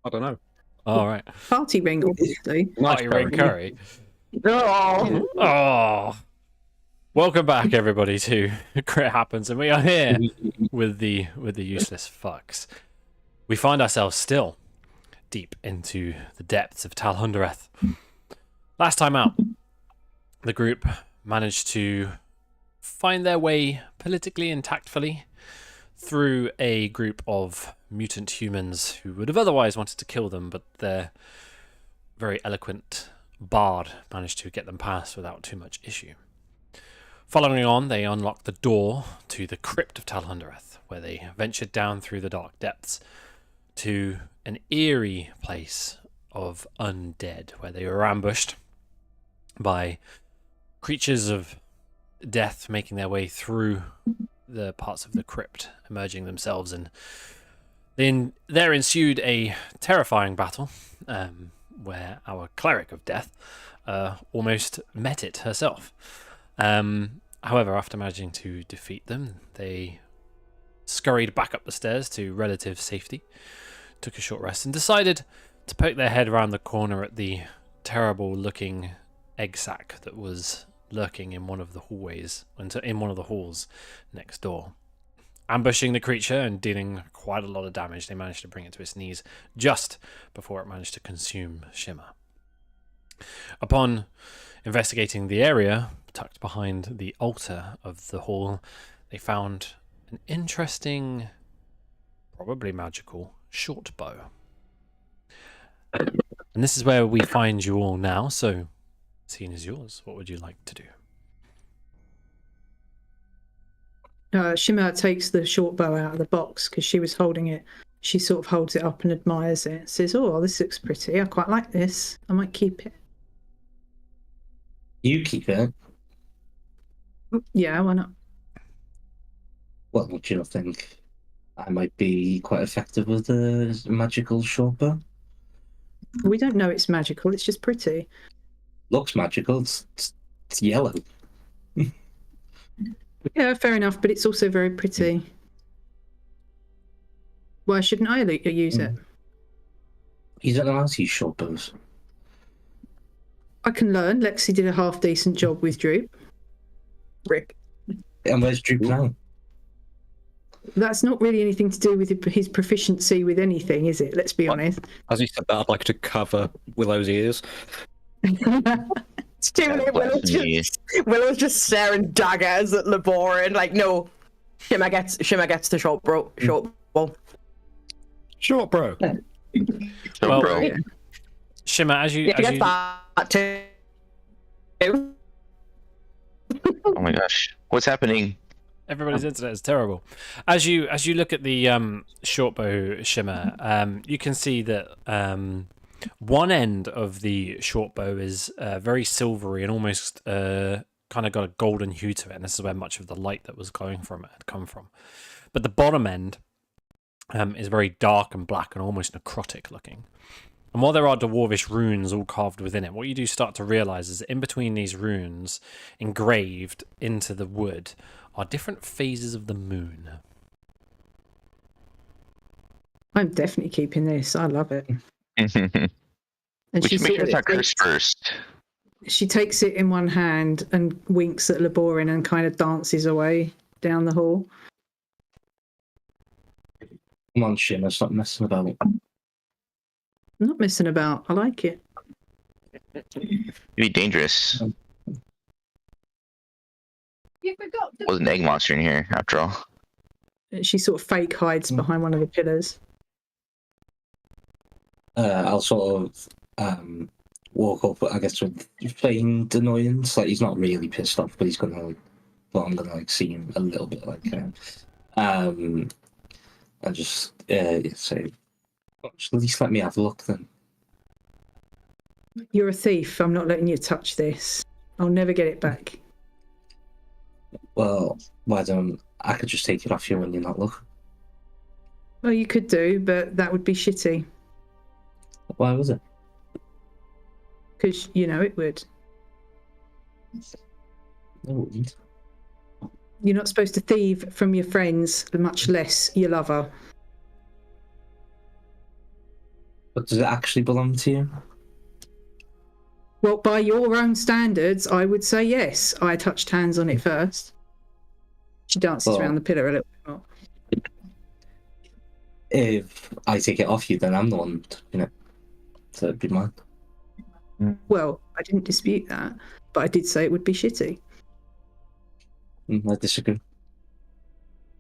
I don't know. All right. Party ring, obviously. Party ring curry. Oh, Oh. Welcome back, everybody, to Crit Happens, and we are here with the useless fucks. We find ourselves still deep into the depths of Talhundereth. Last time out, the group managed to find their way politically and tactfully through a group of mutant humans who would have otherwise wanted to kill them, but their very eloquent bard managed to get them past without too much issue. Following on, they unlocked the door to the crypt of Talhundereth, where they ventured down through the dark depths to an eerie place of undead, where they were ambushed by creatures of death making their way through the parts of the crypt, emerging themselves, and then there ensued a terrifying battle where our cleric of death almost met it herself. However, after managing to defeat them, they scurried back up the stairs to relative safety, took a short rest, and decided to poke their head around the corner at the terrible-looking egg sack that was lurking in one of the hallways, in one of the halls next door. Ambushing the creature and dealing quite a lot of damage, they managed to bring it to its knees just before it managed to consume Shimmer. Upon investigating the area tucked behind the altar of the hall, they found an interesting, probably magical, short bow. And this is where we find you all now, so scene is yours. What would you like to do? Shimmer takes the short bow out of the box because she was holding it. She sort of holds it up and admires it. Says, "Oh, this looks pretty. I quite like this. I might keep it." You keep it? Yeah, why not? Well, do you not think I might be quite effective with the magical short bow? We don't know it's magical. It's just pretty. Looks magical. It's yellow. Yeah, fair enough, but it's also very pretty. Why shouldn't I use it? You don't know how to use short bows. I can learn. Lexi did a half-decent job with Droop. Rick. And where's Droop now? That's not really anything to do with his proficiency with anything, is it? Let's be honest. As you said that, I'd like to cover Willow's ears. It's too late. Willow's just staring daggers at Laborin. Like, no, Shimmer gets the short ball. Short bro. Well, bro. Shimmer, as you that too. Oh my gosh, what's happening? everybody's internet is terrible. As you look at the short bow, Shimmer, you can see that one end of the short bow is very silvery and almost kind of got a golden hue to it, and this is where much of the light that was glowing from it had come from. But the bottom end is very dark and black and almost necrotic looking. And while there are dwarvish runes all carved within it, what you do start to realize is that in between these runes, engraved into the wood, are different phases of the moon. I'm definitely keeping this. I love it. And we she should make sort it of our curse first. She takes it in one hand and winks at Laborin and kind of dances away down the hall. Come on, Shimmer, stop messing about. I'm not messing about. I like it. It'd be dangerous. You forgot. Was an egg monster in here, after all. She sort of fake hides behind one of the pillars. I'll sort of walk up, I guess, with feigned annoyance. Like, he's not really pissed off, but he's gonna, I'm gonna seem a little bit like and just say, at least let me have a look then. You're a thief. I'm not letting you touch this. I'll never get it back. Well, why don't I could just take it off you when you're not looking? Well, you could do, but that would be shitty. Why was it? Because, you know, it would. I wouldn't. You're not supposed to thieve from your friends, much less your lover. But does it actually belong to you? Well, by your own standards, I would say yes. I touched hands on it first. She dances Well, around the pillar a little bit more. if I take it off you, then I'm the one touching it. So it'd be mine. Well, I didn't dispute that, but I did say it would be shitty. I disagree.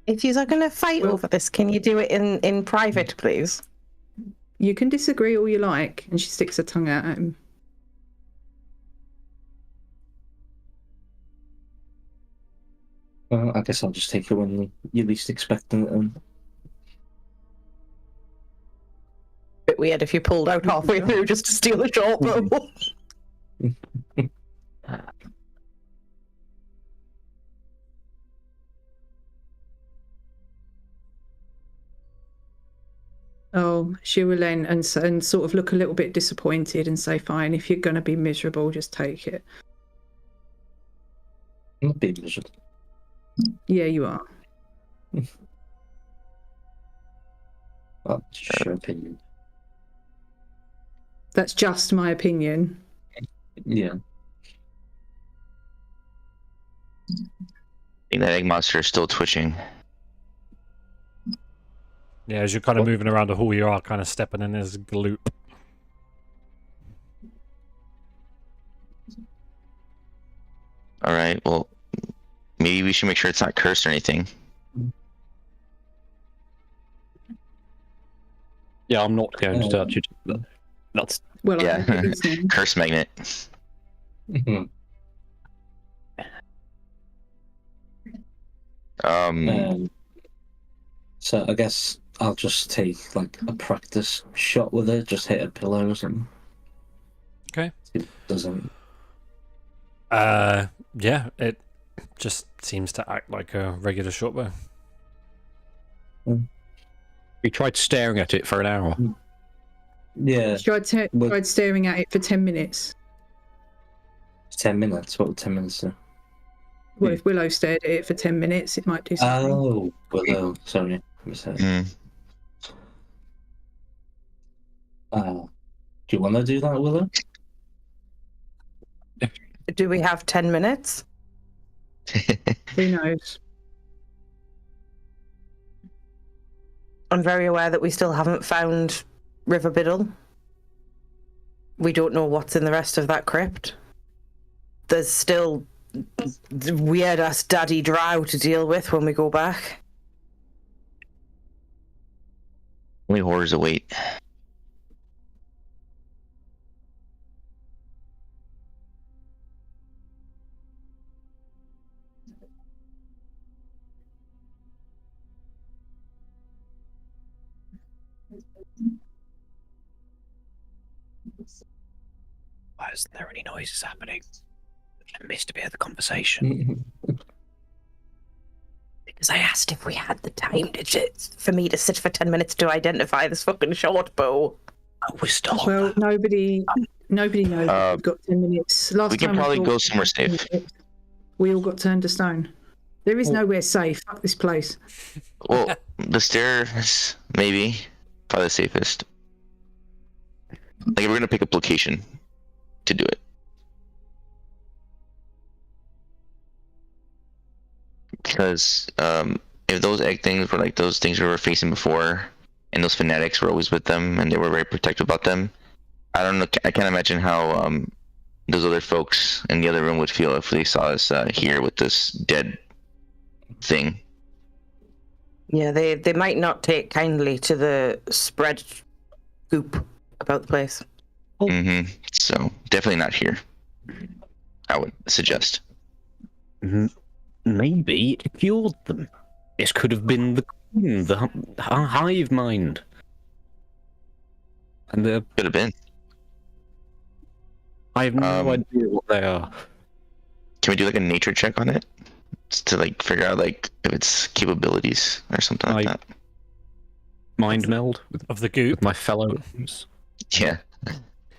If you are going to fight Well- over this, can you do it in private, please? You can disagree all you like, and she sticks her tongue out at him. Well, I guess I'll just take it when you're least expecting it. And Bit weird if you pulled out halfway through just to steal a short bow. Oh, she will then and sort of look a little bit disappointed and say, "Fine, if you're going to be miserable, just take it." I'm not being miserable. Yeah, you are. Well, it's your opinion. That's just my opinion. Yeah. I think that egg monster is still twitching. Yeah, as you're kind of moving around the hall, you are kind of stepping in his gloop. All right. Well, maybe we should make sure it's not cursed or anything. Yeah, I'm not going to touch it. But that's Well, Yeah. I hope it is then. Curse magnet. So I guess I'll just take like a practice shot with it. Just hit a pillar or something. Okay. It doesn't. Yeah, it just seems to act like a regular shortbow. we tried staring at it for an hour. Yeah. Tried staring at it for 10 minutes. 10 minutes. What would 10 minutes do? Well, if Willow stared at it for 10 minutes, it might do something. Oh, Willow. Sorry. Mm. Do you want to do that, Willow? Do we have 10 minutes? Who knows? I'm very aware that we still haven't found River Biddle. We don't know what's in the rest of that crypt. There's still weird ass daddy drow to deal with when we go back. Only horrors await. Why isn't there any noises happening? I missed a bit of the conversation. Because I asked if we had the time for me to sit for 10 minutes to identify this fucking short bow. Oh, we're still on Well, that. nobody knows that we've got 10 minutes. Last We can time probably thought go somewhere safe. we all got turned to stone. There is nowhere safe. Fuck this place. Well, the stairs, maybe. Probably the safest. Like, we're gonna pick up location to do it. Because if those egg things were like those things we were facing before, and those fanatics were always with them, and they were very protective about them, I don't know. I can't imagine how those other folks in the other room would feel if they saw us here with this dead thing. Yeah, they might not take kindly to the spread goop about the place. Mm-hmm. So definitely not here. I would suggest. Maybe it cured them. This could have been the queen, the hive mind. And Could have been. I have no idea what they are. Can we do like a nature check on it? Just to like figure out like if its capabilities or something like that. Mind meld Of the goop? with my fellow. Yeah.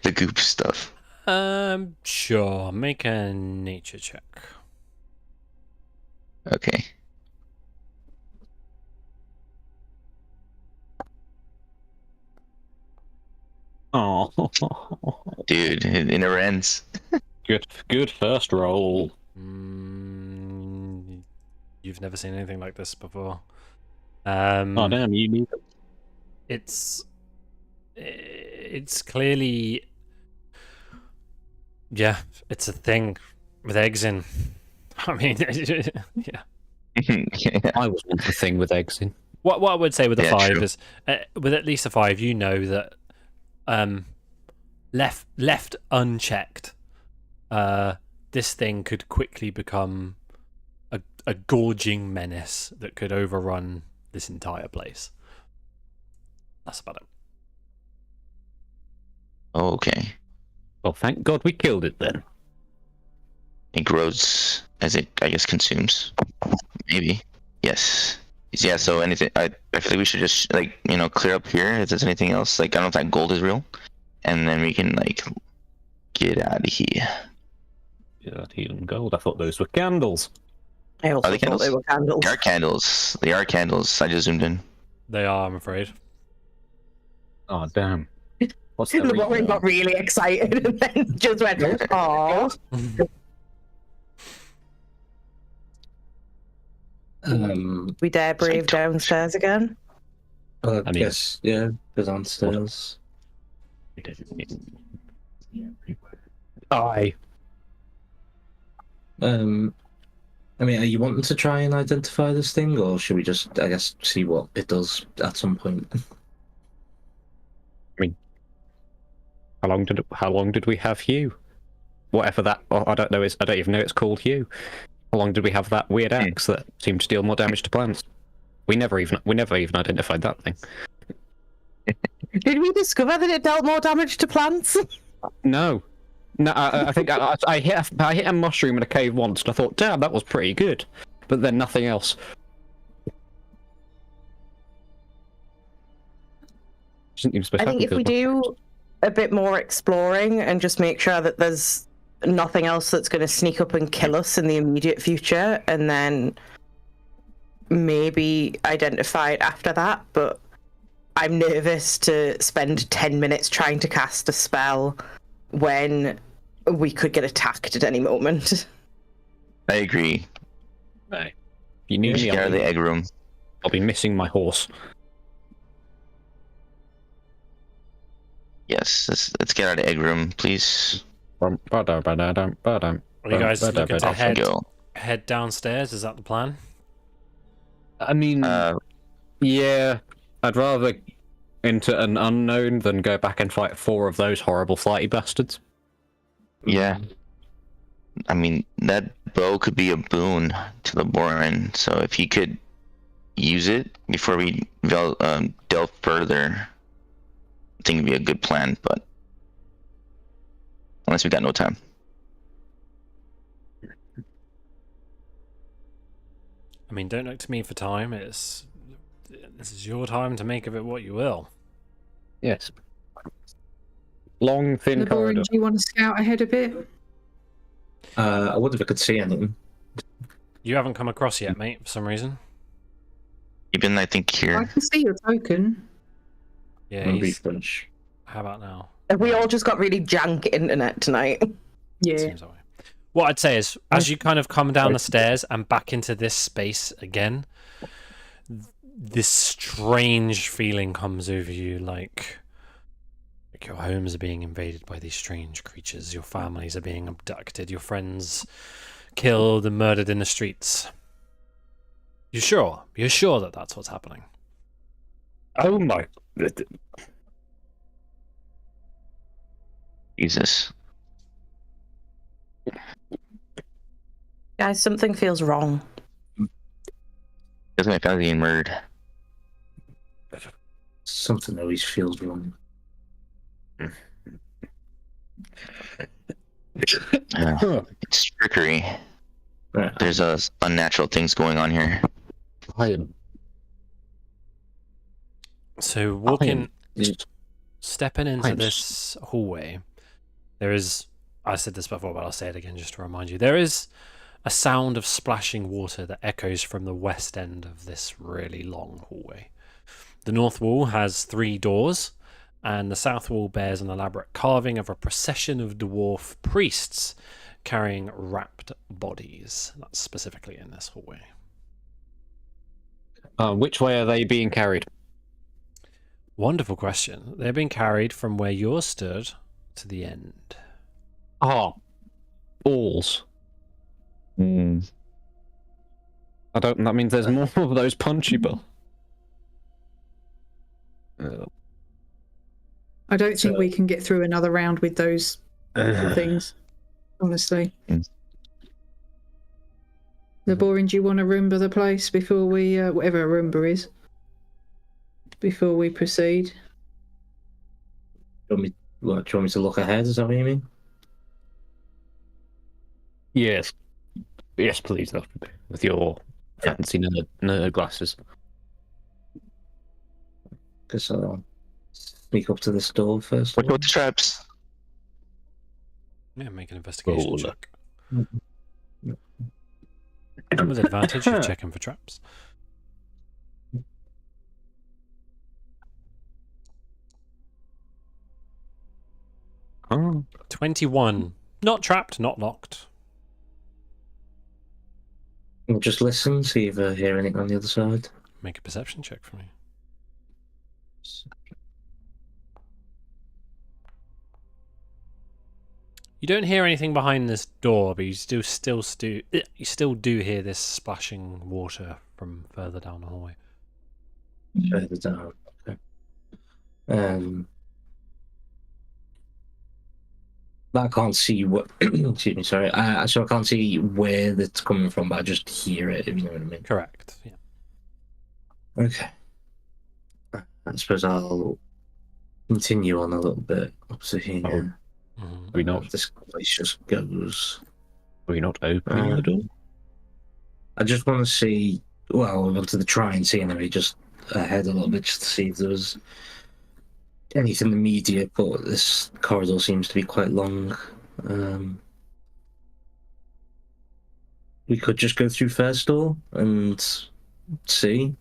The goop stuff. Sure. Make a nature check. Okay. Oh, Dude, it never ends. good first roll. You've never seen anything like this before. Oh damn, you need it. It's clearly, yeah, it's a thing with eggs in. I mean, yeah. Yeah. I was once a thing with eggs in. What I would say with a Yeah, 5 true. is, with at least a 5, you know that, left unchecked, this thing could quickly become a gorging menace that could overrun this entire place. That's about it. Oh, okay. Well, thank God we killed it then. It grows as it, I guess, consumes. Maybe. Yes. Yeah. So anything? I feel like we should just like clear up here. If there's anything else, like I don't know if that gold is real, and then we can like get out of here. Yeah, healing gold. I thought those were candles. I also Are they thought they candles? were candles. They are candles. They are candles. I just zoomed in. They are, I'm afraid. Oh damn. What's that? Lauren got really excited and then just went, "Oh." We dare brave downstairs again. I I mean- guess, yeah, go downstairs. Aye. I mean, are you wanting to try and identify this thing, or should we just, I guess, see what it does at some point? How long did we have Hugh? Whatever that, I don't know. I don't even know it's called Hugh. How long did we have that weird axe that seemed to deal more damage to plants? We never even identified that thing. Did we discover that it dealt more damage to plants? No, I think I hit a mushroom in a cave once, and I thought, damn, that was pretty good. But then nothing else. Isn't even supposed I to think if happen we because- do a bit more exploring and just make sure that there's nothing else that's going to sneak up and kill us in the immediate future, and then maybe identify it after that. But I'm nervous to spend 10 minutes trying to cast a spell when we could get attacked at any moment. I agree. Hey, you need We me. should get out of the egg room. I'll be missing my horse. Yes. Let's get out of the egg room, please. Are you guys looking to Off we go. head downstairs? Is that the plan? I mean, yeah, I'd rather into an unknown than go back and fight 4 of those horrible flighty bastards. Yeah. I mean, that bow could be a boon to the Boran, so if he could use it before we delve further, I think it'd be a good plan, but unless we got no time. I mean, don't look to me for time. This is your time to make of it what you will. Yes. Long, thin Laboran, corridor. do you want to scout ahead a bit? I wonder if I could see anything. You haven't come across yet, mate, for some reason. Even I think I here. can see your token. Yeah, Maybe he's... French. How about now? Have we all just got really jank internet tonight? Yeah. Seems that way. What I'd say is, as you kind of come down the stairs and back into this space again, this strange feeling comes over you, like your homes are being invaded by these strange creatures, your families are being abducted, your friends killed and murdered in the streets. You sure? You're sure that that's what's happening? Oh my. Jesus. Guys, something feels wrong. Feels like my family being murdered. Something always feels wrong. It's trickery. Yeah. There's unnatural things going on here. So stepping into this hallway, there is, I said this before, but I'll say it again just to remind you, there is a sound of splashing water that echoes from the west end of this really long hallway. The north wall has 3 doors, and the south wall bears an elaborate carving of a procession of dwarf priests carrying wrapped bodies. That's specifically in this hallway. Which way are they being carried? Wonderful question. They're being carried from where you're stood to the end. Balls. Hmm. That means there's more of those punchable. I don't think we can get through another round with those things, honestly. The boring, do you want to Roomba the place before we, whatever a Roomba is, before we proceed? Do you want me to look ahead? Is that what you mean? Yes. Yes, please, with your fancy nerd glasses. Guess I'll sneak up to this door first. Watch out with the traps. Yeah, make an investigation Roll. check. With advantage, you're checking for traps. Oh. 21. Not trapped, not locked. We'll just listen, see if I hear anything on the other side. Make a perception check for me. You don't hear anything behind this door, but you still do hear this splashing water from further down the hallway. Further down. Okay. I can't see what. Excuse me. Sorry. So I can't see where that's coming from, but I just hear it. If you know what I mean. Correct. Yeah. Okay. I suppose I'll continue on a little bit up to here. Oh. Mhm. We not This place just goes. Are we not opening the door? I just want to see. Well, I wanted to try and see anyway, just ahead a little bit, just to see if there was anything immediate. But this corridor seems to be quite long. We could just go through first door and see.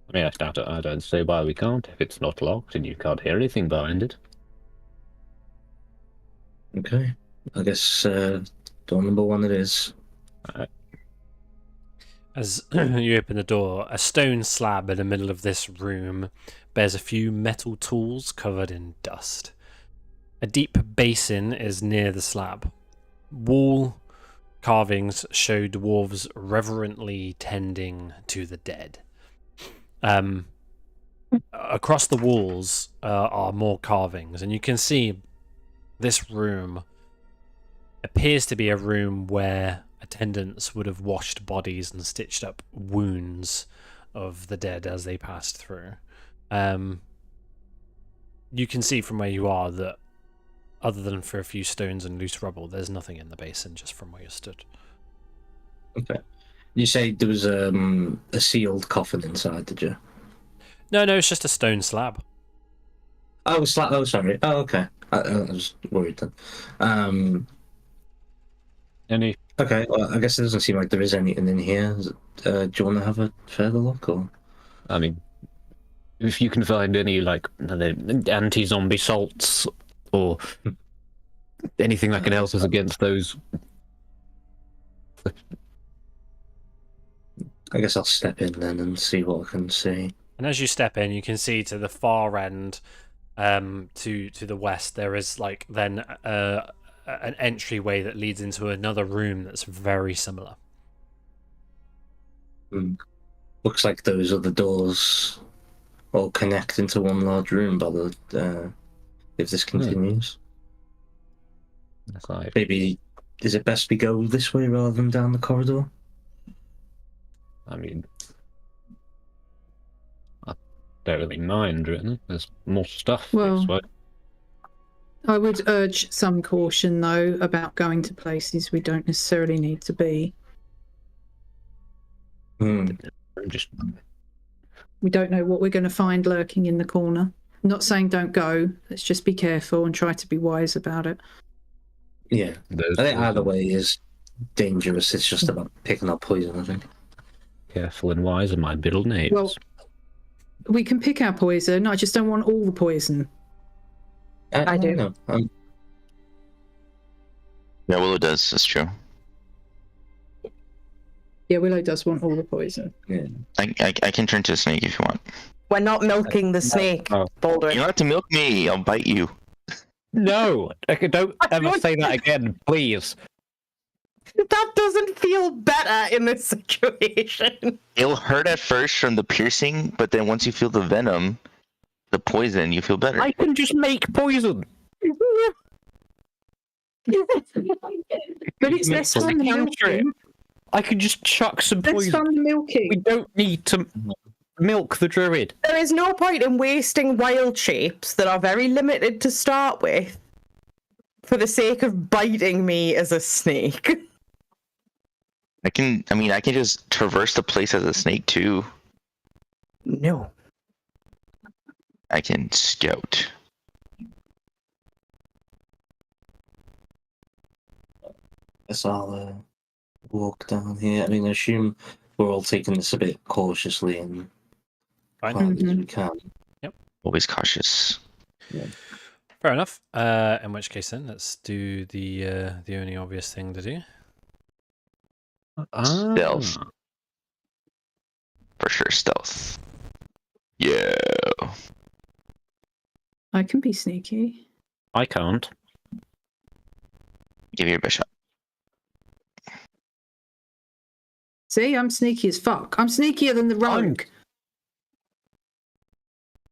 I mean, I don't see why we can't if it's not locked and you can't hear anything behind it. Okay. I guess door number one it is. As you open the door, a stone slab in the middle of this room bears a few metal tools covered in dust. A deep basin is near the slab. Wall carvings show dwarves reverently tending to the dead. Across the walls are more carvings, and you can see this room appears to be a room where attendants would have washed bodies and stitched up wounds of the dead as they passed through. You can see from where you are that other than for a few stones and loose rubble, there's nothing in the basin just from where you stood. Okay. You say there was a sealed coffin inside, did you? No, it's just a stone slab. Oh, sorry. Oh, okay. I was worried then. Any? Okay, well, I guess it doesn't seem like there is anything in here. Do you want to have a further look, or? I mean, if you can find any like anti-zombie salts or anything that can help us against those. I guess I'll step in then and see what I can see. And as you step in, you can see to the far end, to the west, there is like then an entryway that leads into another room that's very similar. Looks like those other doors all connect into one large room by the if this continues. That's like, Maybe is it best we go this way rather than down the corridor? I mean, I don't really mind, really. There's more stuff this way. I would urge some caution, though, about going to places we don't necessarily need to be. Just We don't know what we're going to find lurking in the corner. I'm not saying don't go. Let's just be careful and try to be wise about it. Yeah, I think either way is dangerous. It's just about picking up poison, I think. Careful and wise are my middle names. Well, we can pick our poison. I just don't want all the poison. I do. know. Yeah, Willow does. That's true. Yeah, Willow does want all the poison. Yeah. I can turn to a snake if you want. We're not milking the snake, Oh. You Baldwin. don't have to milk me. I'll bite you. No, don't ever say that again, please. That doesn't feel better in this situation. It'll hurt at first from the piercing, but then once you feel the venom, the poison, you feel better. I can just make poison. But it's less fun than milking. I can just chuck some Less poison. fun than We milking. don't need to milk the druid. There is no point in wasting wild shapes that are very limited to start with for the sake of biting me as a snake. I can just traverse the place as a snake too. No. I can scout. Guess I'll walk down here. I mean, I assume we're all taking this a bit cautiously and Fine. quietly as we can. Always cautious. Fair enough. In which case, then let's do the only obvious thing to do. Stealth. For sure, stealth. Yeah. I can be sneaky. I can't. Give you your best shot. See, I'm sneaky as fuck. I'm sneakier than the rogue.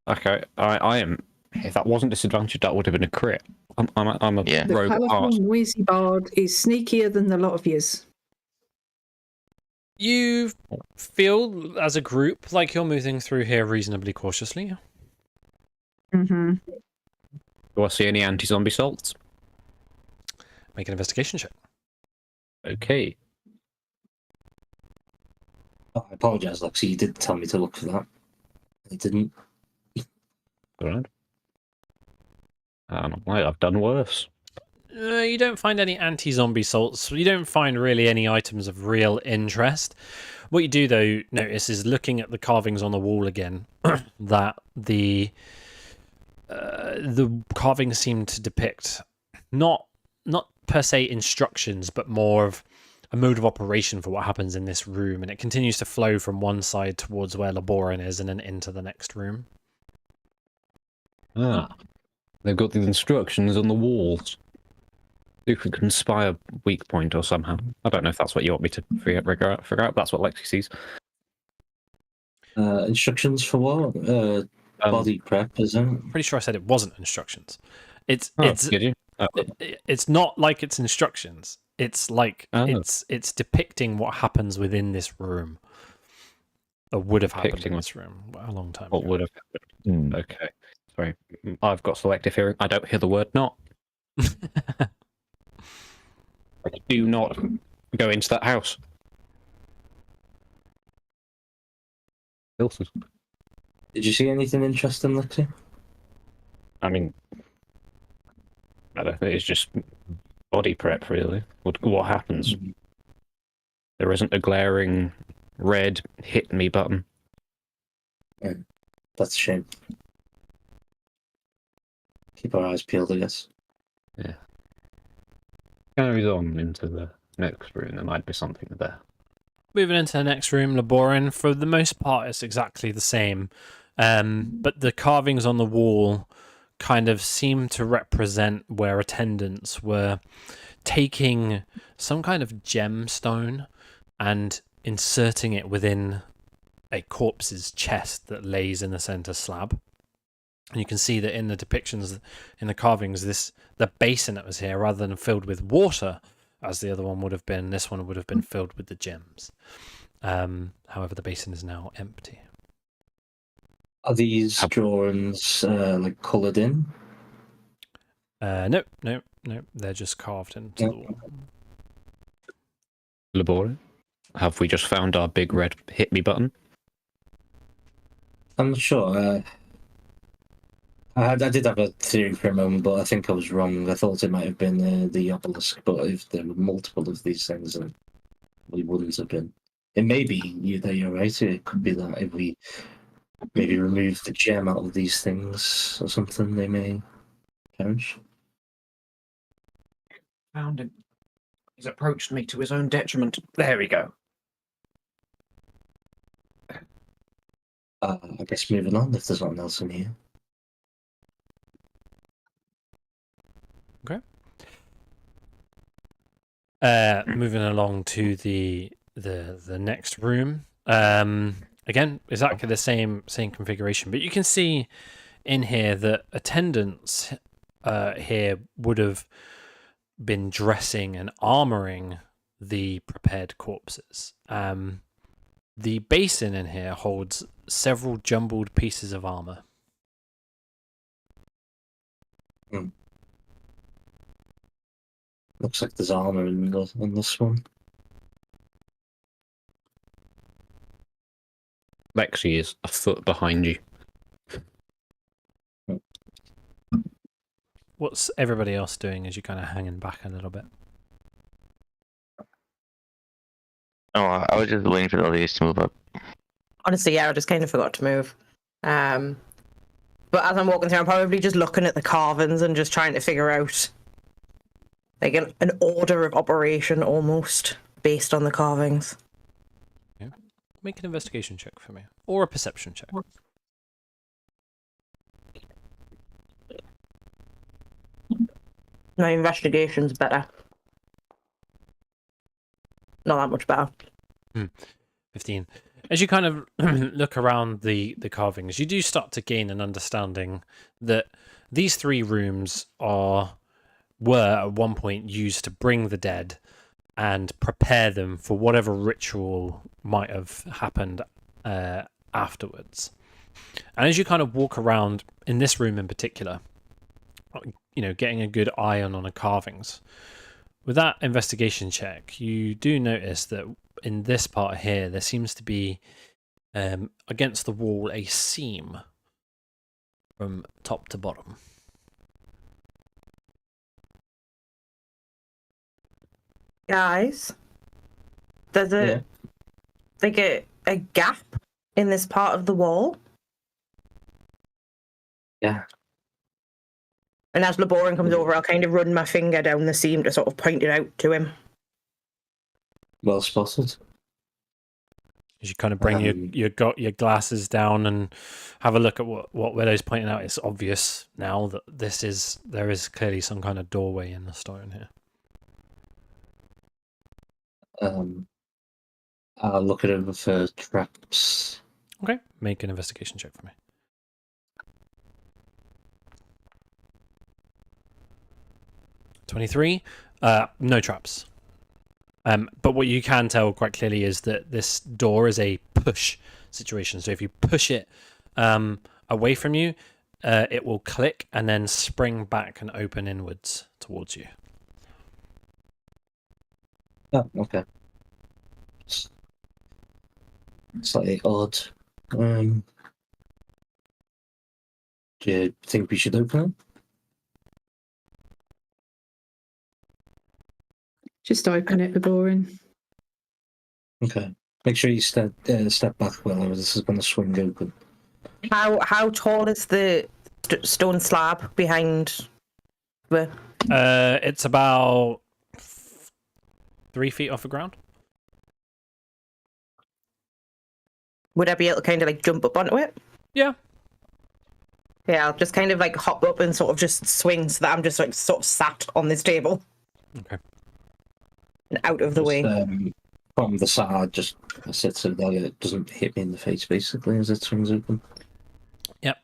Okay, I am. If that wasn't disadvantaged, that would have been a crit. I'm a Yeah. The rogue colourful, art. noisy bard is sneakier than the lot of yous. You feel, as a group, like you're moving through here reasonably cautiously. Mm-hmm. Do I see any anti-zombie salts? Make an investigation check. Okay. Oh, I apologise, Lexi. You did tell me to look for that. I didn't. Alright. I've done worse. You don't find any anti-zombie salts. You don't find really any items of real interest. What you do, though, notice is looking at the carvings on the wall again, that the carvings seem to depict not per se instructions, but more of a mode of operation for what happens in this room, and it continues to flow from one side towards where Laborin is and then into the next room. Ah. They've got the instructions on the walls. You can conspire weak point or somehow. I don't know if that's what you want me to figure out. But that's what Lexi sees. Instructions for what? Body prep, isn't it? Pretty sure I said it wasn't instructions. It's Did you? Oh. it's not like it's instructions. It's like Oh. it's depicting what happens within this room, or would have happened Depicting in this room a long time What ago. would have happened? Okay. Sorry. I've got selective hearing. I don't hear the word not. I do not go into that house. Filters. Did you see anything interesting, Lexi? I mean, I don't think it's just body prep, really. What happens? There isn't a glaring red hit me button. That's a shame. Keep our eyes peeled, I guess. Carries on into the next room. There might be something there. Moving into the next room, Laborin, for the most part, it's exactly the same. But the carvings on the wall kind of seem to represent where attendants were taking some kind of gemstone and inserting it within a corpse's chest that lays in the center slab. And you can see that in the depictions, in the carvings, the basin that was here, rather than filled with water, as the other one would have been, this one would have been filled with the gems. However, the basin is now empty. Are these drawings like coloured in? No, they're just carved into the wall. Labora? Have we just found our big red hit me button? I'm not sure. I did have a theory for a moment, but I think I was wrong. I thought it might have been the obelisk, but if there were multiple of these things, then we wouldn't have been. It may be you're right. It could be that if we maybe remove the gem out of these things or something, they may perish. Found him. He's approached me to his own detriment. There we go. I guess moving on if there's nothing else in here. Moving along to the next room. Again, exactly the same configuration, but you can see in here that attendants here would have been dressing and armoring the prepared corpses. The basin in here holds several jumbled pieces of armor. Looks like there's armor in this one. Lexi is a foot behind you. What's everybody else doing as you're kind of hanging back a little bit? Oh, I was just waiting for the ladies to move up. Honestly, yeah, I just kind of forgot to move. But as I'm walking through, I'm probably just looking at the carvings and just trying to figure out like an order of operation almost based on the carvings. Yeah. Make an investigation check for me, or a perception check. My investigation's better. Not that much better. 15. As you kind of look around the carvings, you do start to gain an understanding that these three rooms were at one point used to bring the dead and prepare them for whatever ritual might have happened afterwards. And as you kind of walk around in this room in particular, you know, getting a good eye on the carvings, with that investigation check, you do notice that in this part here, there seems to be against the wall a seam from top to bottom. Guys, there's like a gap in this part of the wall. Yeah. And as Laborin comes over, I'll kind of run my finger down the seam to sort of point it out to him. Well spotted. As you kind of bring your glasses down and have a look at what Willow's pointing out, it's obvious now that there is clearly some kind of doorway in the stone here. I'll look it over for traps. Okay, make an investigation check for me. 23. No traps. But what you can tell quite clearly is that this door is a push situation. So if you push it away from you, it will click and then spring back and open inwards towards you. Oh, okay. Slightly odd. Do you think we should open it? Just open it, Laborin. Okay. Make sure you step back well, or this is going to swing open. How tall is the stone slab behind the... It's about 3 feet off the ground. Would I be able to kind of like jump up onto it? Yeah. Yeah, I'll just kind of like hop up and sort of just swing so that I'm just like sort of sat on this table. Okay. And out of the way. From the side, just sit so that it doesn't hit me in the face, basically, as it swings open. Yep.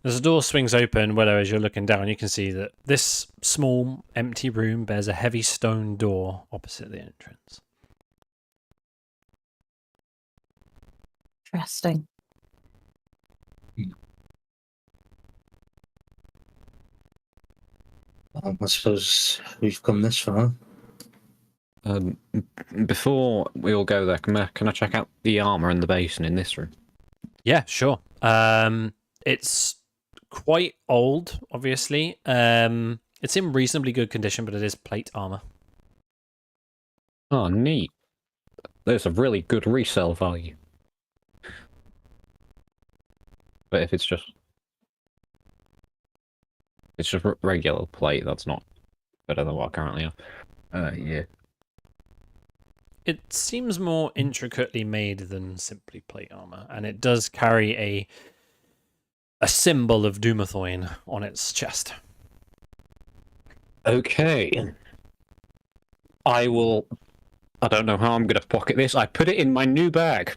As the door swings open, Willow, as you're looking down, you can see that this small, empty room bears a heavy stone door opposite the entrance. Interesting. I suppose we've come this far. Before we all go there, can I check out the armor and the basin in this room? Yeah, sure. It's quite old, obviously. It's in reasonably good condition, but it is plate armor. Oh, neat. There's a really good resale value. But if it's just regular plate, that's not better than what I currently have. Yeah. It seems more intricately made than simply plate armor, and it does carry a symbol of Dumathoin on its chest. Okay. I don't know how I'm going to pocket this. I put it in my new bag.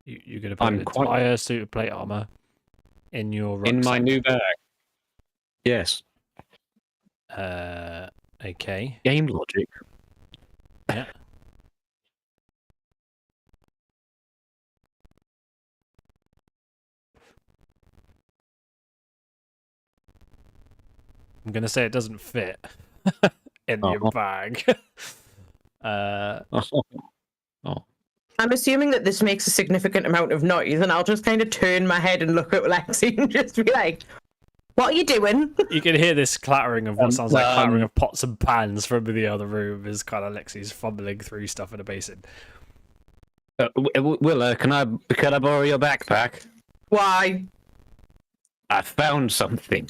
You're going to put an entire suit of plate armor in your rucksack? In my new bag. Yes. Okay. Game logic. Yeah. I'm going to say it doesn't fit in your bag. Oh. I'm assuming that this makes a significant amount of noise, and I'll just kind of turn my head and look at Lexi and just be like, "What are you doing?" You can hear this clattering of what sounds like clattering of pots and pans from the other room as kind of Lexi's fumbling through stuff in a basin. Willa, can I borrow your backpack? Why? I found something.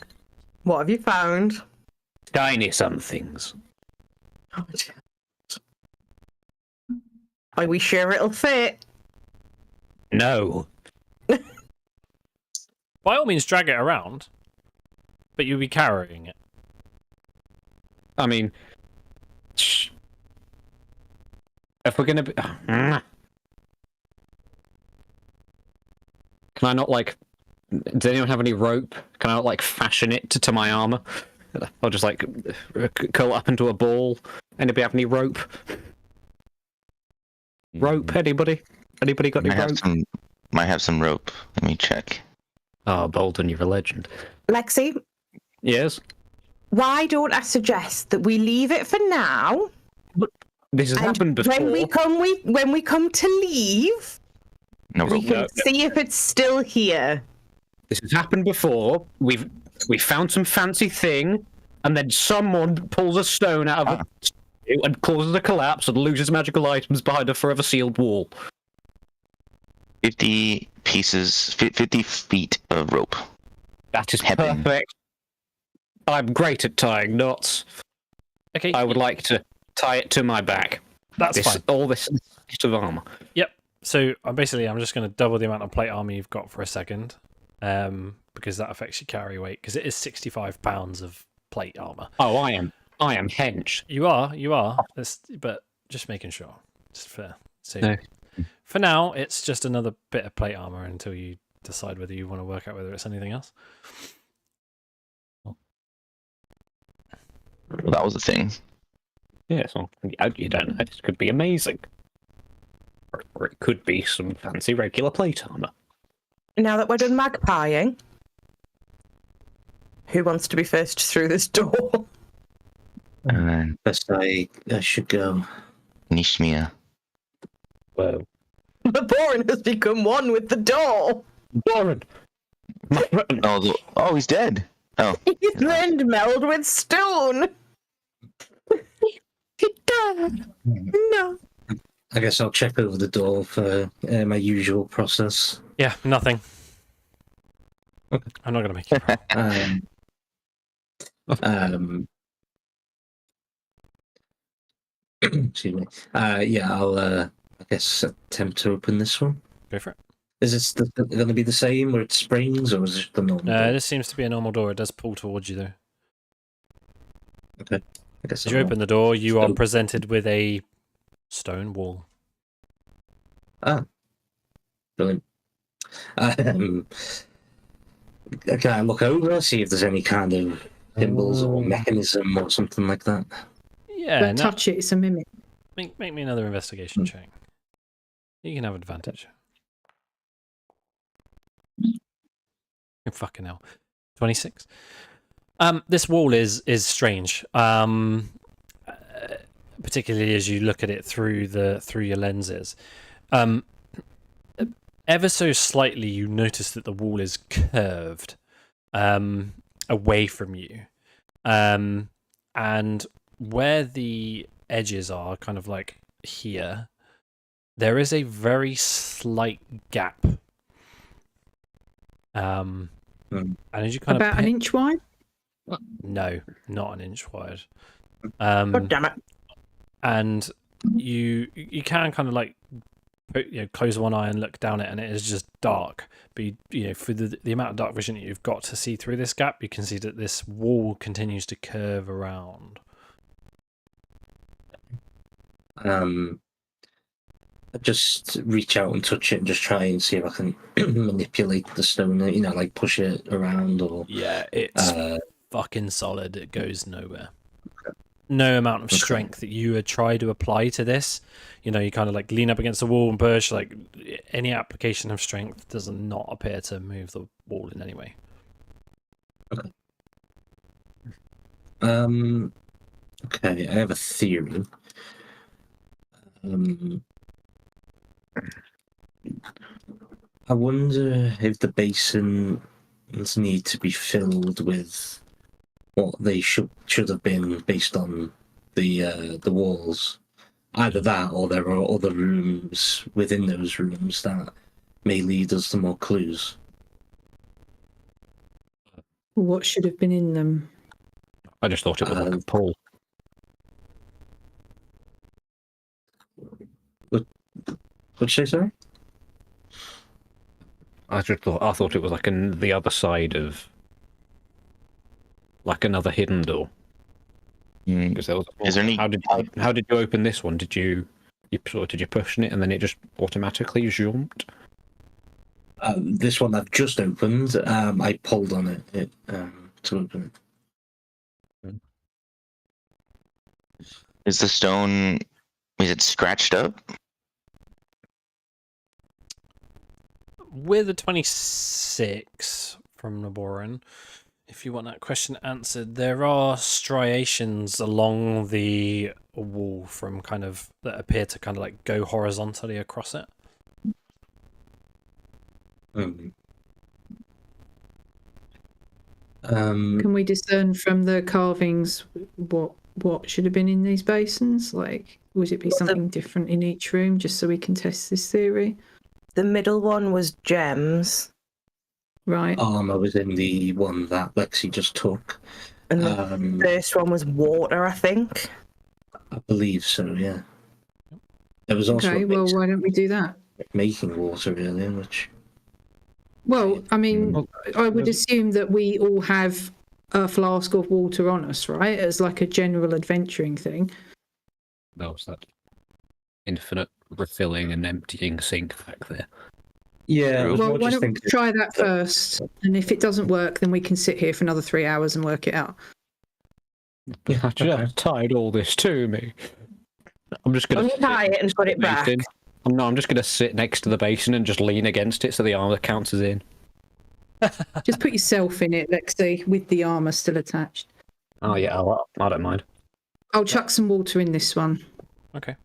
What have you found? Tiny somethings. Oh, are we sure it'll fit? No. By all means, drag it around, but you'll be carrying it. I mean, if we're gonna be, can I not like? Does anyone have any rope? Can I not like fashion it to my armor? Or just like curl up into a ball? Anybody have any rope? Rope? Anybody? Anybody got any rope? Might have some rope. Let me check. Oh, Bolden, you're a legend. Lexi, Yes. why don't I suggest that we leave it for now? This has happened before. When we come to leave, No we rope. can see if it's still here. This has happened before. We found some fancy thing, and then someone pulls a stone out of it and causes a collapse and loses magical items behind a forever sealed wall. 50 pieces, 50 feet of rope. That is Heaven. perfect. I'm great at tying knots. Okay. I would like to tie it to my back. That's fine. All this bit of armor. Yep. So I'm just going to double the amount of plate armor you've got for a second, because that affects your carry weight. Because it is 65 pounds of plate armor. Oh, I am hench. You are. But just making sure. Just fair. So No. for now, it's just another bit of plate armor until you decide whether you want to work out whether it's anything else. Well, that was the thing. Yeah, so you don't know. This could be amazing. Or it could be some fancy regular plate armor. Now that we're done magpieing, who wants to be first through this door? And then Best I should go. Nishmia. Whoa. The Boren has become one with the door. Warren! Oh, he's dead. Oh. He's learned meld with stone. He died. No. I guess I'll check over the door for my usual process. Yeah, nothing. Okay. I'm not going to make you proud. Excuse me. Yeah, I'll I guess attempt to open this one. Go for it. Is it going to be the same, where it springs, or is it the normal? door? This seems to be a normal door. It does pull towards you, though. Okay. I guess As you I'll- open the door, you are Stone. presented with a stone wall. Ah, brilliant. Can I look over, see if there's any kind of symbols or mechanism or something like that? Yeah, Don't touch it, it's a mimic. make me another investigation check. You can have advantage. Fucking hell. 26. This wall is strange. Particularly as you look at it through your lenses. Ever so slightly you notice that the wall is curved away from you. And where the edges are kind of like here, There is a very slight gap. And as you kind About of an inch wide? No, not an inch wide. God damn it. And you can kind of like close one eye and look down it, and it is just dark. But for the amount of dark vision that you've got to see through this gap, you can see that this wall continues to curve around. I just reach out and touch it and just try and see if I can manipulate the stone, like push it around or... Yeah, it's fucking solid. It goes nowhere. No amount of strength that you would try to apply to this, you kind of like lean up against the wall and push, like any application of strength does not appear to move the wall in any way. Okay. Okay, I have a theory. I wonder if the basins need to be filled with what they should have been based on the walls. Either that, or there are other rooms within those rooms that may lead us to more clues. What should have been in them? I just thought it was like a pull. What'd you say, sorry? I thought it was like the other side of like another hidden door. Because there was. Is there any? How did you open this one? Did you push it and then it just automatically jumped? This one I've just opened. I pulled on it to open it. Is the stone? Is it scratched up? With a 26 from Naboran, if you want that question answered, there are striations along the wall from that appear to kind of like go horizontally across it. Can we discern from the carvings what should have been in these basins? Like, would it be something different in each room, just so we can test this theory? The middle one was gems. Right. Armor was in the one that Lexi just took. And the first one was water, I think. I believe so, yeah. There was also Okay, well, why don't we do that? making water earlier, which... Well, I mean, I would assume that we all have a flask of water on us, right? As like a general adventuring thing. That was that infinite refilling and emptying sink back there. Yeah, Well, why don't we try that first? And if it doesn't work, then we can sit here for another 3 hours and work it out. I just tied all this to me. I'm just going to tie it and put it back. No, I'm just going to sit next to the basin and just lean against it so the armor counts as in. Just put yourself in it, Lexi, with the armor still attached. Oh yeah, I don't mind. I'll chuck some water in this one. Okay.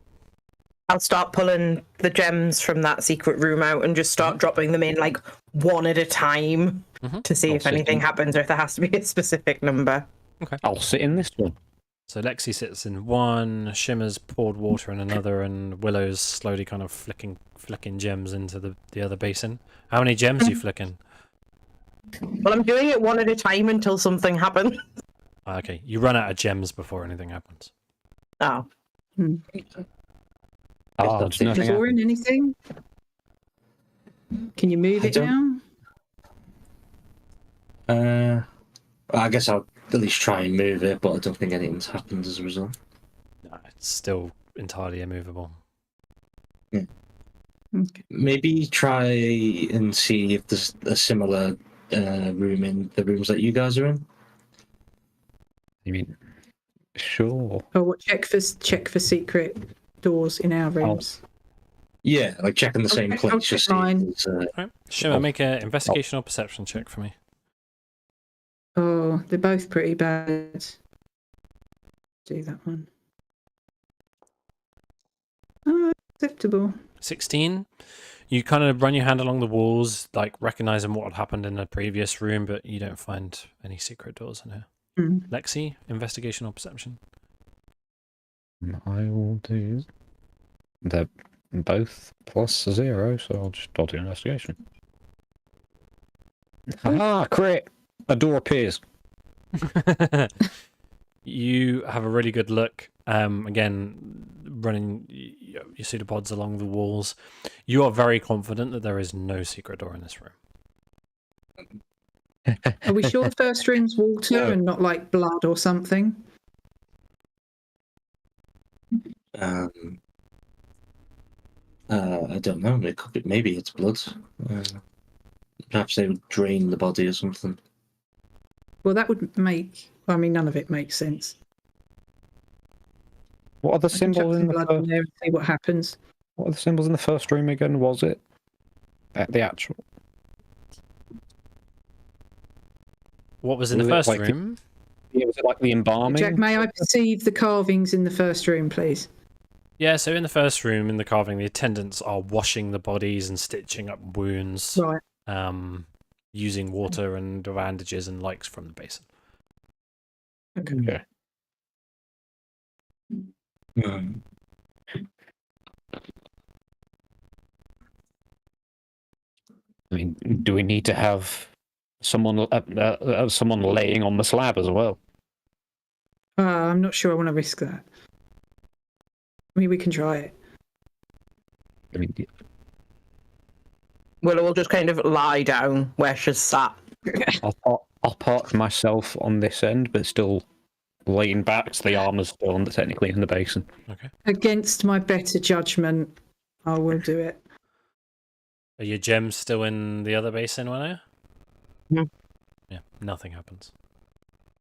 I'll start pulling the gems from that secret room out and just start dropping them in like one at a time to see if anything happens or if there has to be a specific number. Okay. I'll sit in this one. So Lexi sits in one, Shimmer's poured water in another, and Willow's slowly kind of flicking gems into the other basin. How many gems are you flicking? Well, I'm doing it one at a time until something happens. Okay, you run out of gems before anything happens. Oh. Oh, Is Orin anything? Can you move it now? I guess I'll at least try and move it, but I don't think anything's happened as a result. No, it's still entirely immovable. Yeah. Okay. Maybe try and see if there's a similar room in the rooms that you guys are in. You mean, sure. Oh, what? Check for secret doors in our rooms. Yeah, like checking the same place. I'll Just check mine. Right. Shimmer, make an investigational perception check for me. Oh, they're both pretty bad. Do that one. Oh, acceptable. 16. You kind of run your hand along the walls, like recognizing what had happened in the previous room, but you don't find any secret doors in here. Lexi, investigation or perception? I will do. both plus 0, so I'll do investigation. Haha, crit! A door appears. You have a really good look. Again, running your pseudopods along the walls. You are very confident that there is no secret door in this room. Are we sure the first room's water and not like blood or something? I don't know. It could be, maybe it's blood. Perhaps they would drain the body or something. Well, that would make. I mean, none of it makes sense. What are the I can chuck symbols in some the blood in first? there and see what happens. What are the symbols in the first room again? Was it at the actual? What was in the Was it first like room? Yeah, was it like the embalming? Jack, may I perceive the carvings in the first room, please? Yeah, so in the first room, in the carving, the attendants are washing the bodies and stitching up wounds, Right. using water and bandages and likes from the basin. Okay. Yeah. Mm. I mean, do we need to have someone laying on the slab as well? I'm not sure I want to risk that. I mean, we can try it. I mean, Willow will just kind of lie down where she's sat. I'll park myself on this end, but still laying back, so the armor's still technically in the basin. Okay. Against my better judgment, I will do it. Are your gems still in the other basin, Willow? No. Yeah, nothing happens.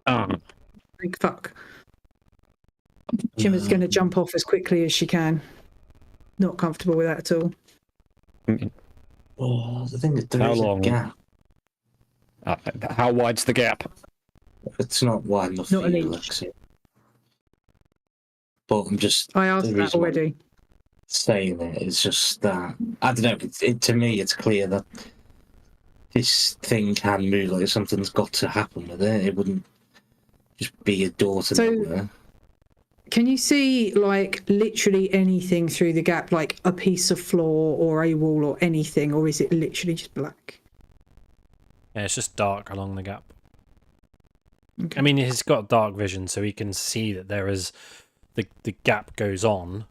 Like, fuck. Jimmer's going to jump off as quickly as she can. Not comfortable with that at all. I mean, Oh, the thing is, there How is long? a gap. how wide's the gap? It's not wide enough Not for an you, inch. Lexi. But I'm just I asked The that reason why- already. saying it. It's just that I don't know. To me, it's clear that this thing can move. Like something's got to happen with it. It wouldn't just be a door to So- nowhere. Can you see, like, literally anything through the gap, like a piece of floor or a wall or anything, or is it literally just black? Yeah, it's just dark along the gap. Okay. I mean, he's got dark vision, so he can see that there is the gap goes on.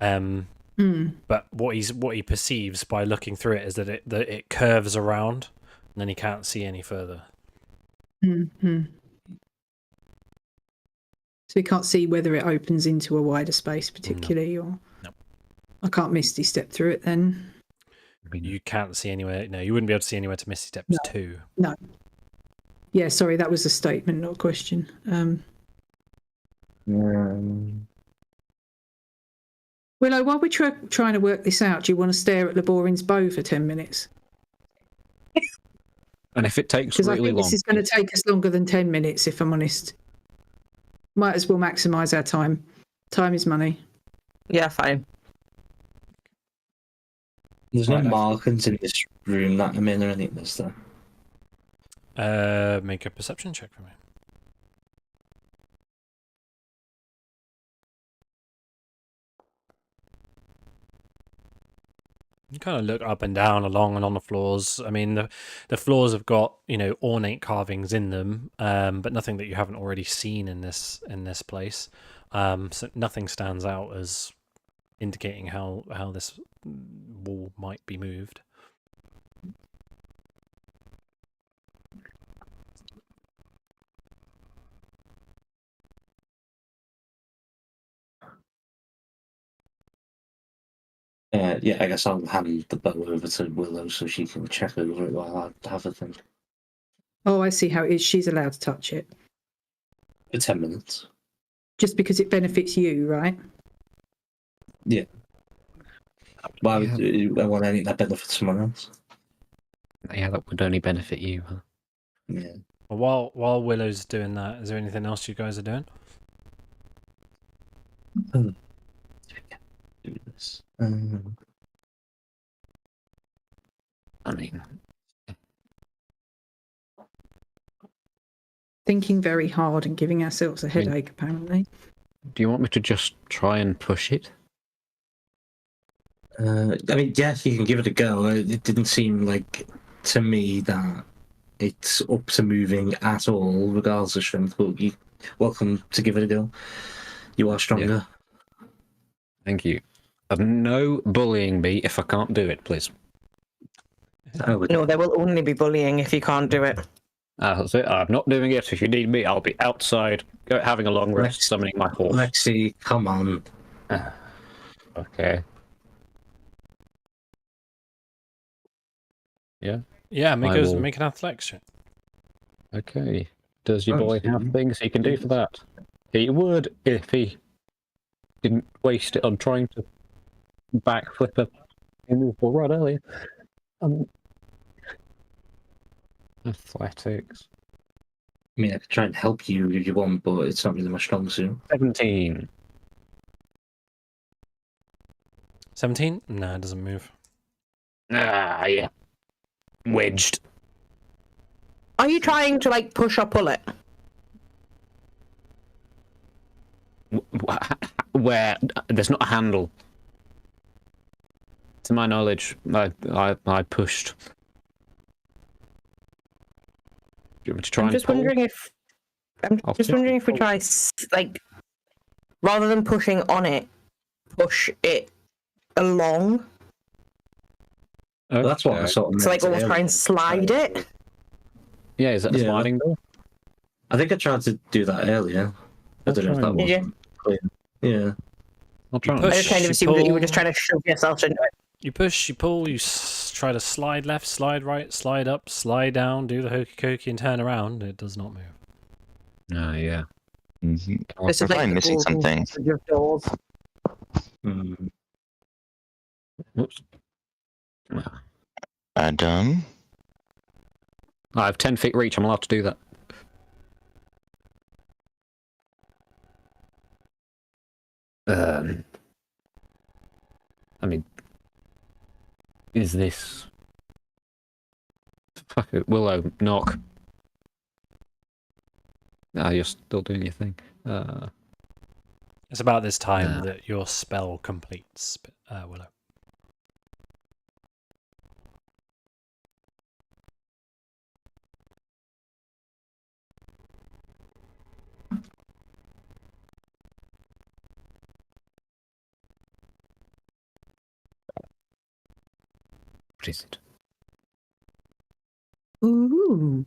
But what he perceives by looking through it is that it curves around, and then he can't see any further. So we can't see whether it opens into a wider space, particularly, or No. I can't misty step through it. Then I mean, You can't see anywhere. No, you wouldn't be able to see anywhere to Misty Steps 2. yeah, sorry, that was a statement, not a question. Willow, while we're trying to work this out, do you want to stare at Laborin's bow for 10 minutes? and if it takes Because I really think long, this is going to take us longer than 10 minutes, if I'm honest. Might as well maximise our time. Time is money. Yeah, fine. There's no Right, markings in this room that I'm in or anything, is there? Make a perception check for me. You kind of look up and down, along and on the floors. I mean, the floors have got, ornate carvings in them, but nothing that you haven't already seen in this place. So nothing stands out as indicating how this wall might be moved. Yeah, I guess I'll hand the bow over to Willow so she can check over it while I have a think. Oh, I see how it is. She's allowed to touch it. For 10 minutes. Just because it benefits you, right? Yeah. Why would I want any that benefit someone else? yeah, that would only benefit you. Huh? Yeah. Well, while Willow's doing that, is there anything else you guys are doing? Do this. I mean, Thinking very hard and giving ourselves a headache, apparently. do you want me to just try and push it? I mean, yes, you can give it a go. It didn't seem like to me that it's up to moving at all, regardless of strength. But you welcome to give it a go. You are stronger. Thank you. No bullying me if I can't do it, please. No, there will only be bullying if you can't do it. That's it. I'm not doing it. If you need me, I'll be outside having a long rest, summoning my horse. Lexi, come on. Okay. Yeah. Yeah, I will- make an athletics check. Okay. Does your Oh, boy have see. things he can do for that? He would if he didn't waste it on trying to backflip a immovable rod earlier. Athletics. I mean, I could try and help you if you want, but it's not really my strong suit. 17. 17? No, it doesn't move. Ah, yeah. Wedged. Are you trying to like push or pull it? Where there's not a handle. To my knowledge, I pushed. Do you want me to try I'm and just pull? wondering if I'll just try wondering and if we pull. try like rather than pushing on it, push it along. Okay. That's what I sort of meant. So like almost try earlier. and slide it. Yeah, is that a Yeah. sliding door? I think I tried to do that earlier. I don't know if that Did you? was clear. Yeah. I'll try. You and- I just kind of You assumed that you were pull. just trying to shove yourself into it. You push, you pull, you try to slide left, slide right, slide up, slide down, do the hokey cokey and turn around. It does not move. Oh, yeah. Mm-hmm. This We're is like probably the missing golden something. message of doors. Mm. Whoops. Adam. I have 10 feet reach. I'm allowed to do that. I mean, is this? Fuck it, Willow, knock. Ah, you're still doing your thing. It's about this time Yeah. that your spell completes, Willow. What is it? Ooh.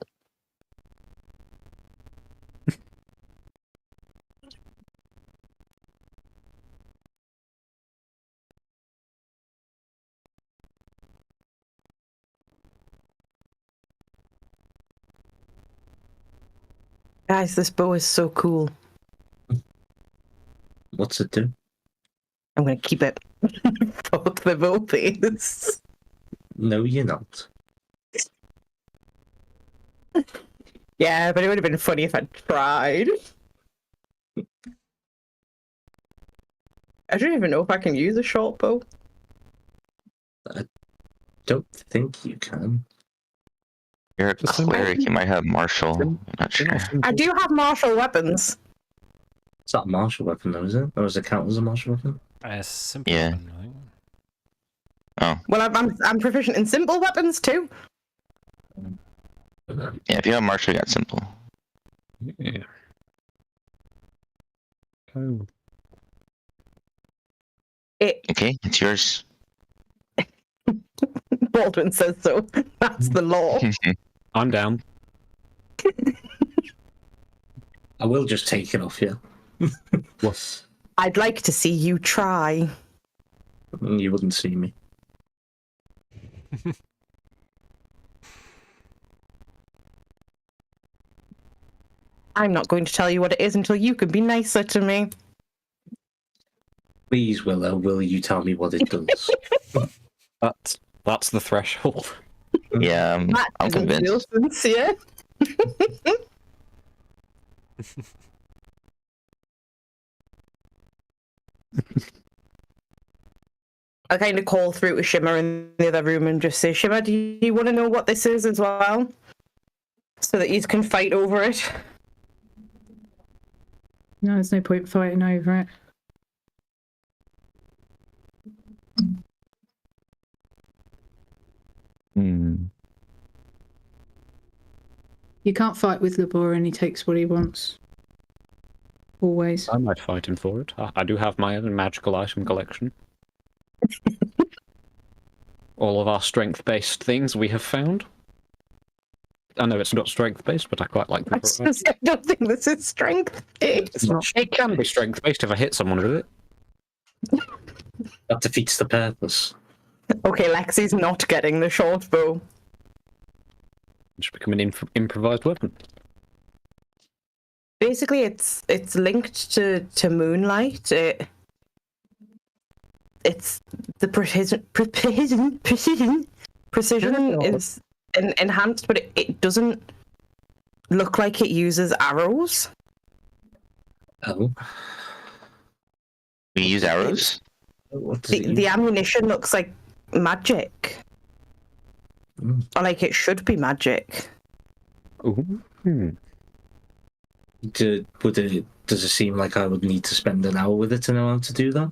Guys, this bow is so cool. What's it do? I'm gonna keep it. Fuck the bow piece. No, you're not. Yeah, but it would have been funny if I tried. I don't even know if I can use a short bow. Don't think you can. You're a Just simple. cleric. You might have martial. I'm not sure. I do have martial weapons. It's not a martial weapon, though, is it? Or does it count as a martial weapon? A simple Yeah. weapon, I think. Well, I'm proficient in simple weapons too. Yeah, if you have martial, you got simple. Yeah. Oh. Okay, it's yours. Baldwin says so. That's the law. I'm down. I will just take it off you. What? I'd like to see you try. You wouldn't see me. I'm not going to tell you what it is until you can be nicer to me. Please, Willow, will you tell me what it does? That's the threshold. Yeah, That I'm doesn't feel convinced. sincere. I kind of call through to Shimmer in the other room and just say, Shimmer, do you want to know what this is as well? So that you can fight over it. No, there's no point fighting over it. You can't fight with Labor, and he takes what he wants. Always. I might fight him for it. I do have my own magical item collection. All of our strength-based things we have found. I know it's not strength-based, but I quite like the variety. I don't think this is strength-based. It can be strength-based if I hit someone with it. That defeats the purpose. Okay, Lexi's not getting the short bow. Just become an improvised weapon. Basically, it's linked to moonlight. It's the precision is enhanced, but it doesn't look like it uses arrows. Oh. We use arrows. What does it The use? ammunition looks like magic, or like it should be magic. Ooh. Does it seem like I would need to spend an hour with it to know how to do that?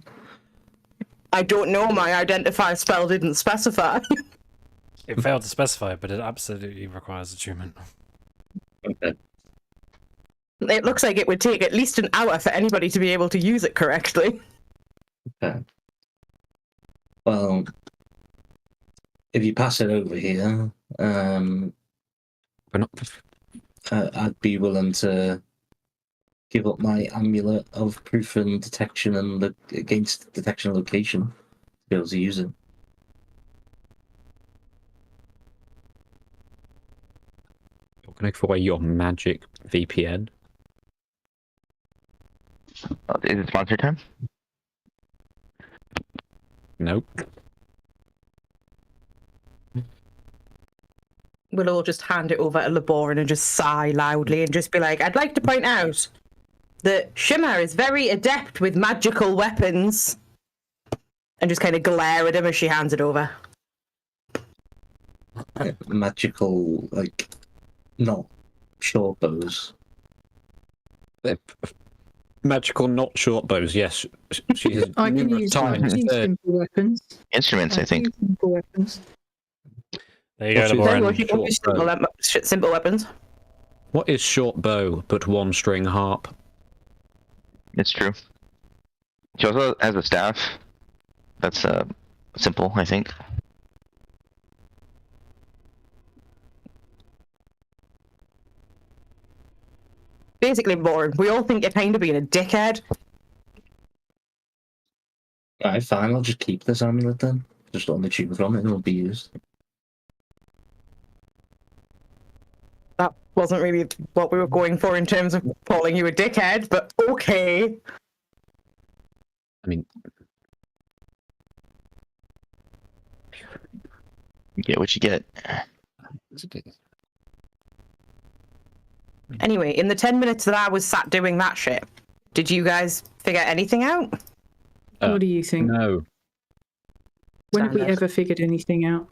I don't know. My identify spell didn't specify. It failed to specify, but it absolutely requires attunement. Okay. It looks like it would take at least an hour for anybody to be able to use it correctly. Okay. Well, if you pass it over here, We're not... I'd be willing to give up my amulet of proof and detection and against detection location to be able to use it. You're going to give away your magic VPN. Is it sponsor time? Nope. We'll all just hand it over to Laborin and just sigh loudly and just be like, I'd like to point out that Shimmer is very adept with magical weapons. And just kind of glare at him as she hands it over. Magical, like, not short bows. Magical, not short bows. Yes, she has I can numerous use times said simple weapons. Instruments, I think. Use simple weapons. There you go, What's his- Laborin. Well, she can use simple weapons. What is short bow but one string harp? It's true. She also has a staff. That's simple, I think. Basically, Lauren, we all think you're kind of being a dickhead. Alright, fine, I'll just keep this amulet then. Just on the tube from it, it'll be used. That wasn't really what we were going for in terms of calling you a dickhead, but okay. I mean, You get what you get. Anyway, in the 10 minutes that I was sat doing that shit, did you guys figure anything out? What do you think? no. When have we Standard. ever figured anything out?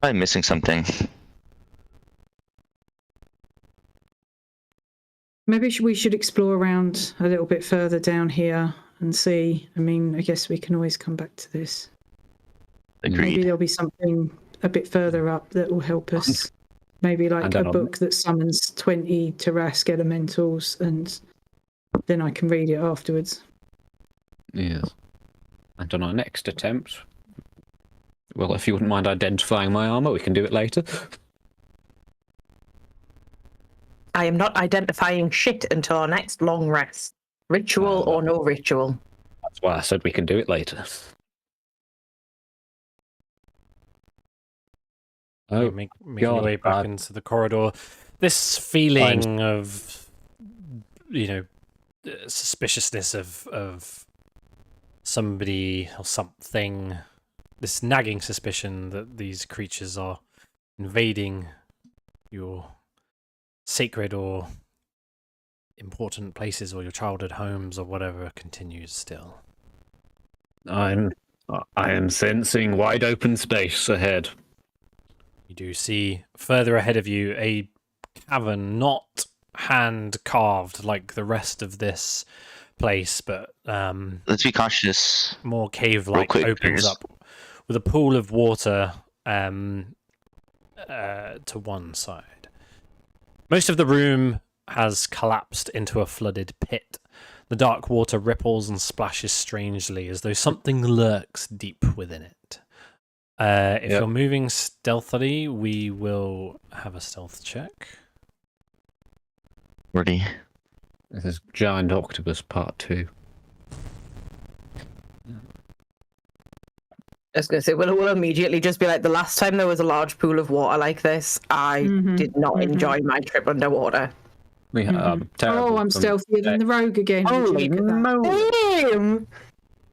I'm missing something. Maybe we should explore around a little bit further down here and see. I mean, I guess we can always come back to this. Maybe Agreed. there'll be something a bit further up that will help us. Maybe like I a don't know. book that summons 20 Tarask elementals, and then I can read it afterwards. Yes. And on our next attempt, well, if you wouldn't mind identifying my armor, we can do it later. I am not identifying shit until our next long rest. Ritual or no ritual. That's why I said we can do it later. Oh, Making God, your way back bad. into the corridor. This feeling of, you know, suspiciousness of somebody or something, this nagging suspicion that these creatures are invading your sacred or important places or your childhood homes or whatever continues still. I am sensing wide open space ahead. You do see further ahead of you a cavern, not hand carved like the rest of this place, but Let's be cautious. more cave-like, quick, opens please. up with a pool of water to one side. Most of the room has collapsed into a flooded pit. The dark water ripples and splashes strangely as though something lurks deep within it. If you're moving stealthily, we will have a stealth check. Ready? This is Giant Octopus Part 2. I was going to say, we'll immediately just be like, the last time there was a large pool of water like this, I did not enjoy my trip underwater. Oh, I'm stealthier than the rogue again. Holy moly!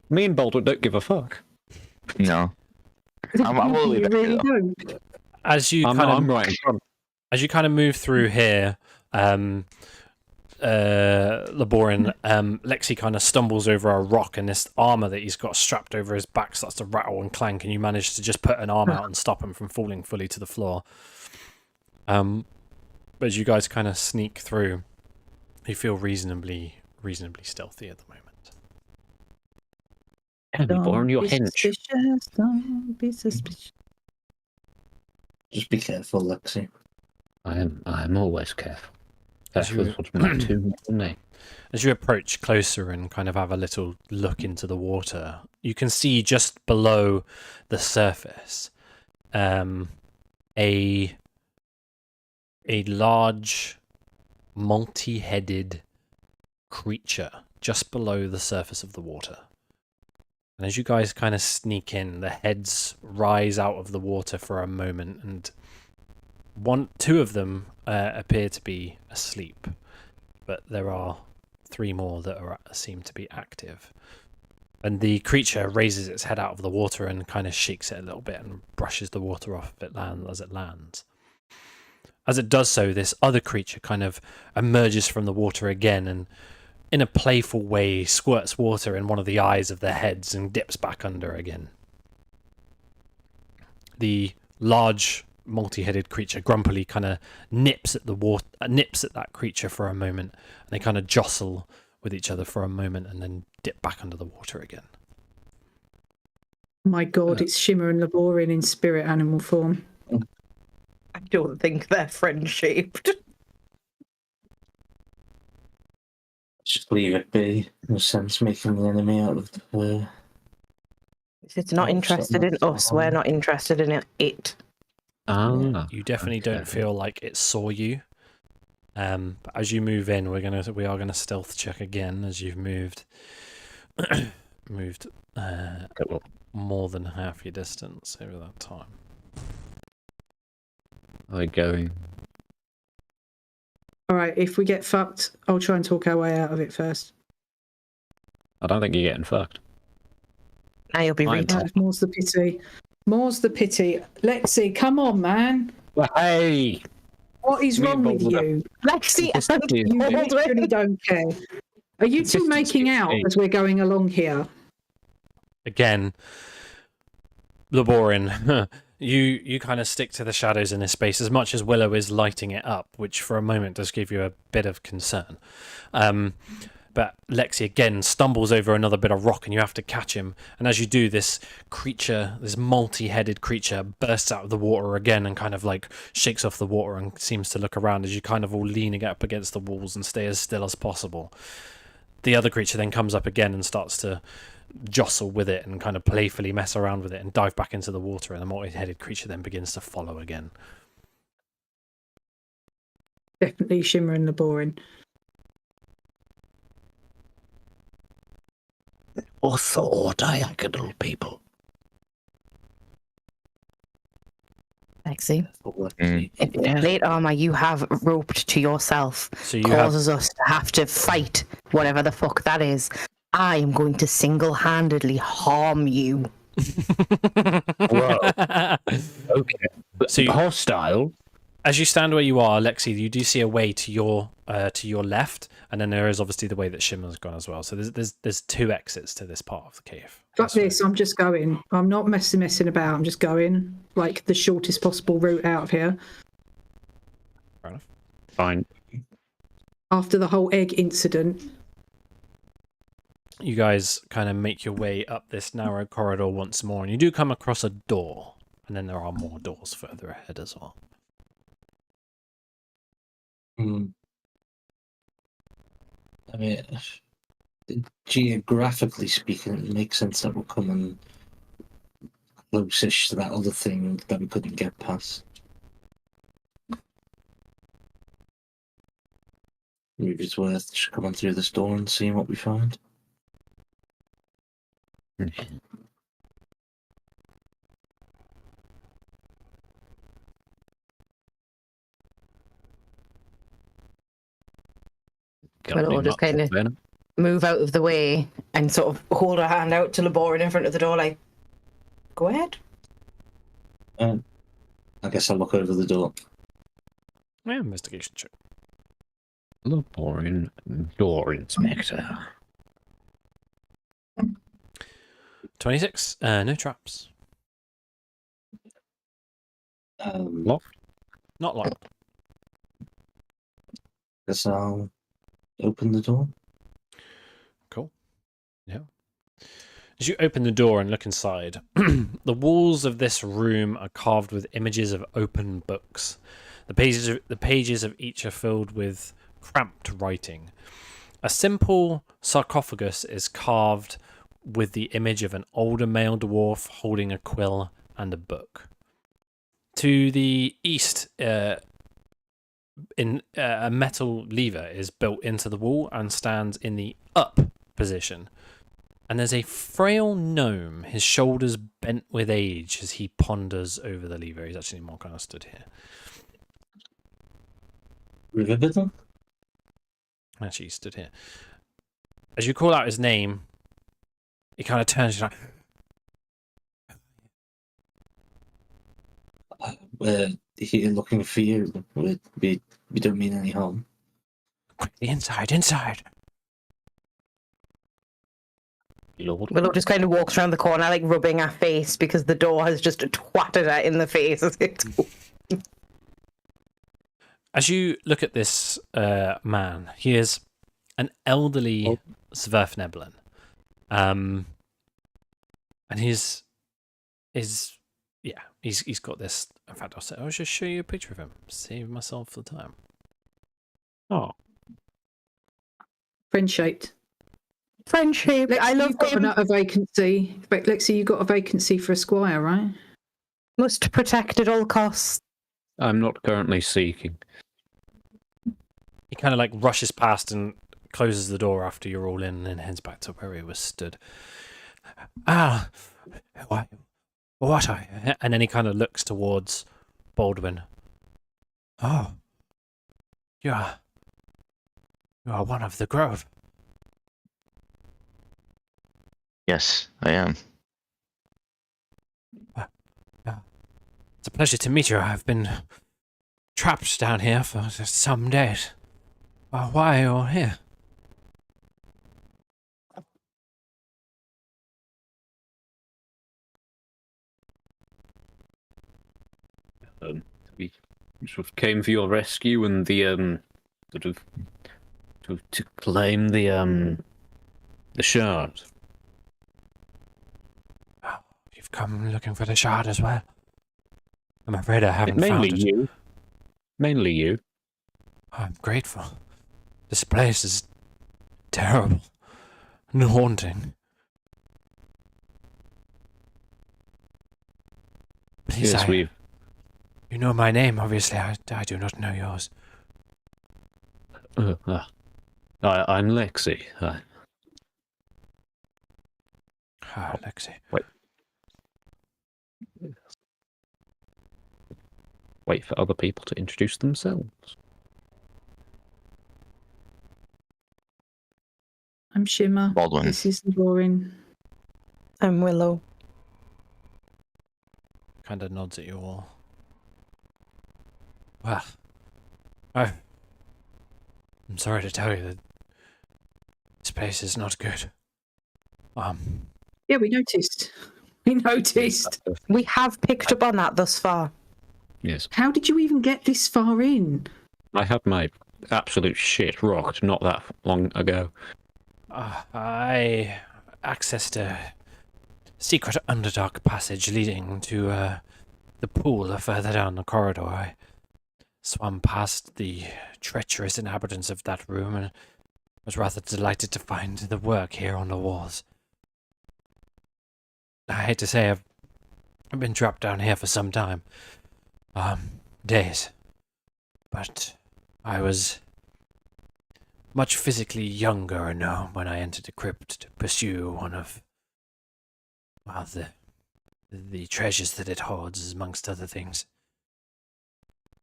Me and Baldwin don't give a fuck. No. I'm all the way You back really here, though. don't. As you I'm right in front. As you kind of move through here, Laborin, Lexi kind of stumbles over a rock, and this armor that he's got strapped over his back starts to rattle and clank, and you manage to just put an arm out and stop him from falling fully to the floor. But as you guys kind of sneak through, you feel reasonably stealthy at the moment. Born your hinge. Don't be suspicious. Just be careful, Lexi. I'm always careful. As That's what's my two name. As you approach closer and kind of have a little look into the water, you can see just below the surface a large multi-headed creature just below the surface of the water. And as you guys kind of sneak in, the heads rise out of the water for a moment, and two of them appear to be asleep, but there are 3 more that seem to be active. And the creature raises its head out of the water and kind of shakes it a little bit and brushes the water off as it lands. As it does so, this other creature kind of emerges from the water again and, in a playful way, squirts water in one of the eyes of their heads and dips back under again. The large multi-headed creature grumpily kind of nips at that creature for a moment, and they kind of jostle with each other for a moment and then dip back under the water again. My God, it's Shimmer and Laborin in spirit animal form. I don't think they're friend-shaped. Just leave it be. No sense making the enemy out of the... If it's not interested in us, we're not interested in it. You definitely don't feel like it saw you. But as you move in, we are gonna stealth check again as you've moved more than half your distance over that time. Are they going? All right, if we get fucked, I'll try and talk our way out of it first. I don't think you're getting fucked. Now you'll be read. More's the pity. More's the pity. Lexi, come on, man. Well, hey! What is wrong with you? Lexi, You literally don't care. Are you two making out as we're going along here? Again, Laborin, you kind of stick to the shadows in this space as much as Willow is lighting it up, which for a moment does give you a bit of concern. But Lexi again stumbles over another bit of rock and you have to catch him. And as you do, this creature, this multi-headed creature, bursts out of the water again and kind of like shakes off the water and seems to look around as you kind of all leaning up against the walls and stay as still as possible. The other creature then comes up again and starts to jostle with it and kind of playfully mess around with it and dive back into the water, and the multi-headed creature then begins to follow again. Definitely Shimmer and Laborin. Or thought diagonal people. Lexi, if the plate armor you have roped to yourself causes us to have to fight whatever the fuck that is, I am going to single-handedly harm you. Whoa. Okay. So hostile. As you stand where you are, Lexi, you do see a way to your left, and then there is obviously the way that Shimmer's gone as well. So there's 2 exits to this part of the cave. Fuck this, I'm just going. I'm not messing about, I'm just going. Like, the shortest possible route out of here. Fair enough. Fine. After the whole egg incident. You guys kind of make your way up this narrow corridor once more, and you do come across a door, and then there are more doors further ahead as well. Hmm. I mean, geographically speaking, it makes sense that we're coming close-ish to that other thing that we couldn't get past. Maybe it's worth just coming through this door and seeing what we find. Got Well, any we'll just marks kinda- of venom? Move out of the way and sort of hold our hand out to Laborin in front of the door, like, go ahead. I guess I'll look over the door. Yeah, investigation check. Boring door inspector. 26. No traps. Locked? Not locked. Guess I'll open the door. Cool. Yeah. As you open the door and look inside, the walls of this room are carved with images of open books. The pages of each are filled with cramped writing. A simple sarcophagus is carved with the image of an older male dwarf holding a quill and a book. To the east, a metal lever is built into the wall and stands in the up position. And there's a frail gnome, his shoulders bent with age as he ponders over the lever. He's actually more kind of stood here. Riverbittle? Actually, he stood here. As you call out his name, he kind of turns like, We're here looking for you. We don't mean any harm. quickly, inside. Lord. Willow just kind of walks around the corner, like rubbing her face because the door has just twatted her in the face. As you look at this man, he is an elderly Sverfneblin. And he's got this. In fact, I'll just show you a picture of him. Save myself the time. Oh. Friend-shaped. Friendship. Lexi, I love you've got him. a vacancy. But Lexi, you got a vacancy for a squire, right? Must protect at all costs. I'm not currently seeking. He kind of like rushes past and closes the door after you're all in and then heads back to where he was stood. Ah, what are you? And then he kind of looks towards Baldwin. Oh, you are one of the Grove. Yes, I am. It's a pleasure to meet you. I've been trapped down here for some days. Why are you all here? We sort of came for your rescue and the sort of to claim the shard. You've come looking for the shard as well. I'm afraid I haven't found it. Mainly you. I'm grateful. This place is terrible and haunting. Please, Yes, you know my name, obviously. I do not know yours. I'm Lexi. Lexi. Wait for other people to introduce themselves. I'm Shimmer. Baldwin. This is Lauren. I'm Willow. Kind of nods at you all. Well, I'm sorry to tell you that this place is not good. Yeah, we noticed. We noticed. We have picked up on that thus far. Yes. How did you even get this far in? I had my absolute shit rocked not that long ago. I accessed a secret underdark passage leading to the pool further down the corridor. swam past the treacherous inhabitants of that room and was rather delighted to find the work here on the walls. I hate to say I've been trapped down here for some time. Days. But I was much physically younger now when I entered the crypt to pursue one of, well, the treasures that it holds, amongst other things.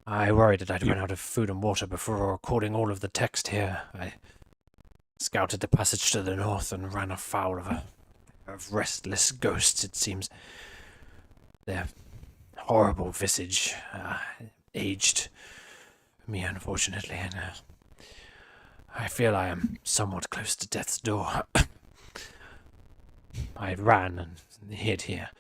I worried that I'd run out of food and water before recording all of the text here. I scouted the passage to the north and ran afoul of a pair of restless ghosts, it seems. Their horrible visage aged me, unfortunately, and I feel I am somewhat close to death's door. I ran and hid here.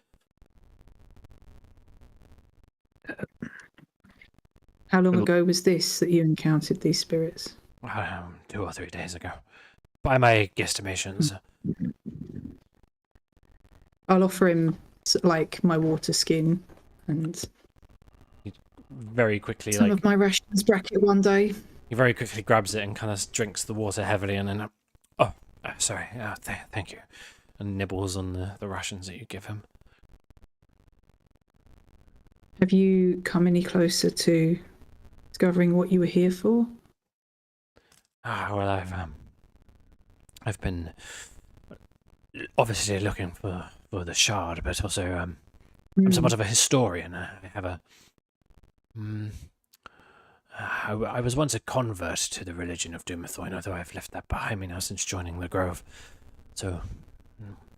How long ago was this that you encountered these spirits? 2 or 3 days ago. By my guesstimations. I'll offer him like my water skin and Very quickly, some of my rations bracket one day. he very quickly grabs it and kind of drinks the water heavily, and then, sorry, thank you, and nibbles on the rations that you give him. Have you come any closer to discovering what you were here for? Well, I've been obviously looking for the shard, but also I'm somewhat of a historian. I have a I was once a convert to the religion of Doomethorn, although I've left that behind me now since joining the Grove. So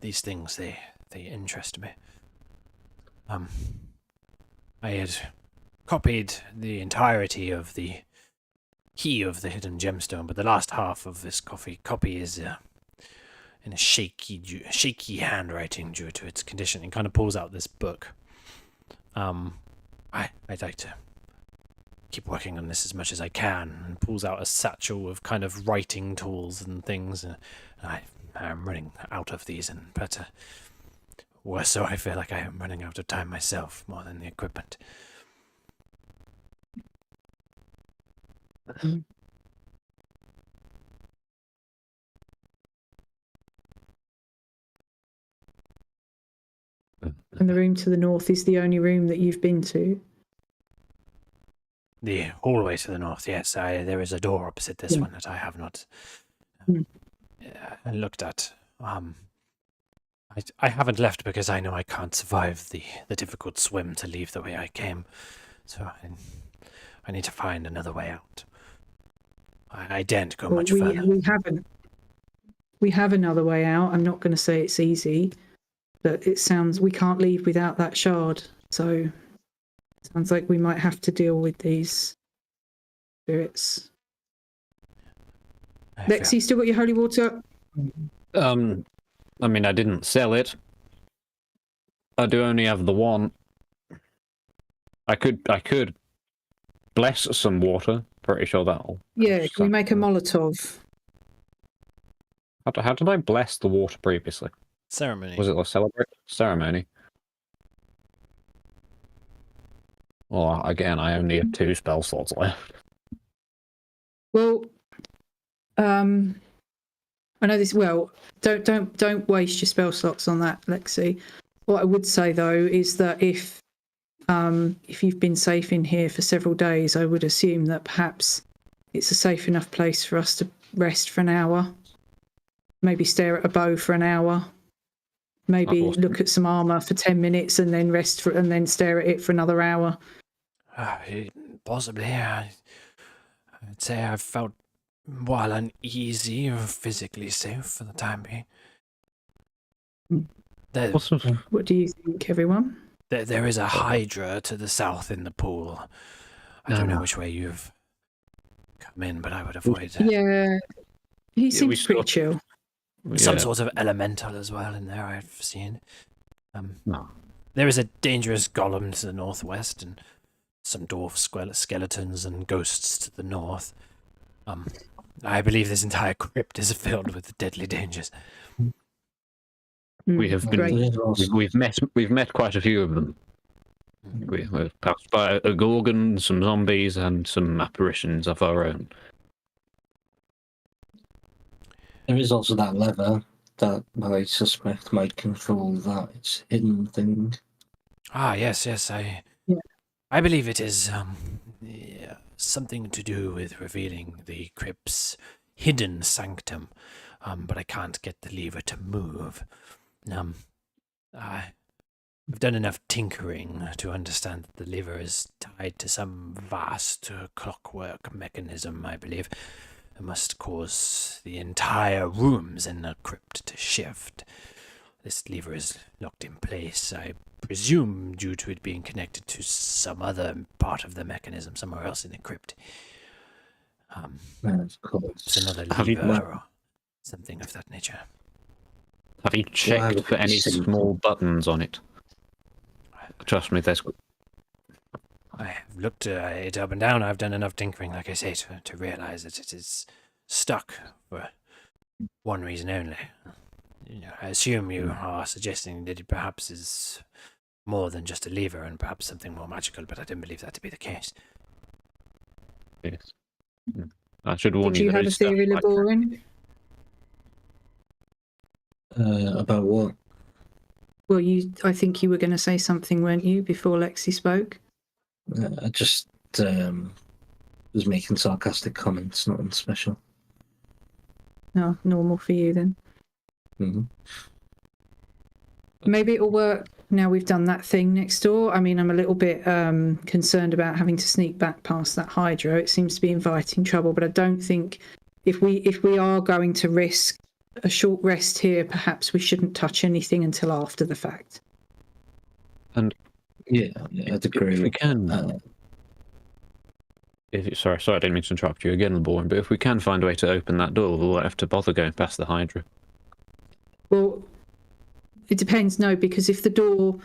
these things, they interest me. I had copied the entirety of the key of the hidden gemstone, but the last half of this copy is in a shaky handwriting due to its condition. It kind of pulls out this book. I'd like to keep working on this as much as I can, and pulls out a satchel of kind of writing tools and things. And I'm running out of these, but worse so, I feel like I am running out of time myself more than the equipment. And the room to the north is the only room that you've been to? The hallway to the north, yes. There is a door opposite this one that I have not looked at. I haven't left because I know I can't survive the difficult swim to leave the way I came. So I need to find another way out. I daren't go much further. We have another way out. I'm not going to say it's easy, but it sounds we can't leave without that shard. So it sounds like we might have to deal with these spirits. Lexi, still got your holy water? I mean, I didn't sell it. I do only have the one. I could bless some water. Pretty sure that'll. Yeah, can we make a Molotov? How did I bless the water previously? Ceremony. Was it a celebrate ceremony? Well, again, I only have 2 spell slots left. Well, I know this. Well, don't waste your spell slots on that, Lexi. What I would say though is that if you've been safe in here for several days, I would assume that perhaps it's a safe enough place for us to rest for an hour. Maybe stare at a bow for an hour. Maybe look at some armor for 10 minutes and then rest and then stare at it for another hour. Possibly. I'd say I've felt, while uneasy, or physically safe for the time being. What do you think, everyone? There is a hydra to the south in the pool. I don't know which way you've come in, but I would avoid that. Yeah, he seems pretty chill. Some sort of elemental as well in there, I've seen. There is a dangerous golem to the northwest, and some dwarf skeletons and ghosts to the north. I believe this entire crypt is filled with deadly dangers. We have been. We've met quite a few of them. We're passed by a gorgon, some zombies, and some apparitions of our own. There is also that lever that I suspect might control that it's hidden thing. Ah, yes, yes, Yeah. I believe it is yeah, something to do with revealing the crypt's hidden sanctum. But I can't get the lever to move. I've done enough tinkering to understand that the lever is tied to some vast clockwork mechanism, I believe. It must cause the entire rooms in the crypt to shift. This lever is locked in place, I presume, due to it being connected to some other part of the mechanism somewhere else in the crypt. Of course. It's another Have you- lever or something of that nature. Have you checked would for be any simple. small buttons on it? Trust me, there's. I have looked it up and down. I've done enough tinkering, like I say, to realize that it is stuck for one reason only. I assume you are suggesting that it perhaps is more than just a lever and perhaps something more magical, but I don't believe that to be the case. Yes. I should warn Did you have a those stuff theory, like- Laborin? About what? Well, I think you were going to say something, weren't you, before Lexi spoke? I just was making sarcastic comments, nothing special. No, normal for you then. Mm-hmm. Maybe it'll work now we've done that thing next door. I mean, I'm a little bit concerned about having to sneak back past that hydro. It seems to be inviting trouble, but I don't think if we are going to risk a short rest here, perhaps we shouldn't touch anything until after the fact. Yeah, I'd agree. If we can. Uh, Sorry, I didn't mean to interrupt you again, Laborin, but if we can find a way to open that door, we'll have to bother going past the hydra. Well, it depends, no, because if the door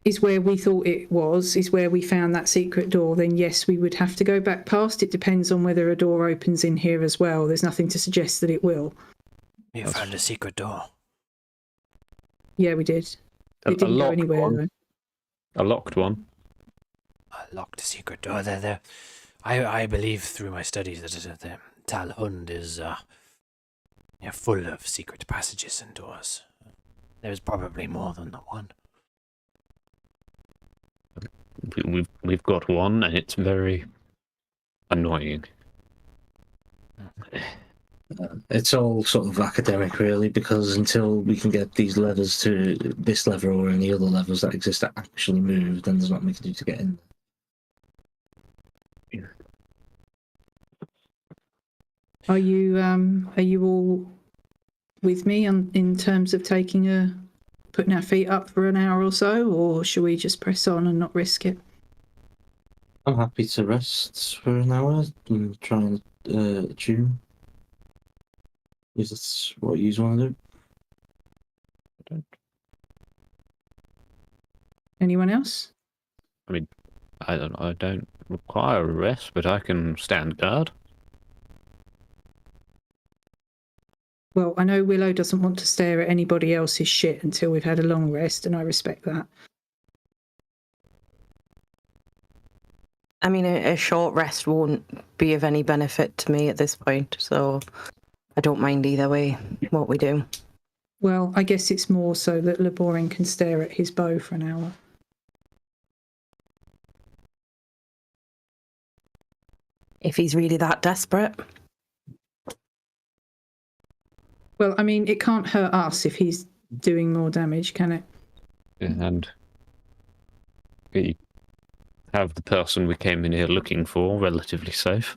is where we thought it was, is where we found that secret door, then yes, we would have to go back past. It depends on whether a door opens in here as well. There's nothing to suggest that it will. You found a secret door. Yeah, we did. A It didn't go locked anywhere, one. though. A locked one. A locked secret door. I believe through my studies that the Talhund is full of secret passages and doors. There's probably more than the one. We've got one, and it's very annoying. It's all sort of academic, really, because until we can get these levers to this lever or any other levers that exist that actually move, then there's nothing we can do to get in. Are you all with me in terms of putting our feet up for an hour or so, or should we just press on and not risk it? I'm happy to rest for an hour and try and tune. Is this what you want to do? Anyone else? I don't require a rest, but I can stand guard. Well, I know Willow doesn't want to stare at anybody else's shit until we've had a long rest, and I respect that. I mean, a short rest won't be of any benefit to me at this point, so I don't mind either way what we do. Well, I guess it's more so that Laborin can stare at his bow for an hour. If he's really that desperate. Well, I mean, it can't hurt us if he's doing more damage, can it? And we have the person we came in here looking for relatively safe.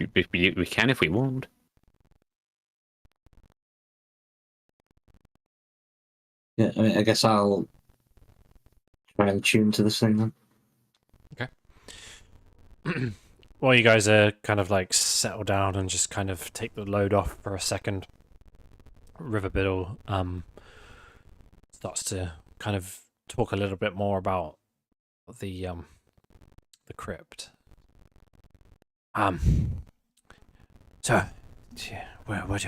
We can if we want. Yeah, I mean, I guess I'll try and tune to this thing then. While you guys are kind of like settle down and just kind of take the load off for a second, River Biddle starts to kind of talk a little bit more about the crypt. So,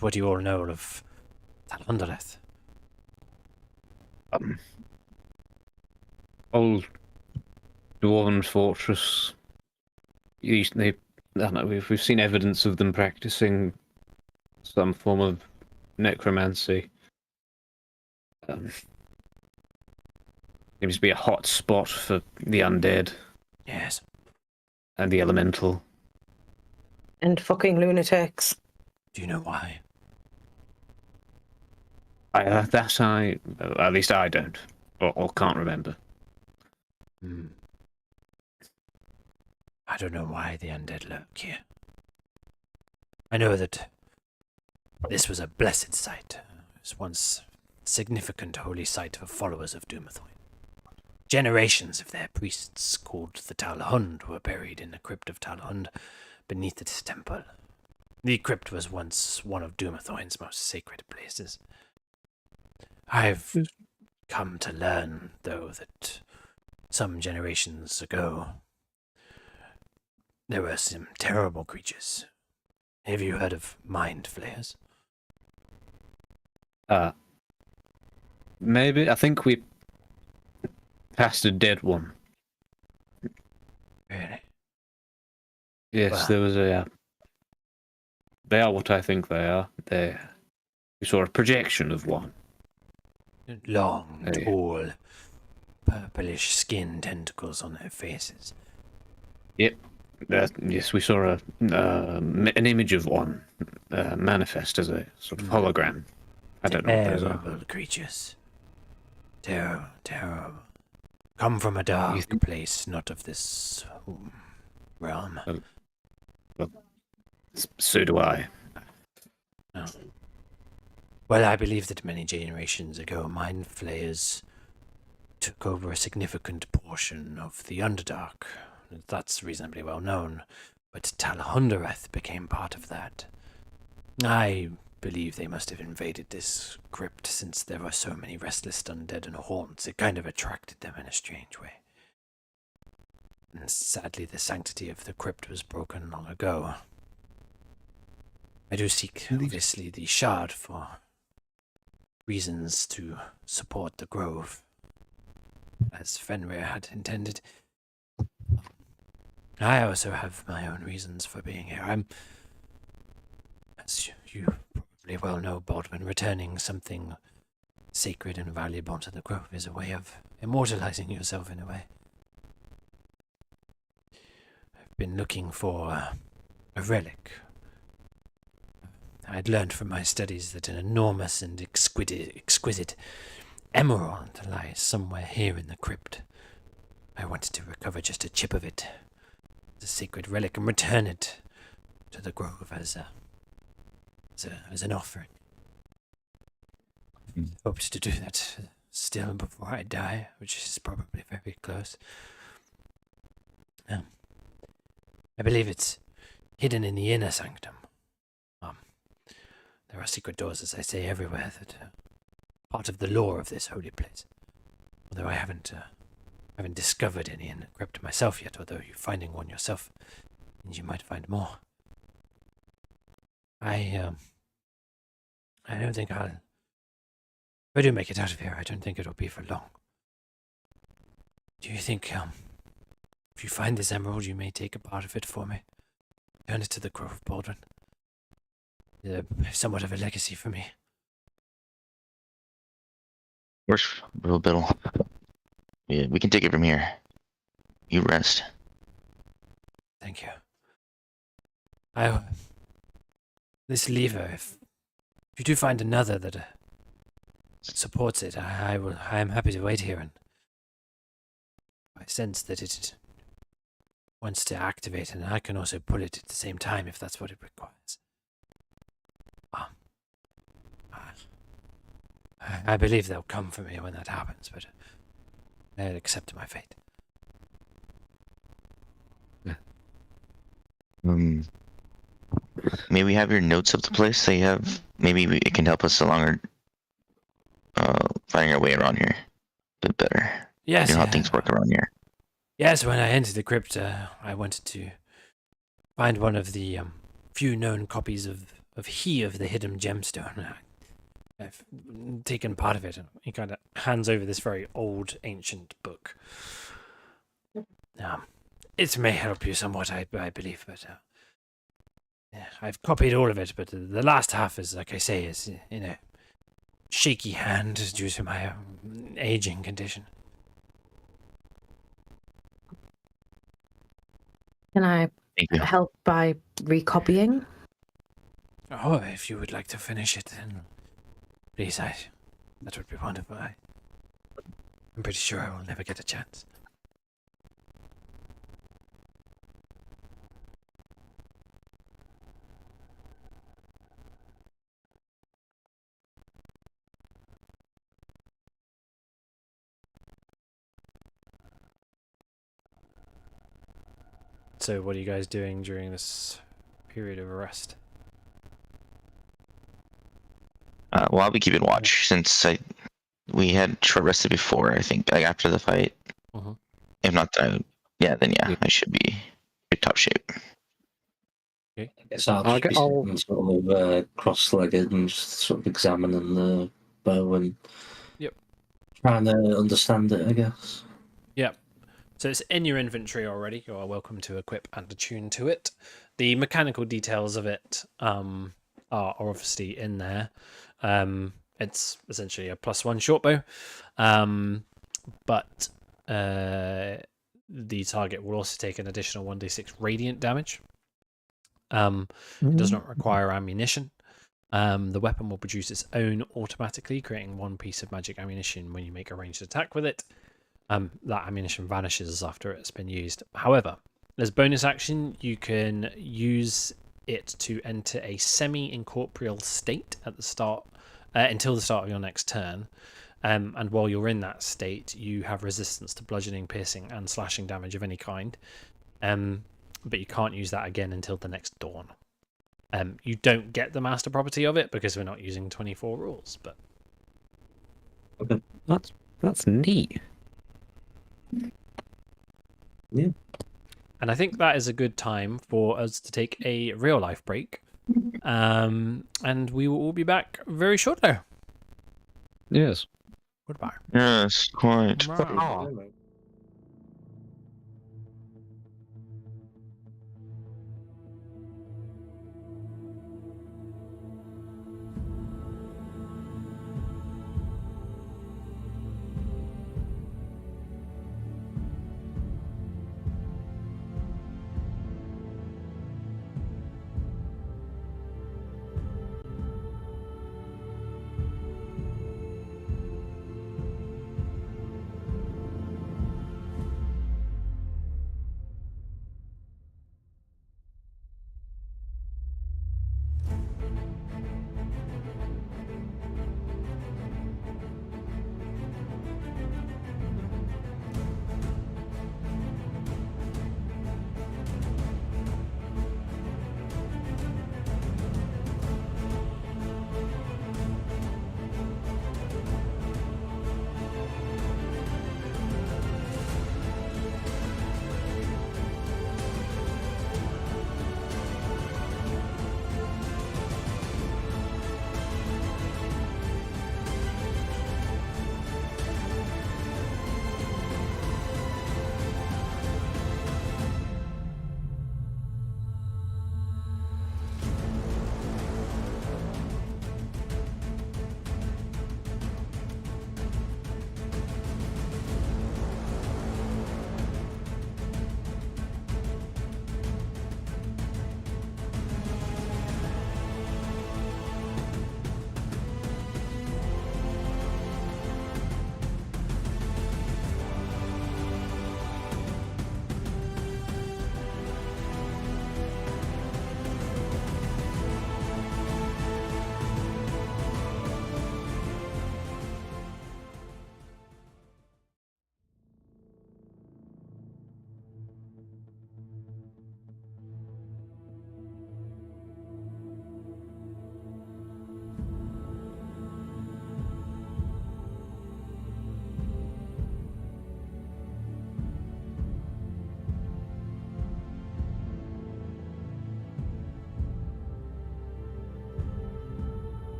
what do you all know of Talhundereth? Old dwarven fortress. I don't know, we've seen evidence of them practicing some form of necromancy. Seems to be a hot spot for the undead. Yes. And the elemental. And fucking lunatics. Do you know why? At least I don't, or can't remember. I don't know why the undead lurk here. I know that this was a blessed site. It was once a significant holy site for followers of Doomthoin. Generations of their priests, called the Talhund, were buried in the crypt of Talhund beneath its temple. The crypt was once one of Doomthoin's most sacred places. I've come to learn, though, that some generations ago, there were some terrible creatures. Have you heard of mind flayers? Maybe. I think we passed a dead one. Really? Yes, Well, there was a... They are what I think they are. We saw a projection of one. Long, Hey. tall, purplish skin, tentacles on their faces. Yep. Yes, we saw an image of one manifest as a sort of hologram. I don't know what those are. Terrible creatures. Terrible, terrible. Come from a dark place, not of this realm. So do I. No. Well, I believe that many generations ago, mind flayers took over a significant portion of the Underdark. That's reasonably well known, but Talhundereth became part of that. I believe they must have invaded this crypt since there were so many restless undead and haunts. It kind of attracted them in a strange way. And sadly, the sanctity of the crypt was broken long ago. I do seek, obviously, the shard for reasons to support the grove, as Fenrir had intended. I also have my own reasons for being here. I'm, as you probably well know, Baldwin, returning something sacred and valuable to the grove is a way of immortalizing yourself in a way. I've been looking for a relic. I'd learned from my studies that an enormous and exquisite emerald lies somewhere here in the crypt. I wanted to recover just a chip of it, the sacred relic, and return it to the grove as an offering. Hoped to do that still before I die, which is probably very close. I believe it's hidden in the inner sanctum. There are secret doors, as I say, everywhere that are part of the lore of this holy place. Although I haven't discovered any in the crypt myself yet, although you finding one yourself means you might find more. I don't think if I do make it out of here, I don't think it'll be for long. Do you think, if you find this emerald, you may take a part of it for me? Turn it to the grove, Baldwin. Somewhat of a legacy for me. Where's Bro Biddle? Yeah, we can take it from here. You rest. Thank you. This lever, if you do find another that supports it, I am happy to wait here, and I sense that it wants to activate, and I can also pull it at the same time if that's what it requires. I believe they'll come for me when that happens, but I'll accept my fate. May we have your notes of the place that you have? Maybe it can help us along our finding our way around here a bit better. Yes. You know how things work around here. Yes, when I entered the crypt, I wanted to find one of the few known copies of He of the Hidden Gemstone. I've taken part of it. He kind of hands over this very old, ancient book. It may help you somewhat, I believe, but yeah, I've copied all of it. But the last half is, like I say, is in a shaky hand due to my aging condition. Can I Thank you. help by recopying? Oh, if you would like to finish it, then please, that would be wonderful. I'm pretty sure I will never get a chance. So, what are you guys doing during this period of rest? Well, I'll be keeping watch since we had short rested before. I think like after the fight. Mhm. If not, then I should be in top shape. I guess I'll I'll just be get- I'll- sitting sort of cross-legged and just sort of examining the bow and Yep. trying to understand it, I guess. Yep. So it's in your inventory already. You are welcome to equip and attune to it. The mechanical details of it are obviously in there. It's essentially a +1 short bow, but the target will also take an additional 1d6 radiant damage. It does not require ammunition. The weapon will produce its own automatically, creating one piece of magic ammunition when you make a ranged attack with it. That ammunition vanishes after it's been used. However, as bonus action, you can use it to enter a semi-incorporeal state at the start, until the start of your next turn. And while you're in that state, you have resistance to bludgeoning, piercing, and slashing damage of any kind. But you can't use that again until the next dawn. You don't get the master property of it because we're not using 24 rules. But That's neat. Yeah. and I think that is a good time for us to take a real life break. And we will all be back very shortly. Yes. Goodbye. Yes, quite. Ah.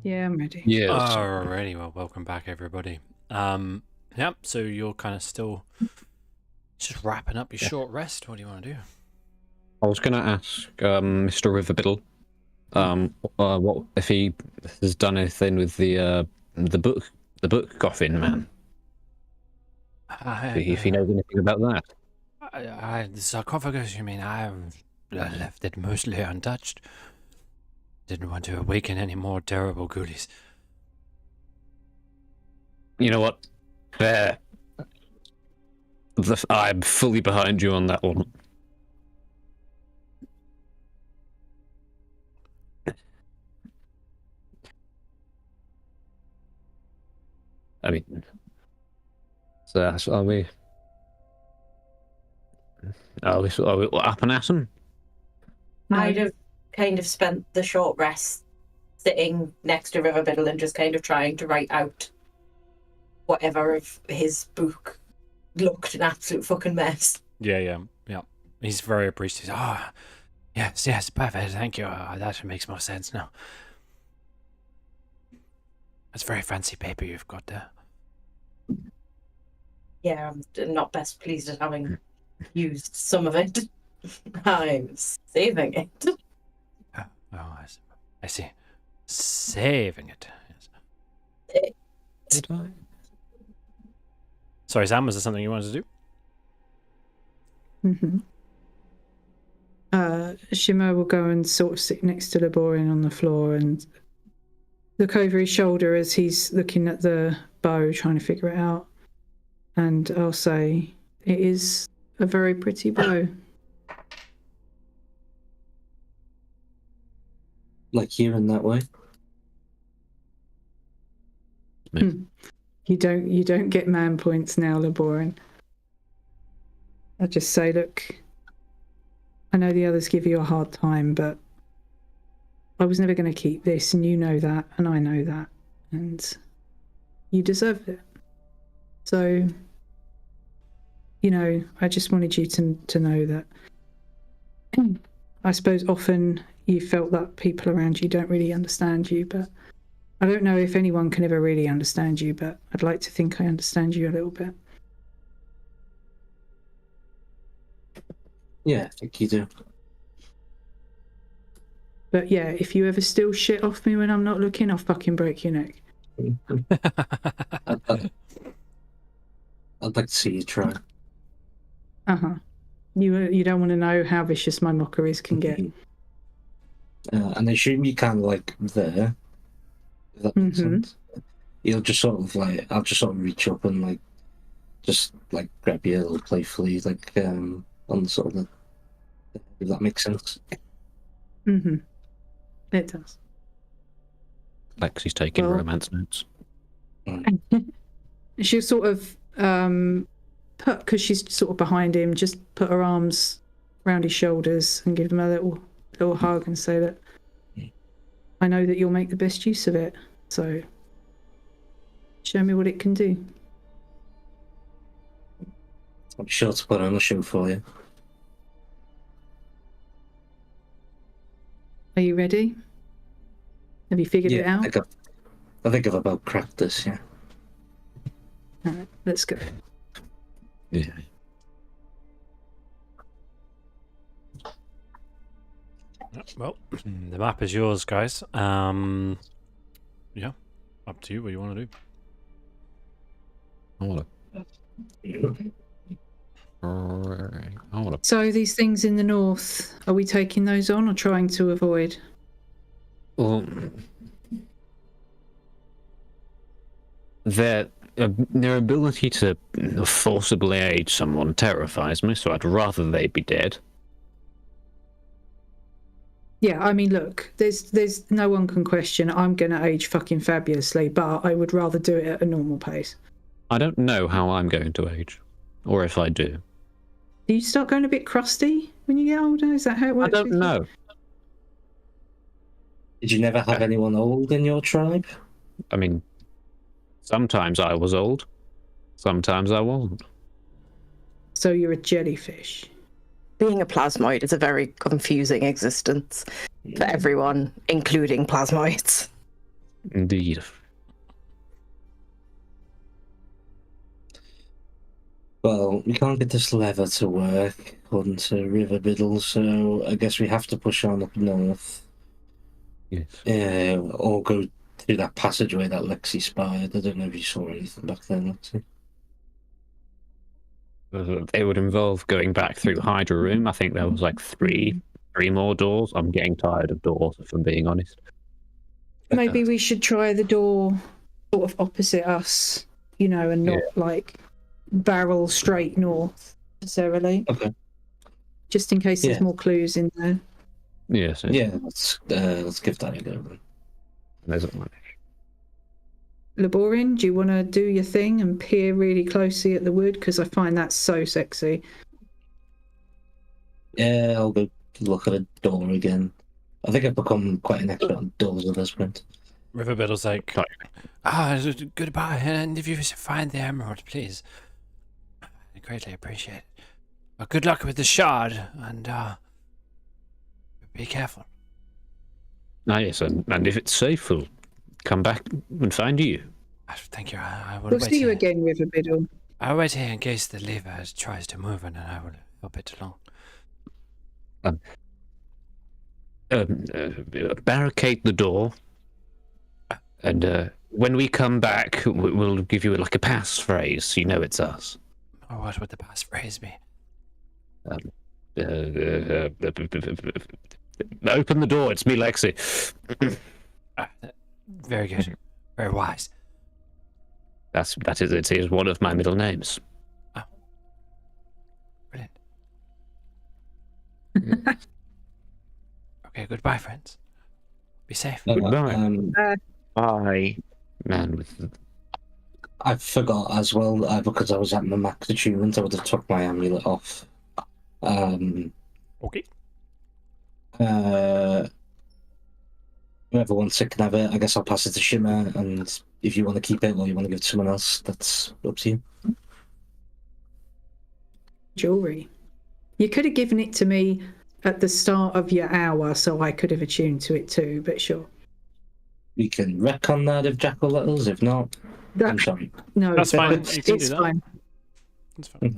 Yeah, I'm ready. Yes. Alrighty, well, welcome back, everybody. Yep. So you're kind of still just wrapping up your short rest. What do you want to do? I was going to ask Mr. Riverbiddle, what if he has done anything with the book coffin man? If he knows anything about that. The sarcophagus, you mean? I left it mostly untouched. Didn't want to awaken any more terrible ghoulies. You know what? Fair. I'm fully behind you on that one. I mean, so are we up and at 'em? I'd have kind of spent the short rest sitting next to Riverbiddle and just kind of trying to write out whatever of his book looked an absolute fucking mess. Yeah. He's very appreciative. Oh, yes, perfect. Thank you. That makes more sense now. That's very fancy paper you've got there. Yeah, I'm not best pleased at having used some of it. I'm saving it. Oh, I see. Saving it. Yes. Did I? Sorry, Sam, was there something you wanted to do? Shimmer will go and sort of sit next to Laborian on the floor and look over his shoulder as he's looking at the bow, trying to figure it out. And I'll say, it is a very pretty bow. Like you in that way. You don't get man points now, Laborian. I just say, look, I know the others give you a hard time, but I was never going to keep this, and you know that, and I know that, and you deserve it. So, you know, I just wanted you to know that. I suppose often you felt that people around you don't really understand you, but I don't know if anyone can ever really understand you, but I'd like to think I understand you a little bit. Yeah, I think you do. But yeah, if you ever steal shit off me when I'm not looking, I'll fucking break your neck. I'd like to see you try. You don't want to know how vicious my mockeries can get. And I assume you kind of like there. If that makes sense. You'll just sort of like, I'll just sort of reach up and like, just like grab you a little playfully, like on the sort of the, if that makes sense. It does. Lexi's taking romance notes. She'll sort of put, because she's sort of behind him, just put her arms around his shoulders and give him a little hug and say that I know that you'll make the best use of it. So show me what it can do. I'm sure to put on a show for you. Are you ready? Have you figured it out? I think I've about cracked this, yeah. All right, let's go. Yeah. Well, the map is yours, guys. Yeah, up to you. What you want to do? I want to. So these things in the north, are we taking those on or trying to avoid? Well, their ability to forcibly age someone terrifies me, so I'd rather they be dead. Yeah, I mean, look, there's no one can question I'm going to age fucking fabulously, but I would rather do it at a normal pace. I don't know how I'm going to age, or if I do. Do you start going a bit crusty when you get older? Is that how it works? I don't know. Did you never have anyone old in your tribe? I mean, sometimes I was old, sometimes I wasn't. So you're a jellyfish. Being a plasmoid is a very confusing existence for everyone, including plasmoids. Indeed. Well, we can't get this lever to work according to River Biddle, so I guess we have to push on up north. Yes. Or go through that passageway that Lexi spied. I don't know if you saw anything back there, Lexi. It would involve going back through the Hydra room. I think there was like three more doors. I'm getting tired of doors, if I'm being honest. Maybe we should try the door sort of opposite us, you know, and not like barrel straight north necessarily. Okay. Just in case there's Yeah. more clues in there. Yes. Yeah, let's give that a go then. There's one. Laborin, do you want to do your thing and peer really closely at the wood? Because I find that so sexy. Yeah, I'll go look at a door again. I think I've become quite an expert on doors at this point. River Biddle's like, goodbye, and if you find the emerald, please. I greatly appreciate it. Well, good luck with the shard, and be careful. Yes, and if it's safe, we'll come back and find you. Thank you. I will We'll wait see you here. again, River Biddle. I'll wait here in case the lever tries to move, and then I will help it along. Barricade the door, and when we come back, we'll give you like a passphrase, so you know it's us. Oh, what would the passphrase be? Open the door. It's me, Lexi. Very good. Very wise. It is one of my middle names. Brilliant. Okay, goodbye, friends. Be safe. Goodbye. Bye. Man with I forgot as well, because I was at my max attunement, I would have took my amulet off. Okay. Whoever wants it can have it. I guess I'll pass it to Shimmer, and if you want to keep it or you want to give it to someone else, that's up to you. Jewelry. You could have given it to me at the start of your hour, so I could have attuned to it too, but sure. We can retcon that if Jack will let us. If not, I'm sorry. No, That's fine. it's You can do that. fine. That's fine.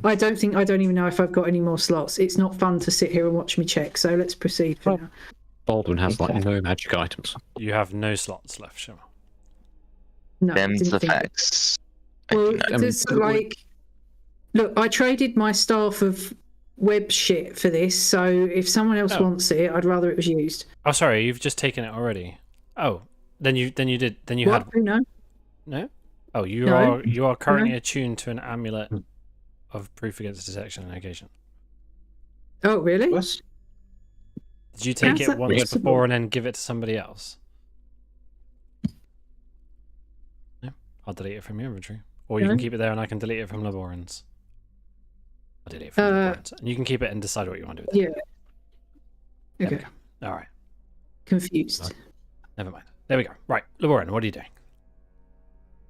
I don't even know if I've got any more slots. It's not fun to sit here and watch me check, so let's proceed for now. Baldwin has like no magic items. You have no slots left, Shimmer. No, Them's didn't the think- facts. I Well, do not- there's like, look, I traded my staff of web shit for this, so if someone else Oh. wants it, I'd rather it was used. Oh, sorry, you've just taken it already. Oh, then you What? had No. no. Oh, you No. are currently attuned to an amulet of proof against detection and negation. Oh, really? Did you take How's it that once possible? before and then give it to somebody else? No, I'll delete it from your inventory, or you No. can keep it there and I can delete it from Laborin's. I'll delete it from Laborin's, and you can keep it and decide what you want to do with it. Yeah. There we Okay. go. All right, Confused. never mind. There we go. Right, Laborin, what are you doing?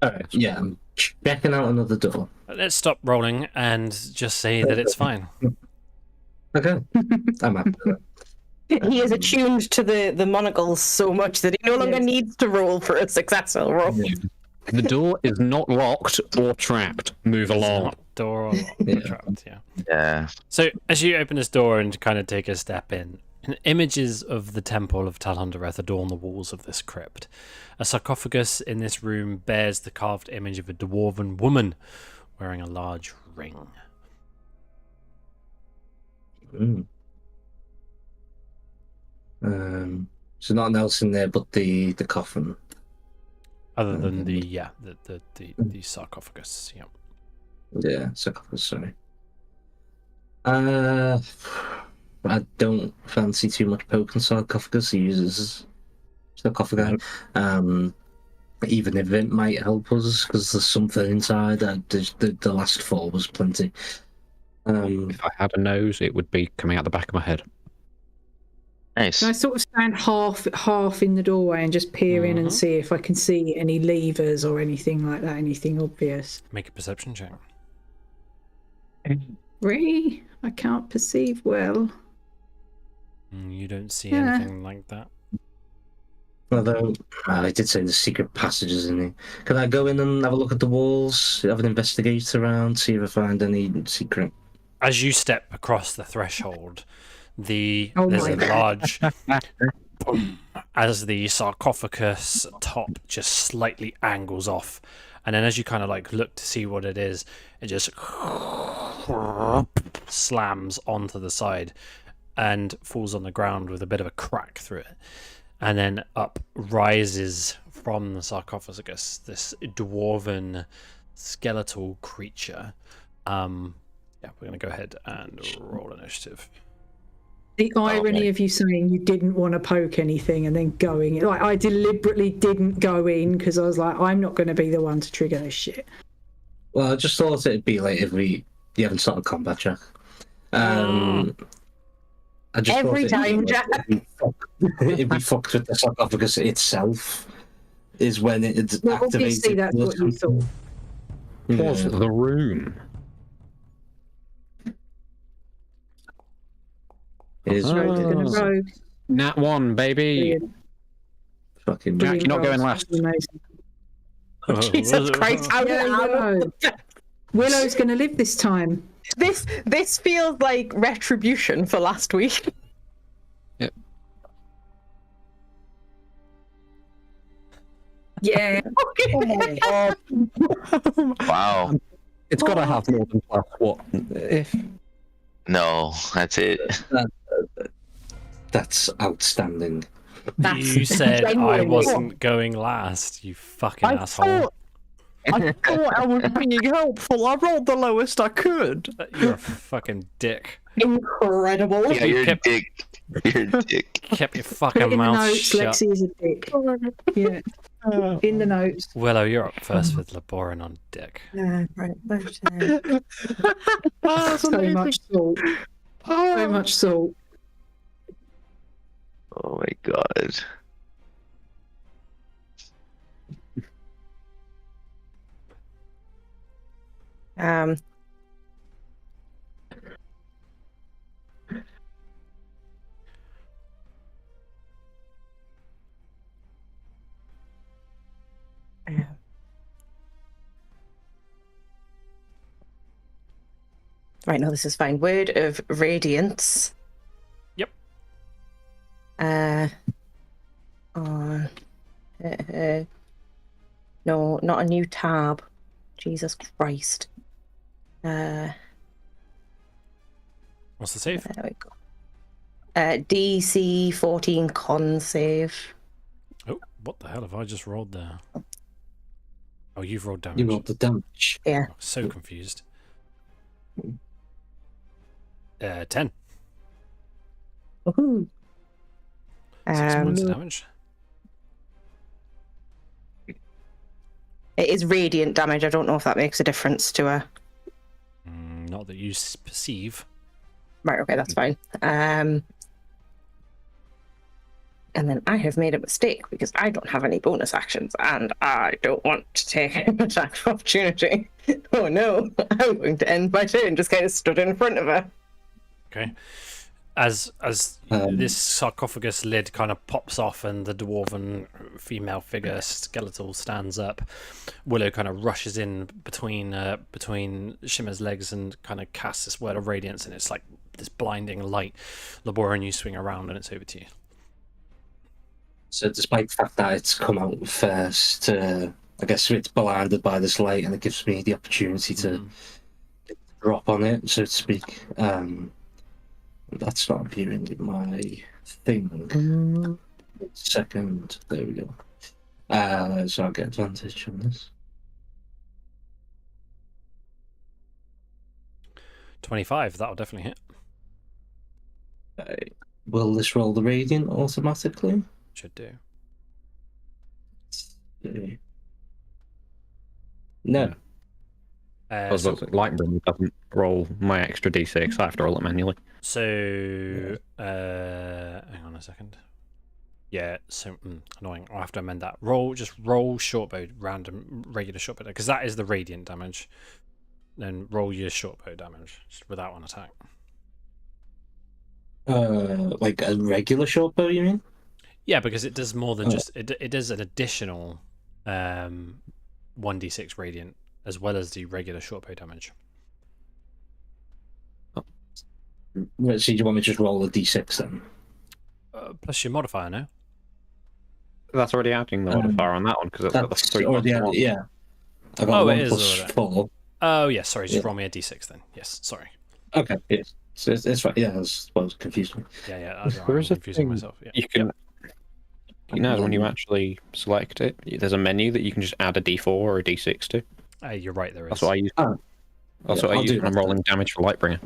Alright, yeah, I'm checking out another door. Let's stop rolling and just say that it's fine. Okay, I'm happy with that. He is attuned to the monocles so much that he no longer Yes. needs to roll for a successful roll. The door is not locked or trapped. Move along. Not door or lock, Yeah. trapped, yeah. Yeah. So as you open this door and kind of take a step in, images of the temple of Talhundereth adorn the walls of this crypt. A sarcophagus in this room bears the carved image of a dwarven woman wearing a large ring. Mm. So nothing else in there but the coffin. Other than the sarcophagus, yeah. Yeah, sarcophagus, sorry. I don't fancy too much poking sarcophagus. He uses sarcophagus. Even if it might help us, because there's something inside. The last fall was plenty. If I had a nose, it would be coming out the back of my head. Nice. Can I sort of stand half in the doorway and just peer in and see if I can see any levers or anything like that, anything obvious? Make a perception check. Really? I can't perceive well. You don't see Yeah. anything like that. Although I did say the secret passages in here. Can I go in and have a look at the walls? Have an investigate around, see if I find any secret. As you step across the threshold, Oh there's my a God. large boom, as the sarcophagus top just slightly angles off, and then as you kind of like look to see what it is, it just slams onto the side and falls on the ground with a bit of a crack through it, and then up rises from the sarcophagus this dwarven skeletal creature. Yeah, we're going to go ahead and roll initiative. The irony of you saying you didn't want to poke anything and then going, like, I deliberately didn't go in because I was like, I'm not going to be the one to trigger this shit. Well, I just thought it'd be like if you haven't started combat, Jack. I just Every thought time, Jack. It'd be fucked with the sarcophagus itself. Is when it's Well, activated. obviously that's what you thought. Was the room? It is Rogue's gonna Oh. rogue. Nat 1, baby. Brilliant. fucking. Jack, you're not going last. Amazing. Jesus Christ! How Yeah, Willow. Willow's gonna live this time. This feels like retribution for last week. Yeah. Wow. It's got to have more than plus what? If No, that's it. That's outstanding. You said I genuine. wasn't going last, you fucking asshole. I thought I was being helpful. I rolled the lowest I could. You're a fucking dick. Incredible. Yeah, you're a kept- dick. You're a dick. Kept your Put it fucking in the mouth notes, shut. Lexi is a dick. Yeah. In the notes. Willow, you're up first with Laborin on dick. Right. So much salt. So much salt. Oh my god. Right, no, this is fine. Word of Radiance. Yep. On. No, not a new tab. Jesus Christ. What's the save? There we go. DC 14 con save. Oh, what the hell have I just rolled there? Oh, you've rolled damage. You rolled the damage. Yeah. I'm so confused. 10. Woohoo. 6 points of Um, damage. it is radiant damage. I don't know if that makes a difference to her. Not that you perceive. Right, okay, that's fine. And then I have made a mistake because I don't have any bonus actions and I don't want to take an attack of opportunity. Oh no, I'm going to end my turn just kind of stood in front of her. Okay. As this sarcophagus lid kind of pops off and the dwarven female figure skeletal stands up, Willow kind of rushes in between Shimmer's legs and kind of casts this word of radiance, and it's like this blinding light. Labora, and you swing around and it's over to you. So despite the fact that it's come out first, I guess it's blinded by this light and it gives me the opportunity to drop on it, so to speak. That's not appearing in my thing. Second, there we go. So I'll get advantage on this. 25, that'll definitely hit. Will this roll the radiant automatically? Should do. No. So, Lightbringer doesn't roll my extra d6. I have to roll it manually. hang on a second. Yeah, so annoying. I'll have to amend that. Just roll shortbow, random regular shortbow, because that is the radiant damage. Then roll your shortbow damage just without an attack. Like a regular short bow, you mean? Yeah, because it does more than just it does an additional 1d6 radiant as well as the regular short bow damage. So do you want me to just roll a d6 then? Plus your modifier, no? That's already adding the modifier on that one because it's got the That's 3 already plus 1. yeah. I got it 1 is plus already. 4. Oh, yes, sorry, just Yeah. roll me a d6 then. Yes, sorry. Okay, yeah. So it's right. Yeah, that's what was confusing. Yeah, There I'm is a confusing thing myself. Yeah. you can. You know, when you actually select it, there's a menu that you can just add a d4 or a d6 to. You're right, there is. That's what I use. Oh. That's Yeah, what I I'll use do when I'm that rolling damage for Lightbringer.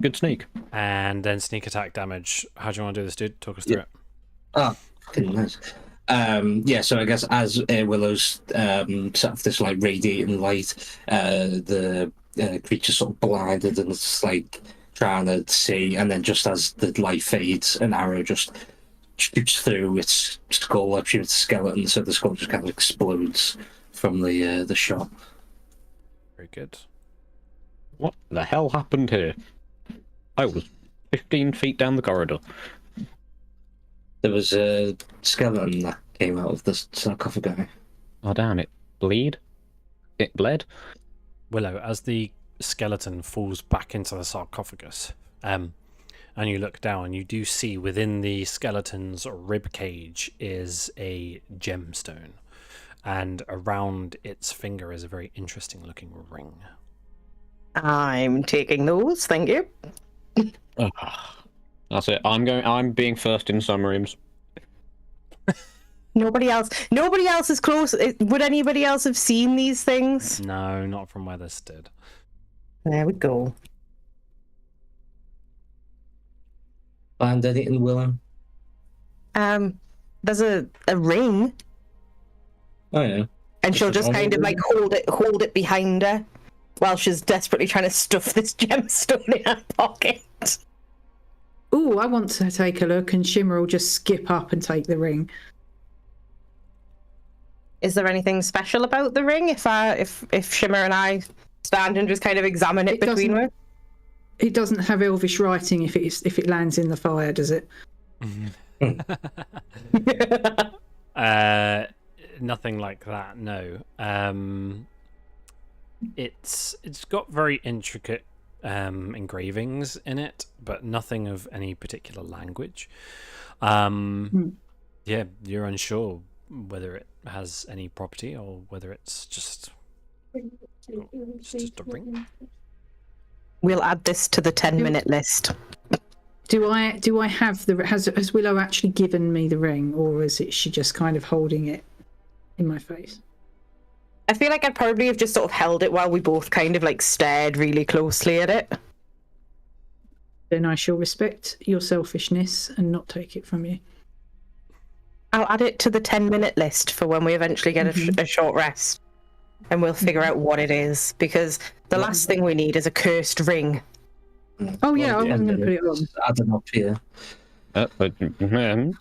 Good sneak. And then sneak attack damage. How do you want to do this, dude? Talk us through it. Oh, fucking nice. Yeah, so I guess as Willow's set off this like radiating light, the creature's sort of blinded and it's like trying to see, and then just as the light fades, an arrow just shoots through its skull, up to its skeleton, so the skull just kind of explodes from the shot. Very good. What the hell happened here? I was 15 feet down the corridor. There was a skeleton that came out of the sarcophagi. Oh damn it! Bleed? It bled? Willow, as the skeleton falls back into the sarcophagus, and you look down, you do see within the skeleton's rib cage is a gemstone, and around its finger is a very interesting looking ring. I'm taking those, thank you. That's it. I'm being first in some rooms. Nobody else is close. Would anybody else have seen these things? No, not from where this stood. There we go. Find anything, Willem? There's a ring, Oh yeah. and she'll just kind of like hold it behind her while she's desperately trying to stuff this gemstone in her pocket. Oh, I want to take a look, and Shimmer will just skip up and take the ring. Is there anything special about the ring? If Shimmer and I stand and just kind of examine it between us? It doesn't have Elvish writing if it lands in the fire, does it? Nothing like that. No. It's got very intricate engravings in it, but nothing of any particular language. Yeah, you're unsure whether it has any property or whether it's just a ring. We'll add this to the 10-minute list. Do I have has Willow actually given me the ring, or is it she just kind of holding it in my face? I feel like I'd probably have just sort of held it while we both kind of like stared really closely at it. Then I shall respect your selfishness and not take it from you. I'll add it to the 10-minute list for when we eventually get a short rest. And we'll figure out what it is, because the last thing we need is a cursed ring. Oh yeah, I'm going to put it on. Add them up here. I'd like to imagine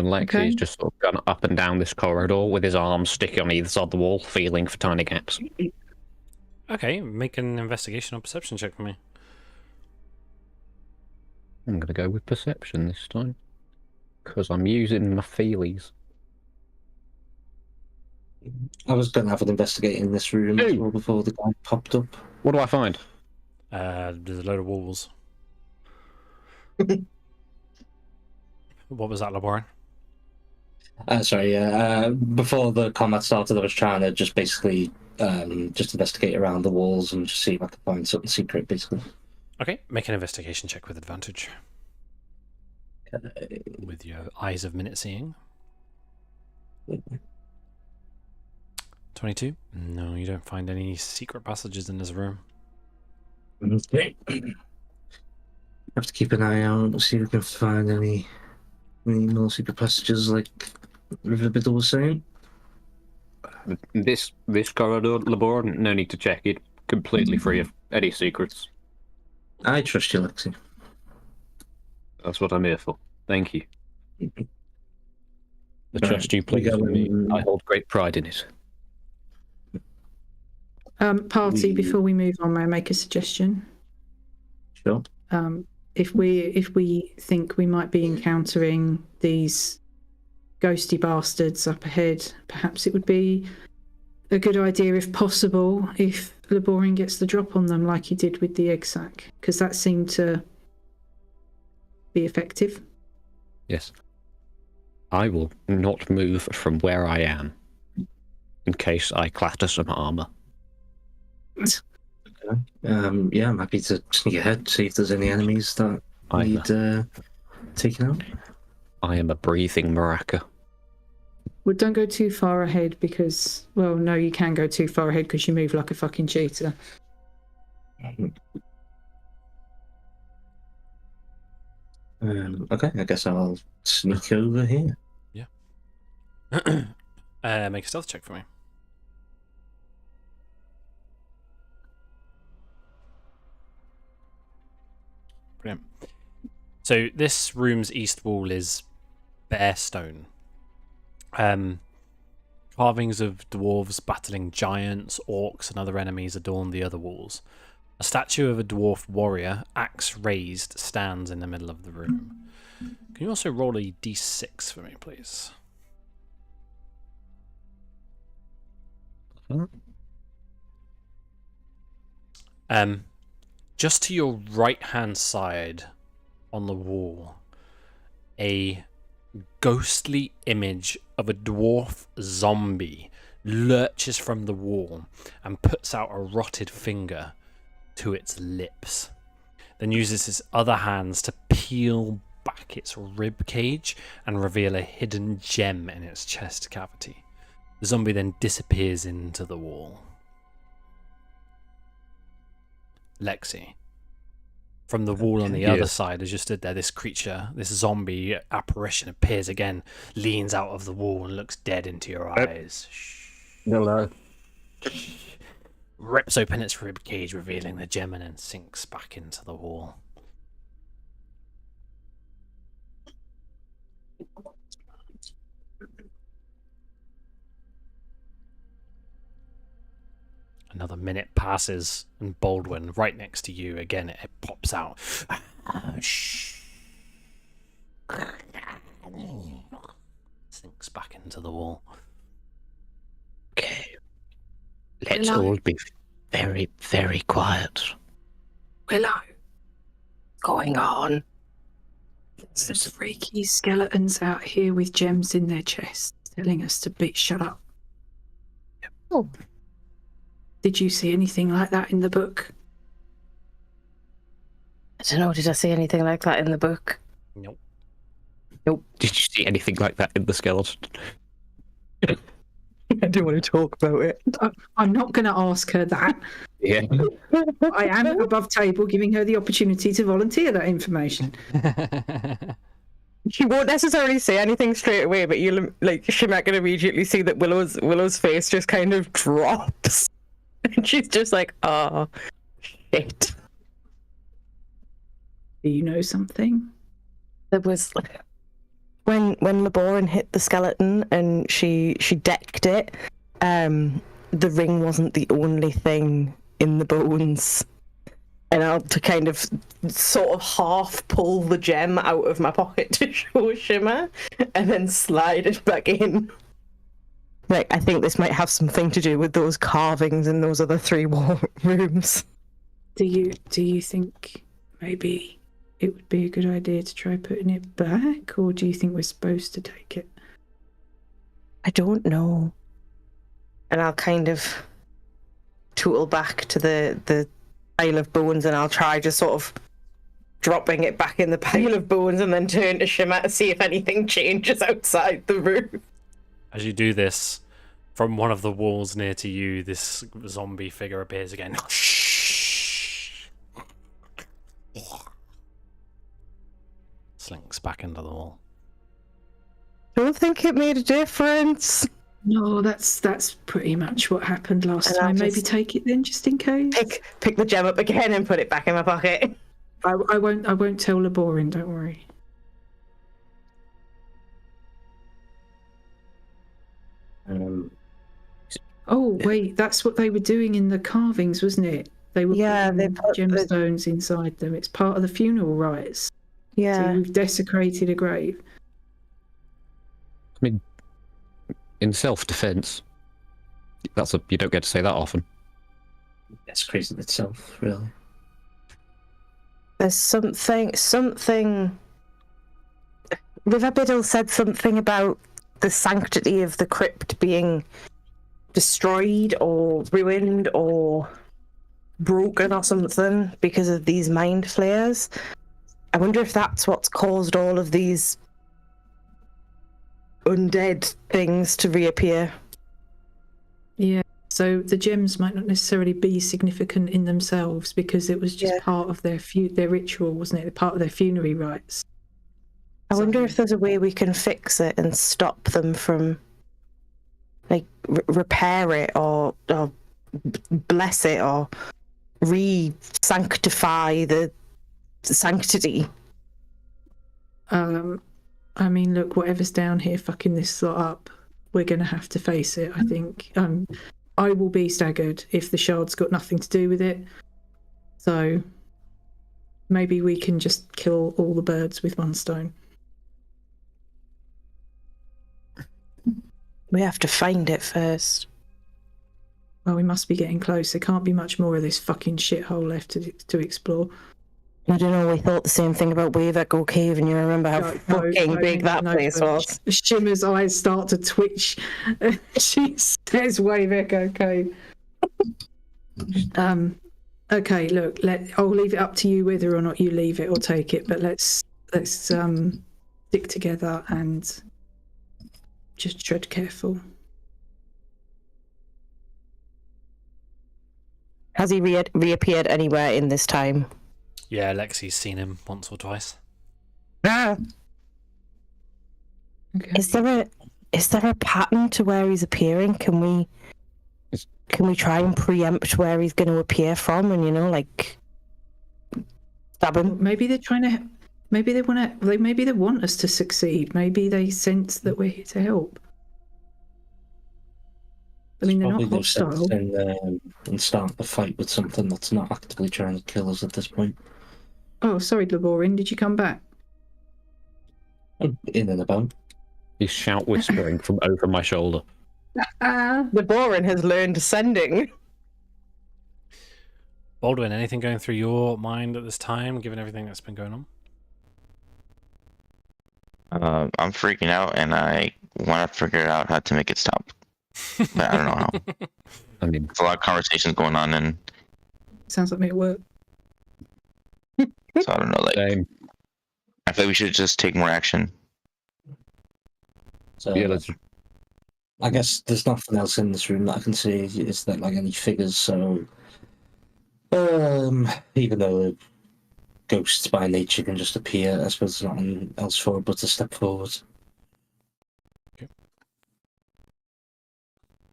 Lexi's just sort of gone up and down this corridor with his arms sticking on either side of the wall, feeling for tiny gaps. Okay, make an investigation or perception check for me. I'm going to go with perception this time, because I'm using my feelies. I was going to have an investigate in this room as well before the guy popped up. What do I find? There's a load of walls. What was that, Laboran? Sorry, before the combat started, I was trying to just basically just investigate around the walls and just see if I could find something secret, basically. Okay, make an investigation check with advantage. With your eyes of minute seeing. 22? No, you don't find any secret passages in this room. Okay. Have to keep an eye out, see if we can find any more secret passages like River Biddle was saying. This corridor, Laboran, no need to check it. Completely free of any secrets. I trust you, Lexi. That's what I'm here for. Thank you. The Right, trust you place in me, I hold great pride in it. Party, before we move on, may I make a suggestion? Sure. If we think we might be encountering these ghosty bastards up ahead, perhaps it would be a good idea, if possible, if Laborin gets the drop on them like he did with the egg sack, because that seemed to be effective. Yes. I will not move from where I am in case I clatter some armor. Yeah, I'm happy to sneak ahead, see if there's any enemies that need taken out. I am a breathing maraca. Well, don't go too far ahead because, well, no, you can go too far ahead because you move like a fucking cheetah. Okay, I guess I'll sneak over here. Yeah. Make a stealth check for me. Brilliant. So this room's east wall is bare stone. Carvings of dwarves battling giants, orcs, and other enemies adorn the other walls. A statue of a dwarf warrior, axe raised, stands in the middle of the room. Can you also roll a d6 for me, please? Just to your right-hand side on the wall, a ghostly image of a dwarf zombie lurches from the wall and puts out a rotted finger to its lips, then uses its other hands to peel back its rib cage and reveal a hidden gem in its chest cavity. The zombie then disappears into the wall. Lexi, from the wall on the other side, as you stood there, this creature, this zombie apparition appears again, leans out of the wall and looks dead into your eyes. Hello. Rips open its rib cage, revealing the gem, and then sinks back into the wall. Another minute passes, and Baldwin, right next to you, again, it pops out. Sinks back into the wall. Okay. Let's all be very, very quiet. Willow, what's going on? There's freaky skeletons out here with gems in their chests telling us to shut up. Oh. Did you see anything like that in the book? I don't know, did I see anything like that in the book? Nope. Nope. Did you see anything like that in the skeleton? I don't want to talk about it. I'm not going to ask her that. Yeah. I am above table giving her the opportunity to volunteer that information. She won't necessarily say anything straight away, but you'll Shemek can immediately see that Willow's face just kind of drops, and she's just like, "Oh, shit." Do you know something? There was when Laborin hit the skeleton and she decked it. The ring wasn't the only thing in the bones. And I'll to kind of sort of half pull the gem out of my pocket to show Shimmer and then slide it back in. Like, I think this might have something to do with those carvings in those other 3 rooms. Do you think maybe it would be a good idea to try putting it back, or do you think we're supposed to take it? I don't know. And I'll kind of tootle back to the pile of bones, and I'll try just sort of dropping it back in the pile of bones and then turn to Shimmer to see if anything changes outside the room. As you do this, from one of the walls near to you, this zombie figure appears again. Slinks back into the wall. Don't think it made a difference. No, that's pretty much what happened last time. Maybe take it then, just in case. Pick the gem up again and put it back in my pocket. I won't tell Laborin, don't worry. Oh wait, that's what they were doing in the carvings, wasn't it? They were Yeah, they putting put the- gemstones inside them. It's part of the funeral rites. Yeah. So we've desecrated a grave. I mean, in self-defense, you don't get to say that often. It's crazy in itself, really. There's something. River Biddle said something about the sanctity of the crypt being destroyed or ruined or broken or something because of these mind flayers. I wonder if that's what's caused all of these undead things to reappear. Yeah. So the gems might not necessarily be significant in themselves because it was just part of their ritual, wasn't it? Part of their funerary rites. I wonder if there's a way we can fix it and stop them from, like, repair it or bless it or re-sanctify the sanctity. I mean, look, whatever's down here fucking this lot up, we're going to have to face it, I think. I will be staggered if the shard's got nothing to do with it. So maybe we can just kill all the birds with one stone. We have to find it first. Well, we must be getting close. There can't be much more of this fucking shithole left to explore. I don't know, we thought the same thing about Wave Echo Cave, and you remember how fucking big that place was. Shimmer's eyes start to twitch. She says Wave Echo Cave. Okay, look, I'll leave it up to you whether or not you leave it or take it, but let's stick together and just tread careful. Has he reappeared anywhere in this time? Yeah, Lexi's seen him once or twice. Okay. Is there a pattern to where he's appearing? Can we try and preempt where he's going to appear from, and like stab him? Maybe they're trying to. Maybe they want to. Maybe they want us to succeed. Maybe they sense that we're here to help. I mean, they're not hostile. And start the fight with something that's not actively trying to kill us at this point. Oh, sorry, Laborin, did you come back? I'm in and about. You shout whispering from over my shoulder. Laborin has learned sending. Baldwin, anything going through your mind at this time, given everything that's been going on? I'm freaking out, and I want to figure out how to make it stop. But I don't know how. I mean, There's a lot of conversations going on, and Sounds like me at work. so I don't know. same. I feel like we should just take more action. So Yeah, let's. I guess there's nothing else in this room that I can see. Is there like any figures? So, even though ghosts by nature can just appear, I suppose there's nothing else for it but to step forward. Okay.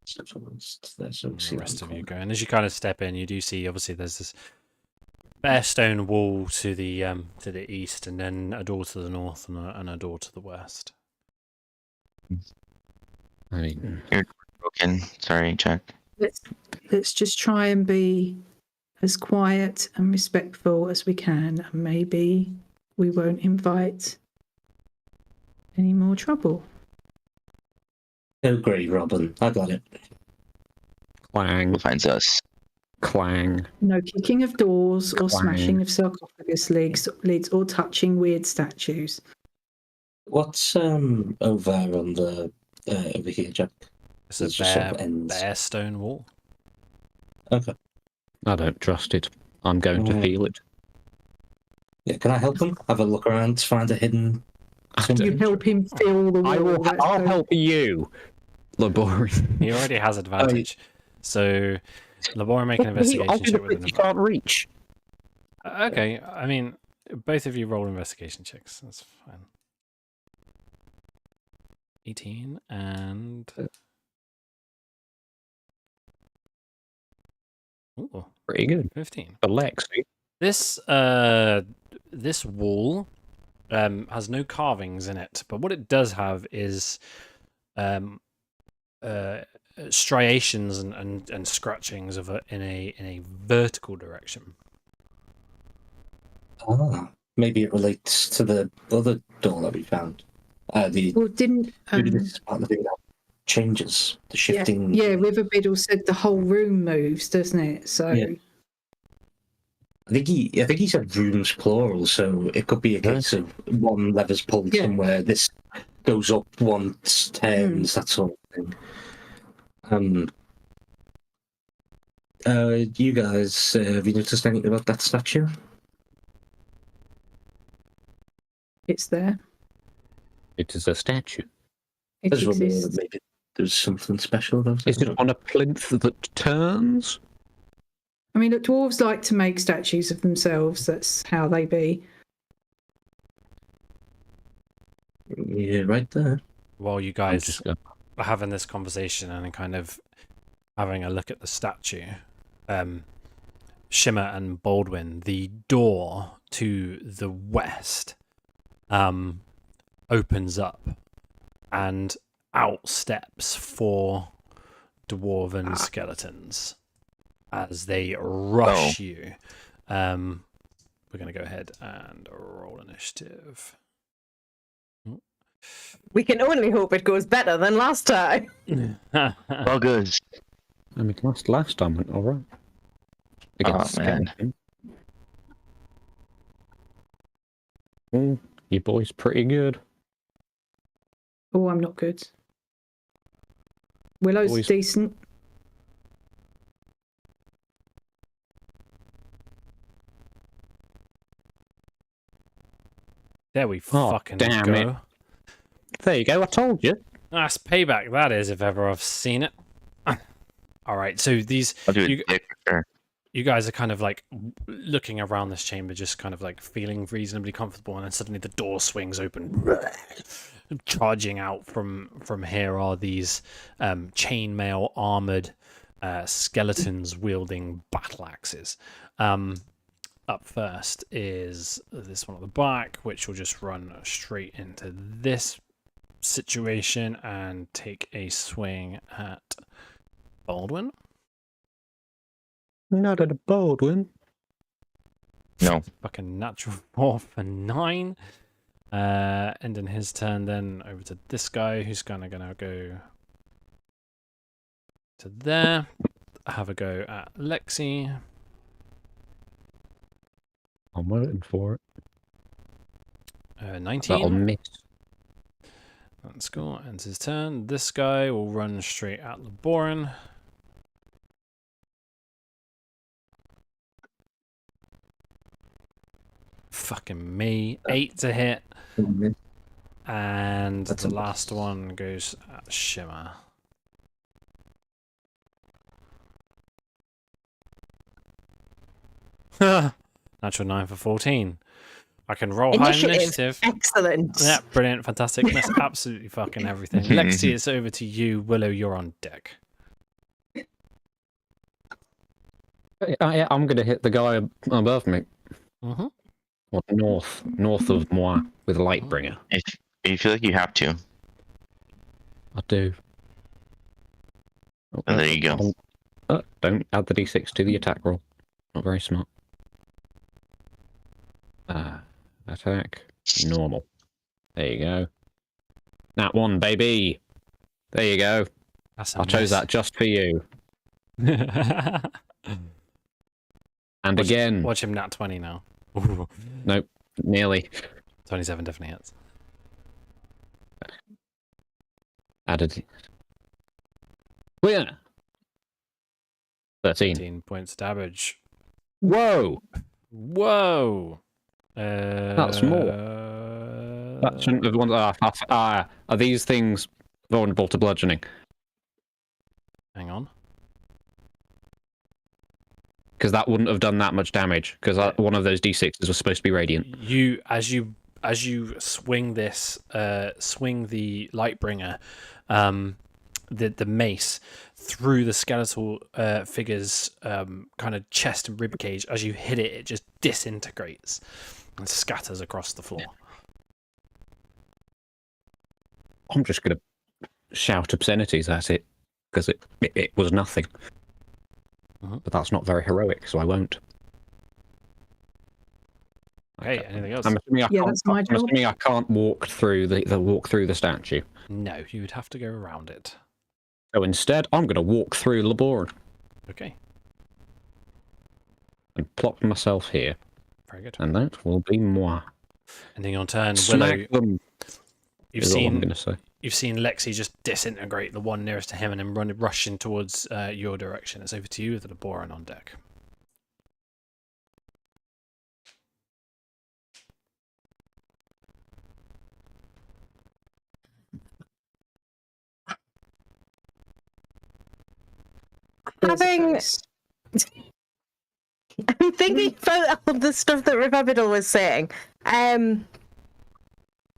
Step forward. There, so The rest of you go, and as you kind of step in, you do see obviously there's this bare stone wall to the east, and then a door to the north, and a door to the west. I mean, You're broken. Sorry, Jack. Let's just try and be as quiet and respectful as we can, and maybe we won't invite any more trouble. Oh, great, Robin. I got it. clang, Who finds us? clang. No kicking of doors or Clang. smashing of sarcophagus lids or touching weird statues. What's over there on the over here, Jack? It's a It's just sort of bare, ends. bare stone wall. Okay. I don't trust it. I'm going to feel it. Yeah, can I help him? Have a look around to find a hidden. You help him fill the wall. I'll help you. Laborious. He already has advantage. So, Labora, make an investigation check with You can't reach. Okay, I mean, both of you roll investigation checks. That's fine. 18 and... Ooh, Pretty good. 15. For Lex. This this wall has no carvings in it, but what it does have is striations and scratchings of in a vertical direction. Ah, maybe it relates to the other door that we found. Well, didn't Maybe this is part of the thing that changes the shifting. yeah, River Biddle said the whole room moves, doesn't it? So Yeah. I think he said rooms plural, so it could be a case of one lever's pulled somewhere, this goes up, one turns, that sort of thing. You guys, have you noticed anything about that statue? it's there. It is a statue. It I just wonder whether exists. maybe there's something special about Is it on a plinth that turns? I mean, look, dwarves like to make statues of themselves. That's how they be. Yeah, right there. While you guys are having this conversation and kind of having a look at the statue, Shimmer and Baldwin, the door to the west opens up, and out steps 4 dwarven skeletons as they rush you. We're going to go ahead and roll initiative. We can only hope it goes better than last time. Well, good. I mean, last time went all right. Against man. skeleton. You boys pretty good. Oh, I'm not good. Willow's Boys. decent. There we Oh, fucking damn go. it. There you go, I told you. That's payback, that is, if ever I've seen it. All right, so these I'll do it. you, Yeah, for sure. you guys are kind of like looking around this chamber, just kind of like feeling reasonably comfortable, and then suddenly the door swings open. Charging out from here are these chainmail armored skeletons wielding battle axes. Up first is this one at the back, which will just run straight into this situation and take a swing at Baldwin. Not at a Baldwin. No. Fucking natural 4 for 9. Ending his turn, then over to this guy who's gonna go to there. Have a go at Lexi. I'm waiting for it. 19. That'll miss. That's cool. Ends his turn. This guy will run straight at Laboran. Fucking me. 8 to hit. And That's the a last one goes at Shimmer. Natural 9 for 14. I can roll high initiative. Excellent. Yeah, brilliant, fantastic. That's absolutely fucking everything. Lexi, it's over to you. Willow, you're on deck. I'm going to hit the guy above me. Mm-hmm. Or north of moi with Lightbringer. If you feel like you have to, I do. oh, there you go. Don't add the d6 to the attack roll. Not very smart. Attack. Normal. There you go. Nat 1, baby. There you go. That's a I chose miss. that just for you. And Watch- again. Watch him nat 20 now. Ooh. Nope. Nearly. 27 definitely hits. Added. Winner. 13. 18 points damage. Whoa! Whoa! That's more. That shouldn't have won. Are these things vulnerable to bludgeoning? Hang on. Because that wouldn't have done that much damage. Because one of those d6s was supposed to be radiant. You as you swing this, swing the Lightbringer, the mace through the skeletal figure's kind of chest and ribcage. As you hit it, it just disintegrates and scatters across the floor. I'm just going to shout obscenities at it. because it was nothing. Mhm. But that's not very heroic, so I won't. Okay, anything else? I'm assuming Yeah, that's my I'm job. assuming I can't walk through the statue. No, you would have to go around it. So instead, I'm going to walk through Laboran Okay, and plop myself here, very good. and that will be moi. Ending on turn, Willow. Smack them. You've Is all I'm seen going to say. You've seen Lexi just disintegrate the one nearest to him and then rushing towards your direction. It's over to you with the Laboran on deck. Having, I'm thinking about all the stuff that River was saying.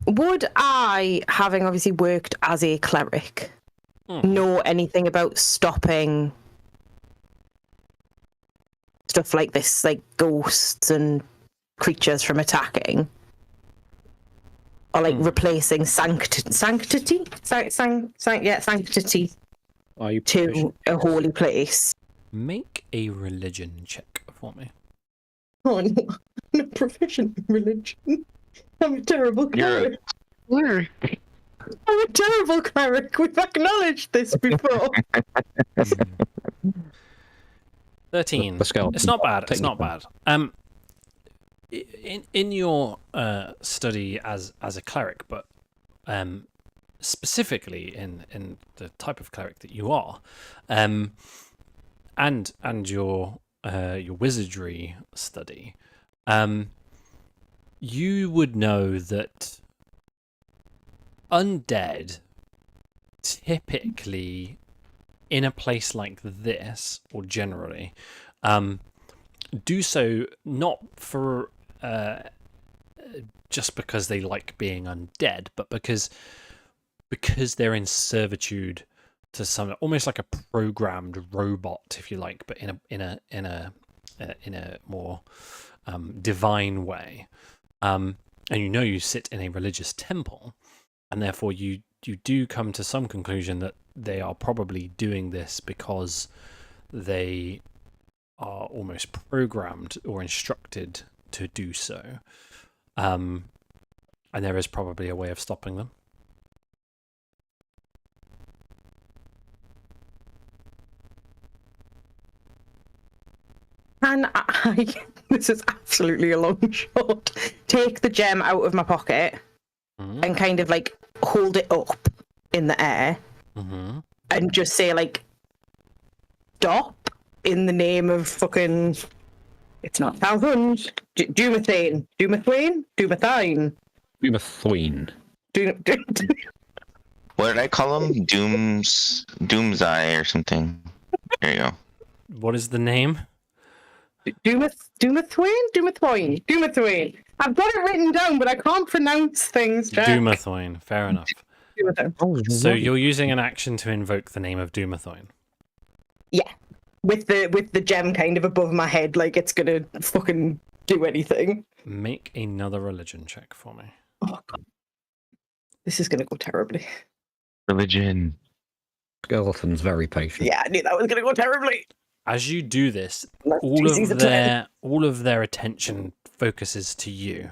Would I, having obviously worked as a cleric, know anything about stopping stuff like this, like ghosts and creatures from attacking? Or like replacing sanctity Are you to a holy place? Make a religion check for me. Oh no, I'm not proficient in religion. I'm a terrible cleric. Where? I'm a terrible cleric. We've acknowledged this before. 13. The skeleton It's not bad. It's take not me. bad. In your study as a cleric, but specifically in the type of cleric that you are, and your wizardry study, you would know that undead typically in a place like this, or generally, do so not for just because they like being undead, but because they're in servitude to some, almost like a programmed robot, if you like, but in a more divine way. And you sit in a religious temple, and therefore you do come to some conclusion that they are probably doing this because they are almost programmed or instructed to do so. And there is probably a way of stopping them. Can I, this is absolutely a long shot, take the gem out of my pocket and kind of like hold it up in the air and just say like, stop in the name of fucking, it's not Talhund, Dumathane, What did I call him? Doom's Eye or something. There you go. What is the name? Dumathane. I've got it written down, but I can't pronounce things, Jack. Dumathoin, fair enough. So you're using an action to invoke the name of Dumathoin. Yeah, with the gem kind of above my head, like it's gonna fucking do anything. Make another religion check for me. Oh god, this is gonna go terribly. Religion. Skeleton's very patient. Yeah, I knew that was gonna go terribly. As you do this, Let's all do season 10. of their attention focuses to you,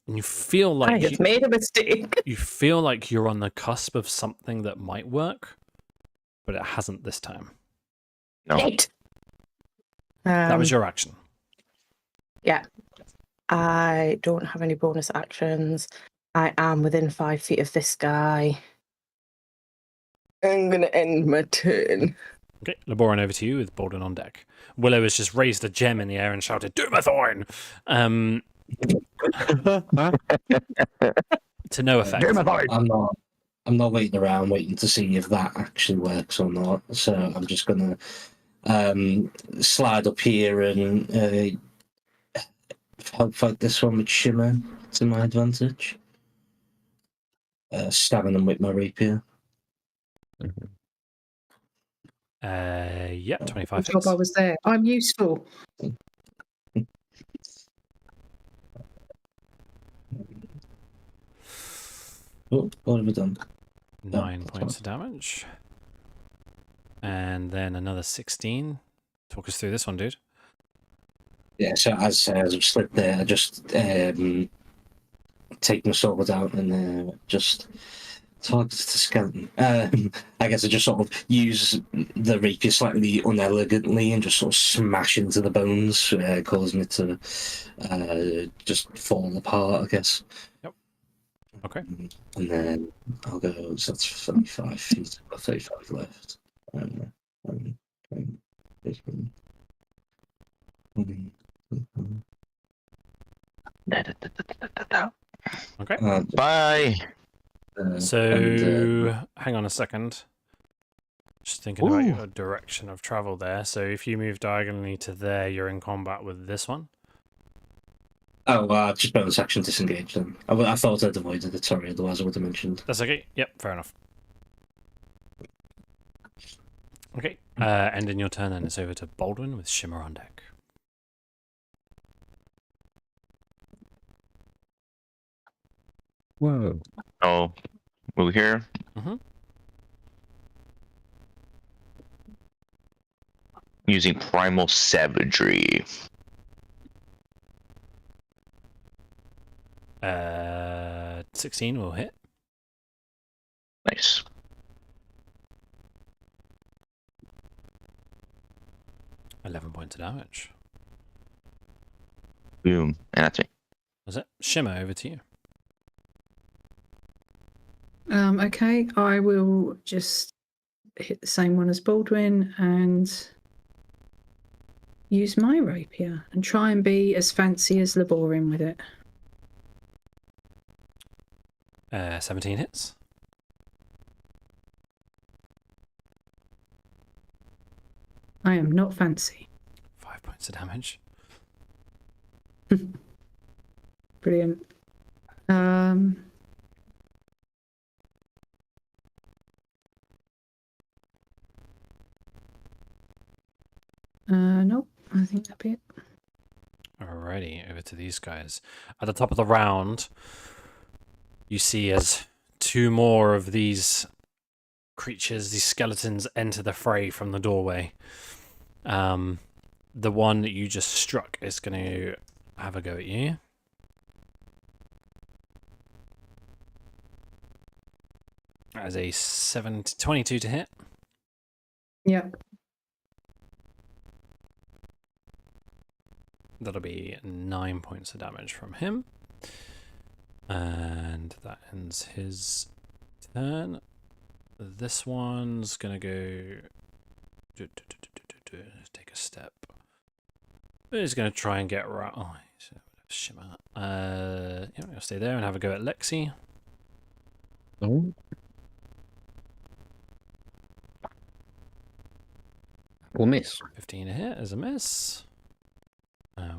and you feel I like have made a mistake. you feel like you're on the cusp of something that might work, but it hasn't this time. No. Shit. That was your action. Yeah. I don't have any bonus actions. I am within 5 feet of this guy. I'm gonna end my turn. Okay, Laboran, over to you with Baldwin on deck. Willow has just raised a gem in the air and shouted, Dumathorn! To no effect. I'm not waiting around waiting to see if that actually works or not. So I'm just gonna slide up here and help fight this one with Shimmer to my advantage. Stabbing them with my rapier. Yeah, 25 Good job I was there. I'm useful. Oh, what have we done? 9 points of damage. And then another 16. Talk us through this one, dude. Yeah, so as I slid there, I just take my sword out and just target the skeleton. I guess I just sort of use the rapier slightly unelegantly and just sort of smash into the bones, causing it to just fall apart, I guess. Yep. Okay. And then I'll go, so that's 35 feet, I've got 35 left. Okay. Bye. So, hang on a second. Just thinking about Ooh. your direction of travel there. So, if you move diagonally to there, you're in combat with this one. Just bonus action disengage then. I thought I'd avoided it, sorry, otherwise I would have mentioned. That's okay. Yep, fair enough. Okay. Ending your turn, and it's over to Baldwin with Shimmer on deck. Whoa. Oh, move here. Mhm. Using primal savagery. 16 will hit. Nice. 11 points of damage. Boom. And that's me. Was it? Shimmer, over to you. Okay, I will just hit the same one as Baldwin and use my rapier and try and be as fancy as Laborin with it. 17 hits. I am not fancy. 5 points of damage. Brilliant. Nope, I think that'll be it. Alrighty, over to these guys. At the top of the round, you see as two more of these creatures, these skeletons, enter the fray from the doorway. The one that you just struck is going to have a go at you. As a 22 to hit. Yep. That'll be 9 points of damage from him. And that ends his turn. This one's gonna go... take a step. He's gonna try and get right... Oh, shimmer. Yeah, I'll stay there and have a go at Lexi. Oh. We'll miss. 15 a hit as a miss.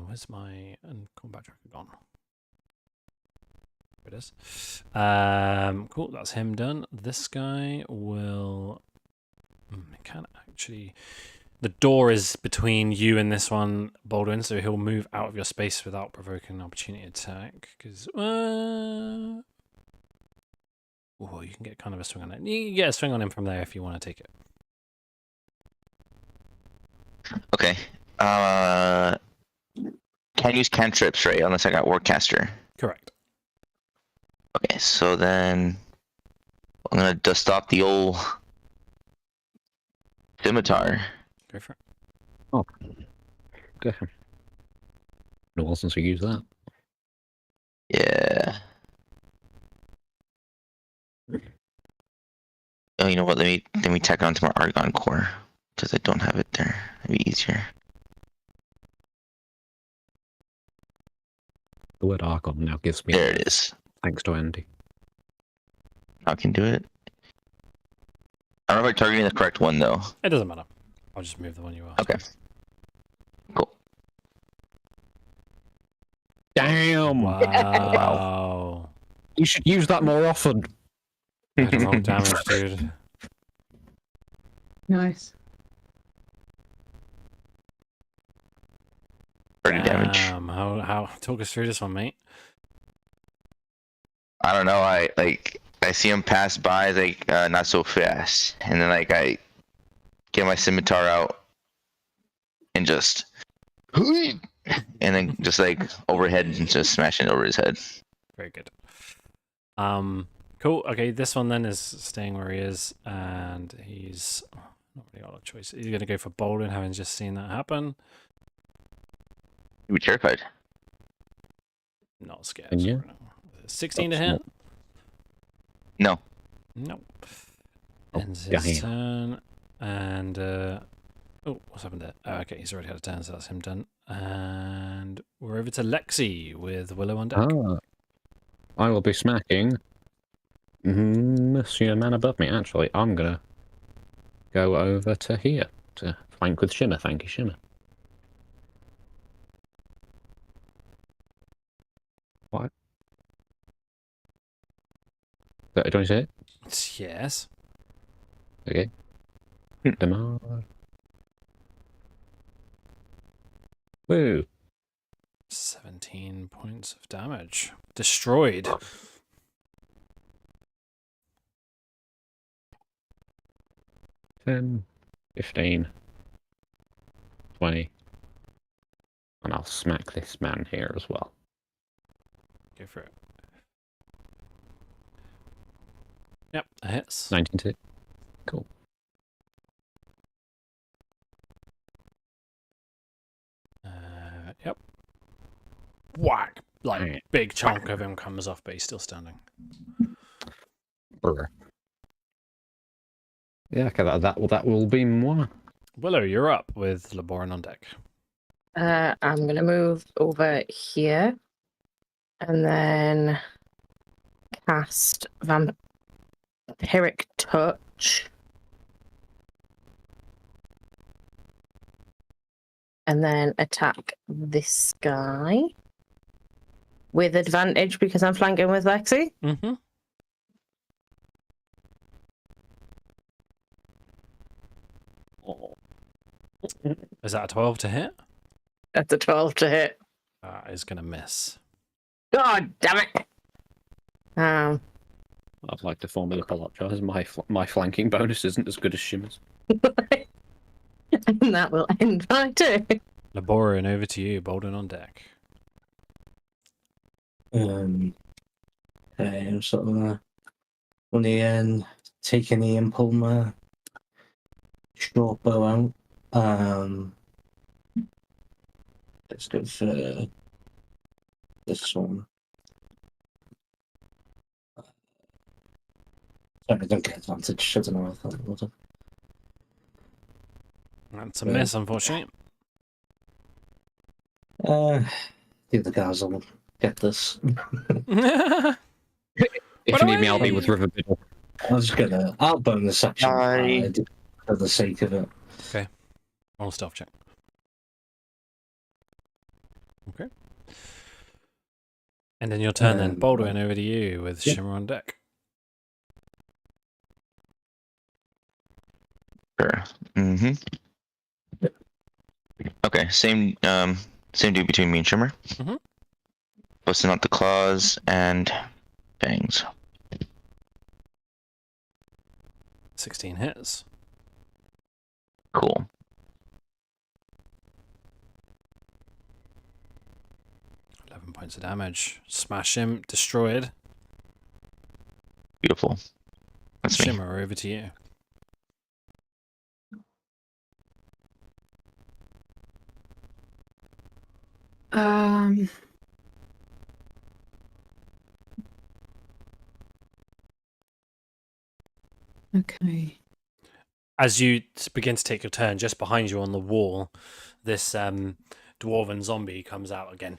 Where's my combat tracker gone? There it is. Cool, that's him done. This guy will... can't actually... The door is between you and this one, Baldwin, so he'll move out of your space without provoking an opportunity attack. Because... Oh, you can get kind of a swing on it. You can get a swing on him from there if you want to take it. Okay. Can't use cantrips, right? Unless I got Warcaster. Correct. Okay, so then I'm gonna dust off the old scimitar. Go for it. Oh. Good. No while since we used that. Yeah. Oh, you know what? Let me tack it onto my Argon core because I don't have it there. It'd be easier. The word Archon now gives me... There it is. Thanks to Andy. I can do it. I don't know if I'm targeting the correct one though. It doesn't matter. I'll just move the one you asked. Okay. Cool. Damn! Wow. You should use that more often. I had wrong damage, dude. Nice. 30 damage. How talk us through this one, mate. I don't know. I see him pass by like not so fast, and then like I get my scimitar out and just, and then just like overhead and just smash it over his head. Very good. Cool. Okay, this one then is staying where he is, and he's not really got a choice. He's gonna go for Bolden, having just seen that happen. You'd be terrified. Not scared. Yeah. 16 to hit. No. Nope. Oh, Ends yeah, his yeah. turn, and oh, what's happened there? Oh, okay, he's already had a turn, so that's him done. And we're over to Lexi with Willow on deck. Ah, I will be smacking Monsieur Man above me. Actually, I'm gonna go over to here to flank with Shimmer. Thank you, Shimmer. What? Don't you see it? Yes. Okay. Damage. Woo! 17 points of damage. Destroyed. 10, 15, 20. And I'll smack this man here as well. Go for it. Yep, that hits. 19 to hit. Cool. Yep. Whack! Like, Alright. big chunk of him comes off, but he's still standing. Brr. Yeah, okay, that will be moi. Willow, you're up with Laboran on deck. I'm gonna move over here and then cast Vampiric Touch. And then attack this guy with advantage because I'm flanking with Lexi. Mm-hmm. Is that a 12 to hit? That's a 12 to hit. Is going to miss. God damn it! I'd like to formally apologise. My flanking bonus isn't as good as Shimmer's. And that will end my turn. Laboran, over to you. Bolden on deck. Okay, I'm sort of only taking the and pull my short bow out. Let's go for this one. Sorry, I don't get advantage. I don't know. I thought it would. That's a miss, unfortunately. The other guys will get this. If you need me, I'll be with River Biddle. I was gonna. I'll bonus section Aye. for the sake of it. Okay. Roll a stealth check. Okay. And then your turn then. Baldwin, over to you with yeah. Shimmer on deck. Sure. Mm-hmm. Okay, same dude between me and Shimmer. Mhm. Busting out the claws and fangs. 16 hits. Cool. 11 points of damage. Smash him. Destroyed. Beautiful. That's me. Shimmer, over to you. Okay. As you begin to take your turn, just behind you on the wall, this dwarven zombie comes out again.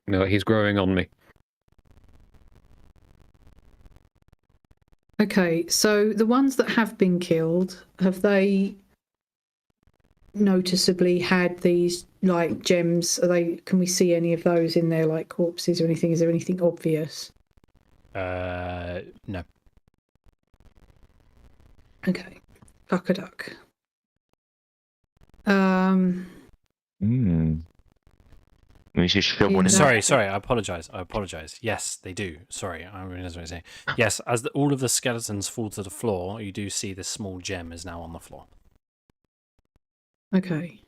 No, he's growing on me. Okay, so the ones that have been killed, have they noticeably had these like gems? Are they? Can we see any of those in their like corpses or anything? Is there anything obvious? No. Okay, duck a duck. We We should shove one in. Yeah. Sorry, I apologize. Yes, they do. Sorry, I realize what I'm saying. Yes, as all of the skeletons fall to the floor, you do see this small gem is now on the floor. Okay.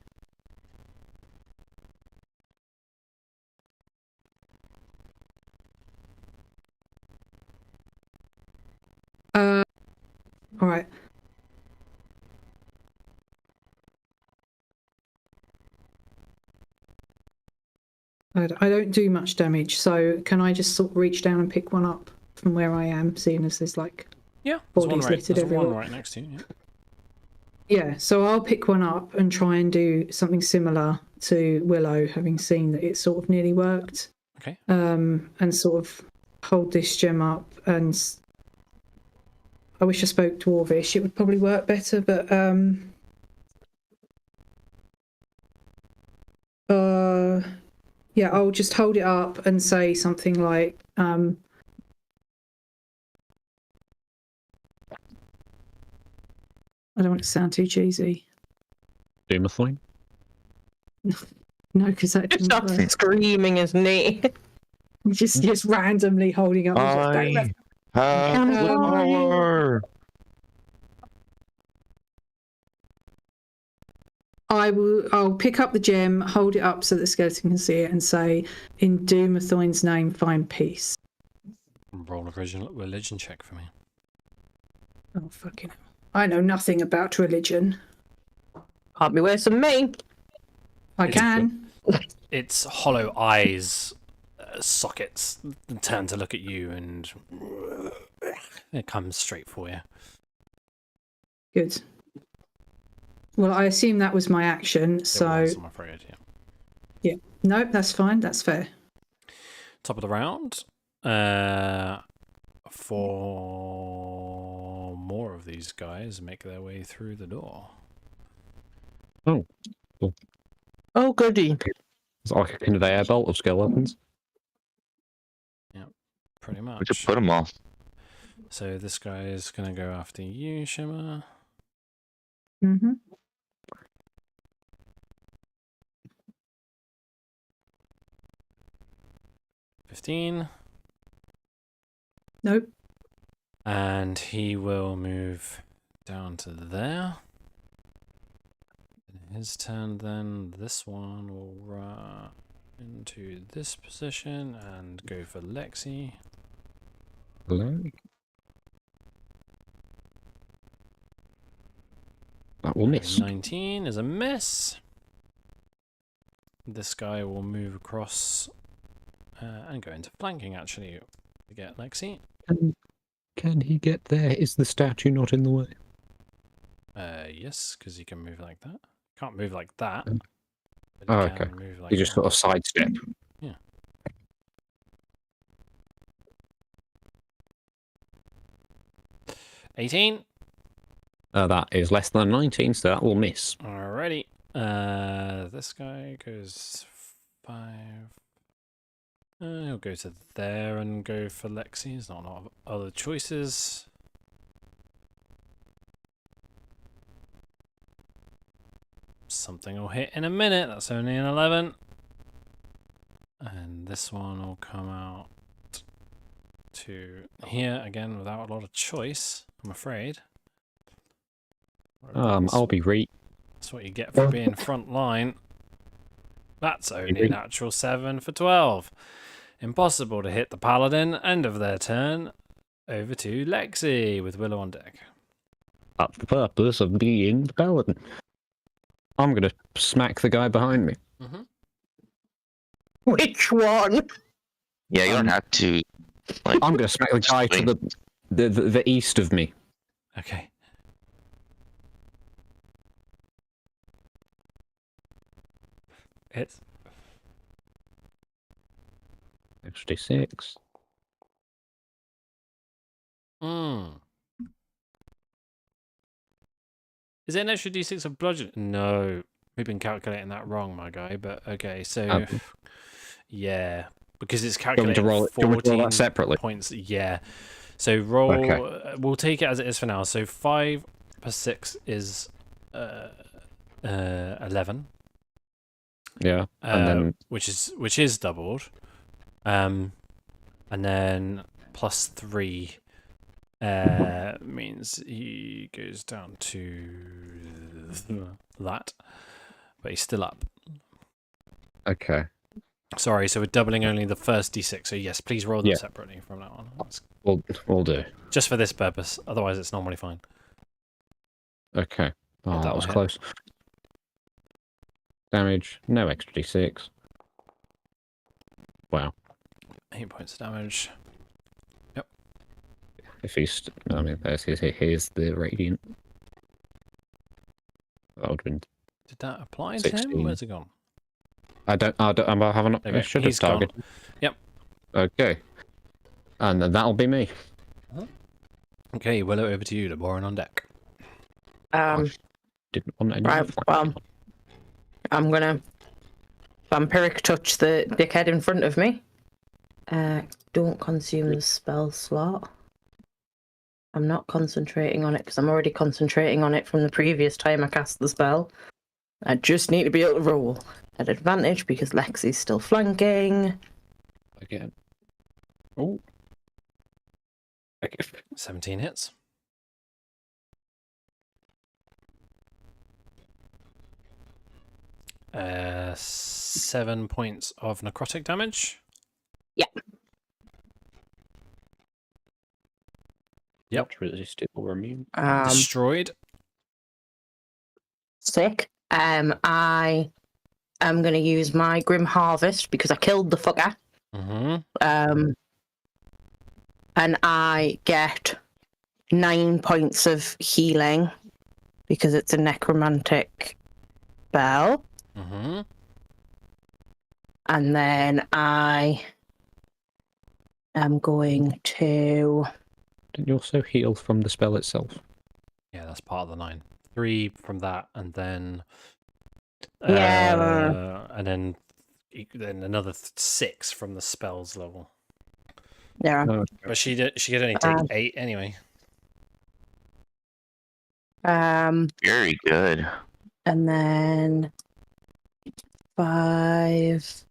All right. I don't do much damage, so can I just sort of reach down and pick one up from where I am, seeing as there's like Yeah, there's one bodies right, littered there's everywhere? one right next to you. Yeah. Yeah, so I'll pick one up and try and do something similar to Willow, having seen that it sort of nearly worked. Okay. And sort of hold this gem up, and I wish I spoke Dwarvish. It would probably work better, but yeah, I'll just hold it up and say something like I don't want it to sound too cheesy. Doomathorn? No, because that Just doesn't starts work. screaming his name. Just randomly holding up. I have the power. I'll pick up the gem, hold it up so the skeleton can see it, and say, "In Doomathoin's name, find peace." Roll a religion check for me. Oh fucking hell! I know nothing about religion. Can't be worse than me. I can. Its hollow eyes sockets turn to look at you, and it comes straight for you. Good. Well, I assume that was my action, It so was, I'm afraid, yeah. no, that's fine. That's fair. Top of the round. 4 more of these guys make their way through the door. Oh, cool. Oh, goody. It's like a conveyor belt of skeletons. Pretty We much. should put them all. So this guy is going to go after you, Shimmer. Mm-hmm. $15. Nope. And he will move down to there. In his turn, then this one will run into this position and go for Lexi. Hello? That will miss. 19 is a miss. This guy will move across and go into flanking, actually, to get Lexi. Can he get there? Is the statue not in the way? Yes, because he can move like that. Can't move like that. Mm. But Oh, can okay. move like You just that. sort of sidestep. Yeah. $18. That is less than 19, so that will miss. Alrighty. This guy goes 5. He'll go to there and go for Lexi. There's not a lot of other choices. Something will hit in a minute. That's only an 11. And this one will come out to here again without a lot of choice, I'm afraid. I'll be That's what you get for being front line. That's only a natural 7 for 12. Impossible to hit the paladin. End of their turn. Over to Lexi with Willow on deck. That's the purpose of being the paladin. I'm gonna smack the guy behind me. Mm-hmm. Which one? Yeah, you don't have to. Like, I'm gonna smack the guy to the east of me. Okay. It's 56. Is it an extra d6 of bludgeon? No. We've been calculating that wrong, my guy, but okay, so yeah. Because it's calculated Do you want me to roll that separately? points. Yeah. So roll Okay. We'll take it as it is for now. So 5 plus 6 is 11. Yeah, and then which is doubled. And then +3 means he goes down to that, but he's still up. okay, Sorry, so we're doubling only the first d6. So yes, please roll them Yeah. separately from now on. That's we'll do. just for this purpose. Otherwise, it's normally fine. Okay, oh, that that will was hit. close. Damage, no extra d6. Wow. 8 points of damage. If he's, I mean, here's the radiant. That would have been. Did that apply to him? 16. Where's it gone? I haven't. Okay, I should he's have targeted. gone. Yep. Okay. And then that'll be me. Okay, Willow, over to you. The boring on deck. Didn't want any. Right, well, I'm gonna vampiric touch the dickhead in front of me. Don't consume the spell slot. I'm not concentrating on it because I'm already concentrating on it from the previous time I cast the spell. I just need to be able to roll at advantage because Lexi's still flanking. Again. Oh. Okay. 17 hits. Uh, 7 points of necrotic damage. Yep. Not resisted or immune. Destroyed. Sick. I am going to use my Grim Harvest because I killed the fucker. Mm-hmm. And I get 9 points of healing because it's a necromantic spell. Mm-hmm. And then I am going to... Didn't you also heal from the spell itself? Yeah, that's part of the 9. 3 from that, and then Yeah. and then another 6 from the spells level. Yeah. But she could only take 8 anyway. Very good. And then 5,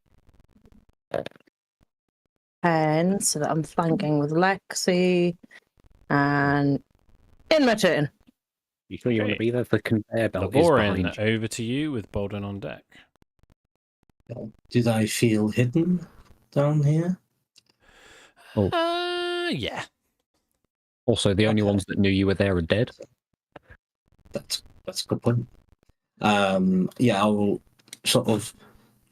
10, so that I'm flanking with Lexi. And in my turn. You sure you want to Okay. be there? The conveyor belt is Laborin, behind you. over to you with Bolden on deck. Did I feel hidden down here? Yeah. Also, the only Okay. ones that knew you were there are dead. That's a good point. Yeah, I will sort of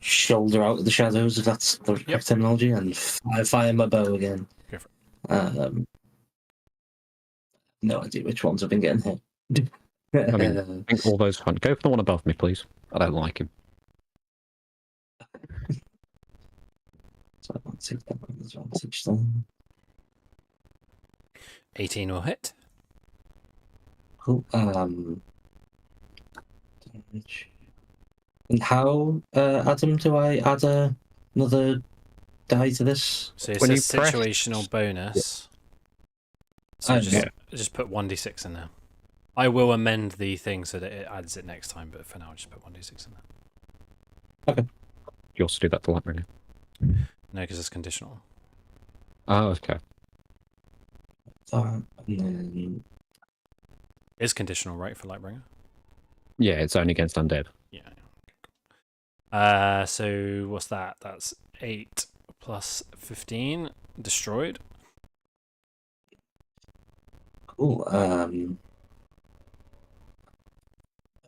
shoulder out of the shadows, if that's the correct terminology, and fire my bow again. Go for No idea which ones I've been getting hit. I mean, I think all those fun. Go for the one above me, please. I don't like him. So I won't take that advantage then. 18 will hit. Cool. Damage. And how, Adam, do I add another die to this? So it When says you press- situational bonus. So Oh, just put 1d6 in there. I will amend the thing so that it adds it next time, but for now, just put 1d6 in there. You also do that to Lightbringer. No, because it's conditional. Oh, okay. And then It's conditional, right, for Lightbringer? Yeah, it's only against undead. Yeah. So what's that? That's 8 plus 15. Destroyed. cool. I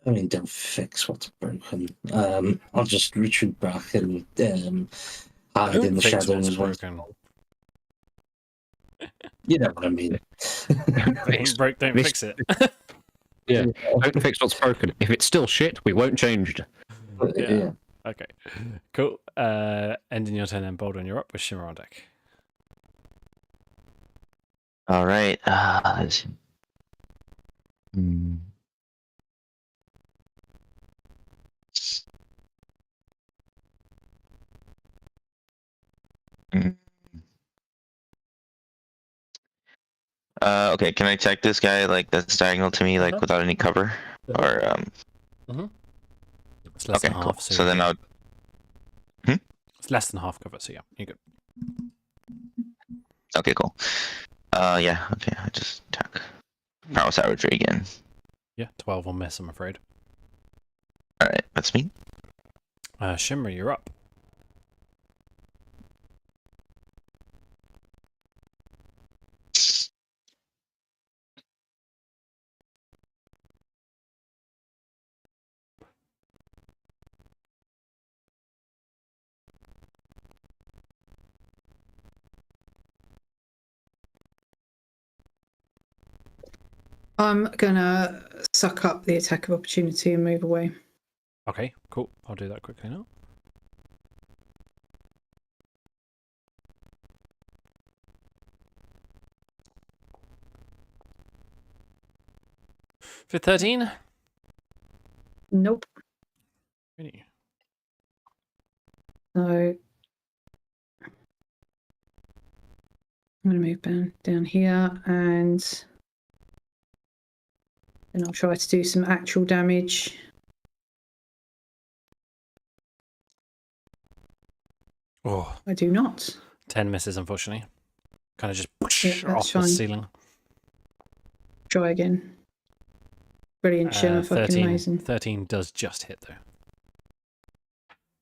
mean, don't fix what's broken. I'll just retreat back and hide in Don't the fix what's shadows. broken. You know what I mean. If it ain't broke, don't This- fix it. Yeah. Don't fix what's broken. If it's still shit, we won't change it. Yeah. Okay. Cool. Ending your turn then, Bolden, you're up with Shimmer on deck. All right. Let's see. Mm. Okay, can I check this guy like that's diagonal to me, like without any cover? Or It's less okay, than cool. half. So then less than half cover, so yeah, you're good. Okay, cool. Yeah. Okay, I just attack. Power savagery again. Yeah, 12 will miss, I'm afraid. All right, that's me. Shimmer, you're up. I'm gonna suck up the attack of opportunity and move away. Okay, cool. I'll do that quickly now. For 13? Nope. Really? So I'm gonna move down here, and then I'll try to do some actual damage. Oh, I do not. 10 misses, unfortunately. Kind of just Yeah, that's off the fine. ceiling. Try again. Brilliant, Shimmer, fucking 13, amazing. 13 does just hit, though.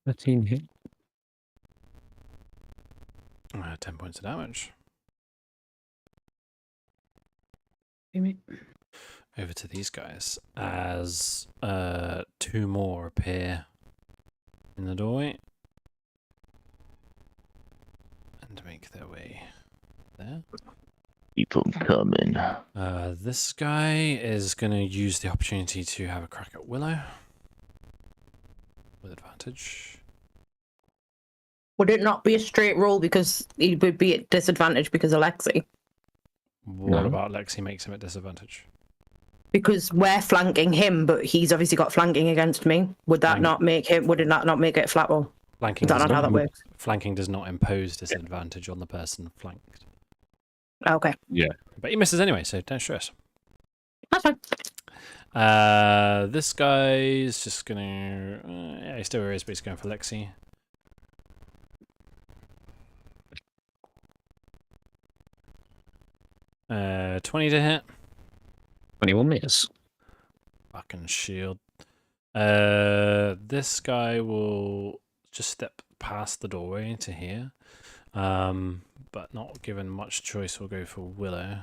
13 hit. 10 points of damage. Over to these guys as 2 more appear in the doorway and make their way there. People coming. This guy is going to use the opportunity to have a crack at Willow with advantage. Would it not be a straight roll because he would be at disadvantage because of Lexi? What No. about Lexi makes him at disadvantage? Because we're flanking him, but he's obviously got flanking against me. Would that Flank. not make him? Would it not make it a flat roll? Flanking Is that does not how that works? Flanking does not impose disadvantage on the person flanked. Okay, But he misses anyway, so don't stress. that's fine. This guy's just gonna... yeah, he still is, but he's going for Lexi. Uh, 20 to hit. 21 miss. Fucking shield. This guy will just step past the doorway to here. But not given much choice, we'll go for Willow.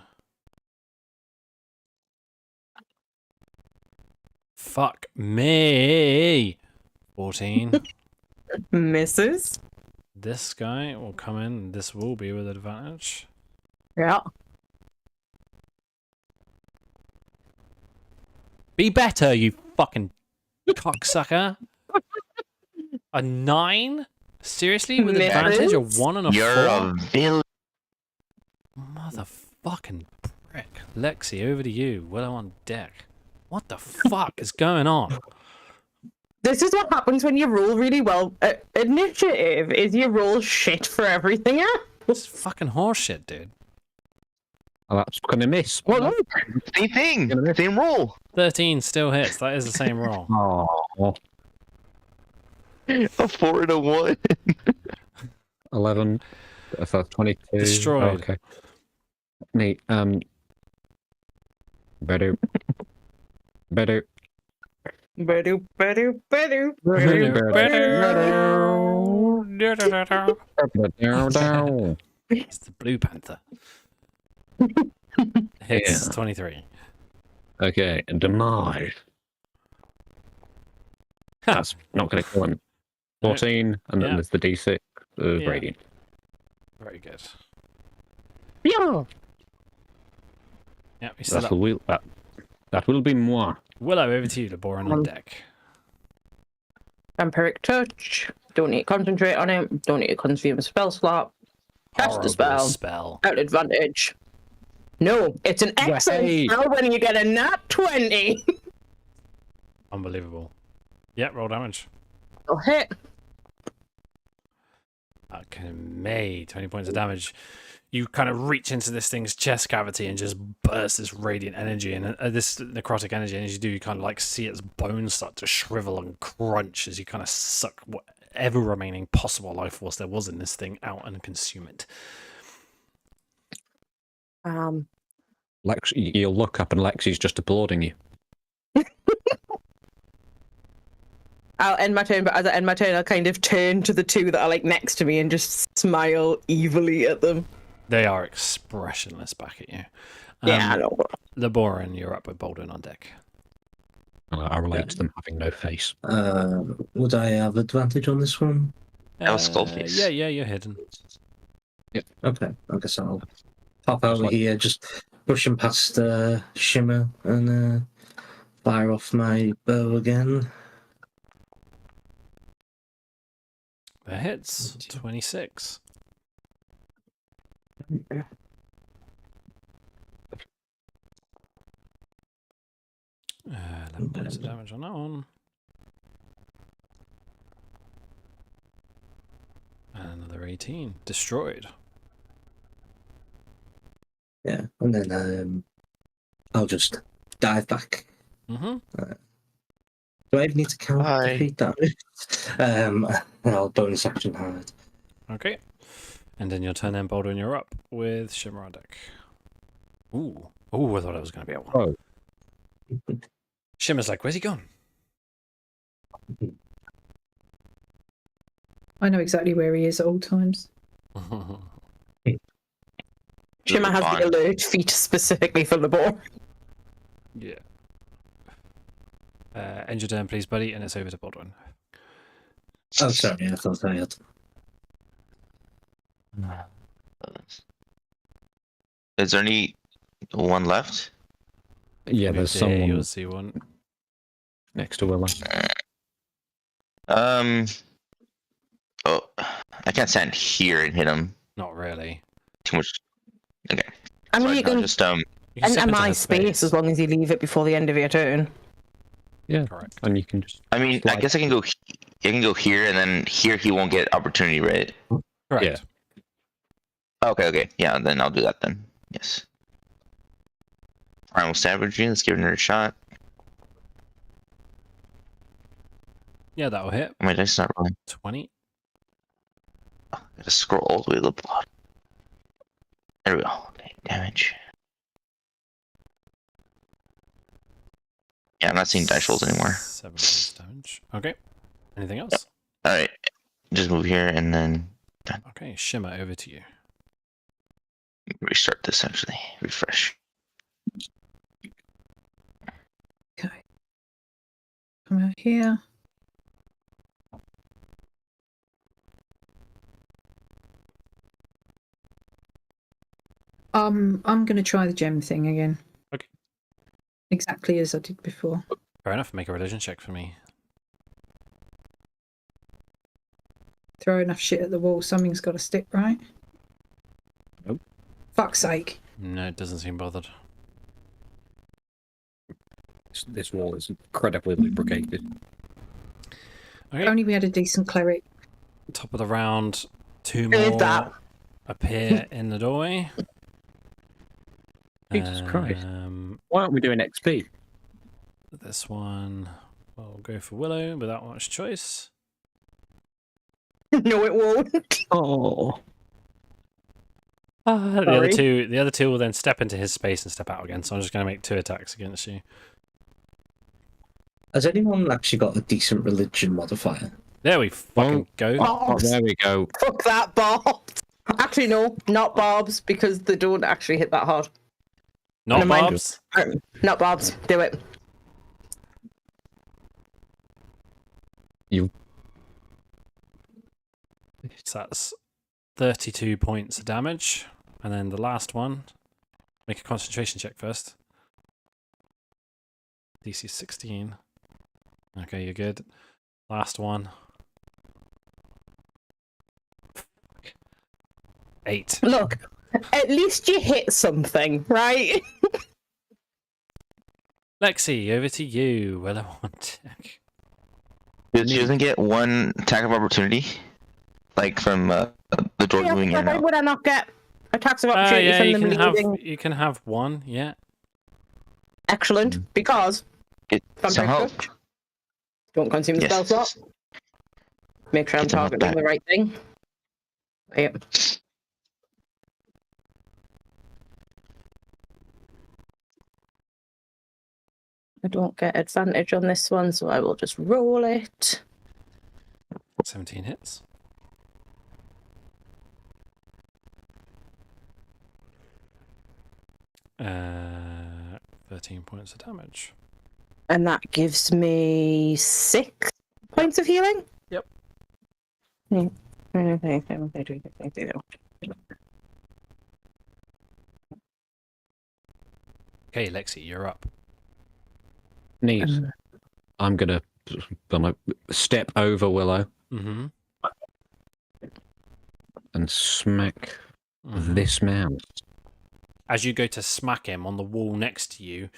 Fuck me! 14. Misses. This guy will come in. This will be with advantage. Yeah. Be better, you fucking cocksucker. A 9? Seriously? With Misses? advantage? A 1 and a 4? You're a villain. Motherfucking prick. Lexi, over to you. Willow on deck. What the fuck is going on? This is what happens when you roll really well. Initiative is you roll shit for everything else. It's fucking horseshit, dude. Oh, that's gonna miss. Well, same thing. Same roll. 13 still hits. That is the same roll. Oh, A 4 and a 1. 11. If that's 22. Destroyed. Okay. Neat. Better. Better. Better. It's the Blue Panther. Hits 23. Okay, demise. That's not going to kill him. 14, and then Yeah. there's the D6 of Yeah. radiant. Very good. Yeah. Yeah, we still up. That will be moi. Willow, over to you, the boron on deck. Vampiric touch. Don't need to concentrate on it. Don't need to consume a spell slot. Cast the Horrible spell. spell. At advantage. No, it's an excellent Hey. spell when you get a nat 20. Unbelievable. Yeah, roll damage. I'll hit. Okay, May, 20 points of damage. You kind of reach into this thing's chest cavity and just burst this radiant energy and this necrotic energy. And as you do, you kind of like see its bones start to shrivel and crunch as you kind of suck whatever remaining possible life force there was in this thing out and consume it. Lex, you'll look up and Lexi's just applauding you. I'll end my turn, but as I end my turn, I'll kind of turn to the two that are like next to me and just smile evilly at them. They are expressionless back at you. Yeah, I know. Laboran, you're up with Baldwin on deck. I relate to them having no face. Would I have advantage on this one? That was Skullface. Yeah, you're hidden. Yeah. Okay. I guess I'll pop over like- here, just pushing past Shimmer and fire off my bow again. That hits. 26. 11 points of damage on that one. And another 18. Destroyed. Yeah, and then I'll just dive back. Mm-hmm. Do I even need to count Bye. defeat that? I'll bonus action hard. Okay. And then your turn then, Baldwin, you're up with Shimmer on deck. Ooh. Ooh, I thought I was going to be at one. Oh. Shimmer's like, where's he gone? I know exactly where he is at all times. Shimmer has the alert feat specifically for the ball. Yeah. End your turn, please, buddy, and it's over to Baldwin. Oh, sorry, I thought I had. Is there only one left? Yeah, there's There, someone You'll see one. next to Willow. Oh, I can't stand here and hit him. Not really. Too much. Okay. I mean, So you can just You can step enter into my her space as long as you leave it before the end of your turn. Yeah, Correct. and you can just. I mean, I Slide. guess I can go. I can go here, and then here he won't get opportunity, right? Correct. Yeah. Okay. Yeah, then I'll do that then. Yes. Primal Savagery. Let's give it another shot. Yeah, that'll hit. Oh, my dice not rolling. 20. Gotta scroll all the way to the bottom. There we go. Okay, damage. Yeah, I'm not seeing dice rolls anymore. 7 points damage. Okay. Anything else? Alright. Just move here and then Okay, Shimmer, over to you. restart this actually. Refresh. Okay. Come out here. I'm going to try the gem thing again. Okay. Exactly as I did before. Fair enough. Make a religion check for me. Throw enough shit at the wall, something's got to stick, right? Nope. Fuck's sake. No, it doesn't seem bothered. This wall is incredibly lubricated. If Okay. only we had a decent cleric. Top of the round. 2 Who is more that? appear in the doorway. Jesus Christ. Why aren't we doing XP? This one. We'll go for Willow without much choice. No, it won't. Oh. The other two will then step into his space and step out again. So I'm just going to make 2 attacks against you. Has anyone actually got a decent religion modifier? There we fucking go. Oh, there we go. Fuck that, Barbs. Actually, no, not Barbs, because they don't actually hit that hard. Not never mind. Bobs. Not Barbs. Do it. You. So that's 32 points of damage. And then the last one. Make a concentration check first. DC 16. Okay, you're good. Last one. 8. Look, at least you hit something, right? Lexi, over to you. Willow on deck. She doesn't get one attack of opportunity, like from the door moving in and Why out. would I not get attacks of opportunity Yeah, from you them can leaving? you can have one. Yeah. Excellent, because It Vampire somehow. Touch. Don't consume the spell Yes. slot. Make sure I'm Get them up targeting back. the right thing. Yep. I don't get advantage on this one, so I will just roll it. 17 hits. Uh, 13 points of damage. And that gives me 6 points of healing? Yep. Okay, Lexi, you're up. Neat. I'm gonna step over Willow Mm-hmm. and smack Mhm. this mouse. As you go to smack him on the wall next to you,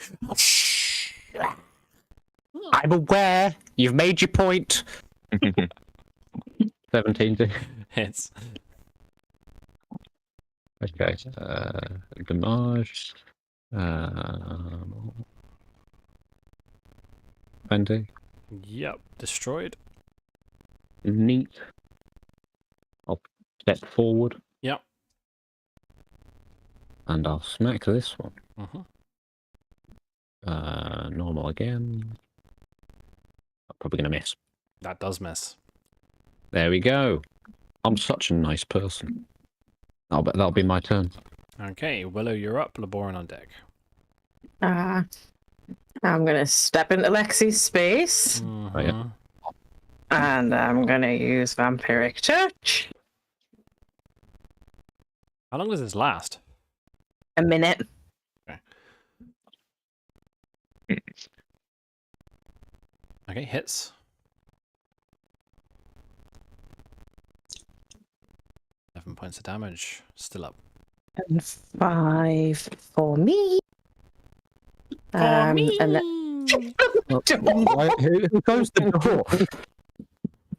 I'm aware. You've made your point. 17. hits. Okay. Damage. 20. Yep, destroyed. Neat. I'll step forward Yep. and I'll smack this one. Mm-hmm. Normal again. I'm probably gonna miss. That does miss. There we go. I'm such a nice person. I'll bet that'll be my turn. Okay, Willow, you're up. Laborin on deck. I'm going to step into Lexi's space. Mhm. Oh, yeah. And I'm going to use Vampiric Touch. How long does this last? A minute. Okay, hits. 11 points of damage. Still up. And 5 for me. And then, Who goes the door?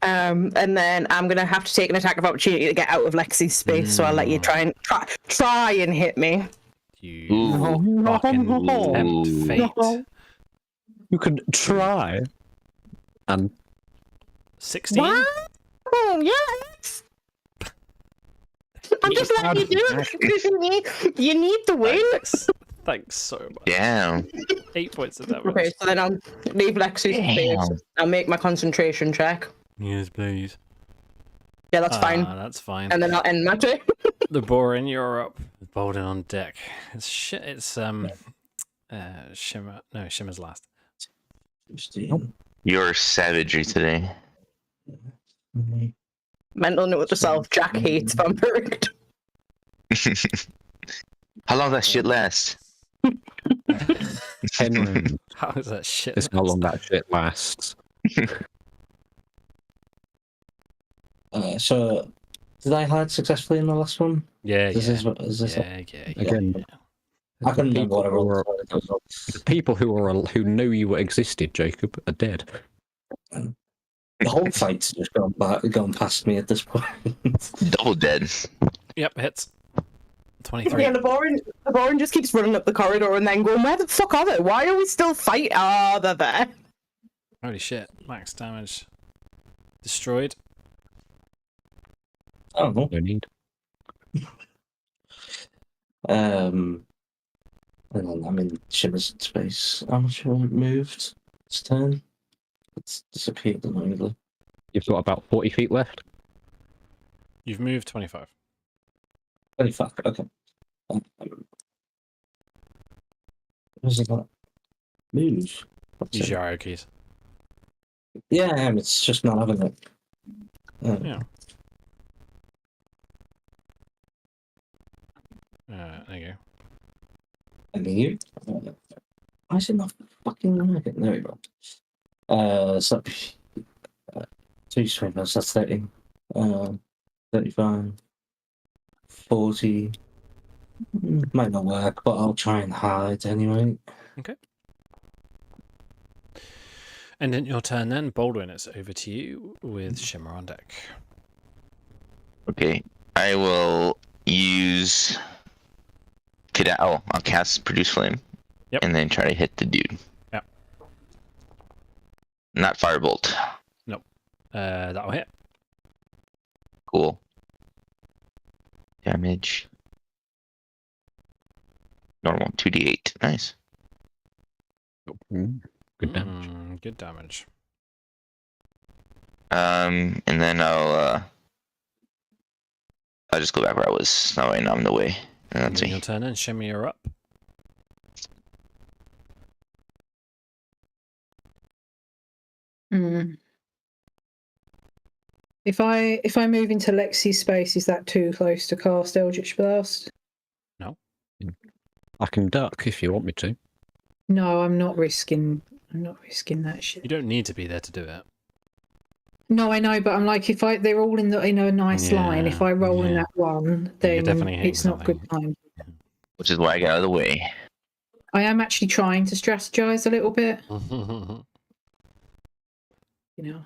and then I'm gonna have to take an attack of opportunity to get out of Lexi's space. So I'll let you try and hit me. You Ooh. fucking No. tempt fate. You can try. And 16? What? Oh yes. I'm just letting you do it because you need the win. Thanks so much. Damn. 8 points of damage. Okay, so then I'll leave Lexi's space. I'll make my concentration check. Yes, please. Yeah, that's fine. That's fine. And then I'll end my turn. Laborin, you're up. Bolden on deck. It's Shimmer. No, Shimmer's last. Your savagery today. Mental note to self: Jack hates vampiric. How long does that shit last? 10 rounds. How is that shit? It's how long that shit lasts. So, did I hide successfully in the last one? Yeah, Is yeah. this Yeah. Again, I couldn't remember what I rolled. the people who knew you existed, Jacob, are dead. The whole fight's just gone past me at this point. Double dead. Yep, hits. 23. Yeah, the boring just keeps running up the corridor and then going, where the fuck are they? Why are we still fighting? Ah, they're there. Holy shit. Max damage. Destroyed. Oh, no. No need. And then I'm in Shimmer's space. How much have I moved? It's turn. It's disappeared annoyingly. You've got about 40 feet left. You've moved 25. Holy fuck, okay. Where's it got? Move. What's Use it? your arrow keys. Yeah, I am. It's just not having it. Yeah. There you go. And you? Why is it not fucking working? There we go. So 2 that's 30. 35. 40. Might not work, but I'll try and hide anyway. Okay. And in your turn then, Baldwin, it's over to you with Shimmer on deck. Okay. I will use I'll cast Produce Flame. Yep. And then try to hit the dude. Yep. Not Firebolt. That'll hit. Cool. Damage. Normal 2d8. Nice. Good damage. Good damage. And then I'll just go back where I was. That way now I'm in the way. And that's Doing your me. turn and Shimmy, you're up. Hmm. If I move into Lexi's space, is that too close to cast Eldritch Blast? I can duck if you want me to. No, I'm not risking that shit. You don't need to be there to do it. No, I know, but I'm like, if they're all in a nice line. If I roll in yeah. that one, Yeah, you're then definitely hitting it's not good time. Which is why I got out of the way. I am actually trying to strategize a little bit, you know.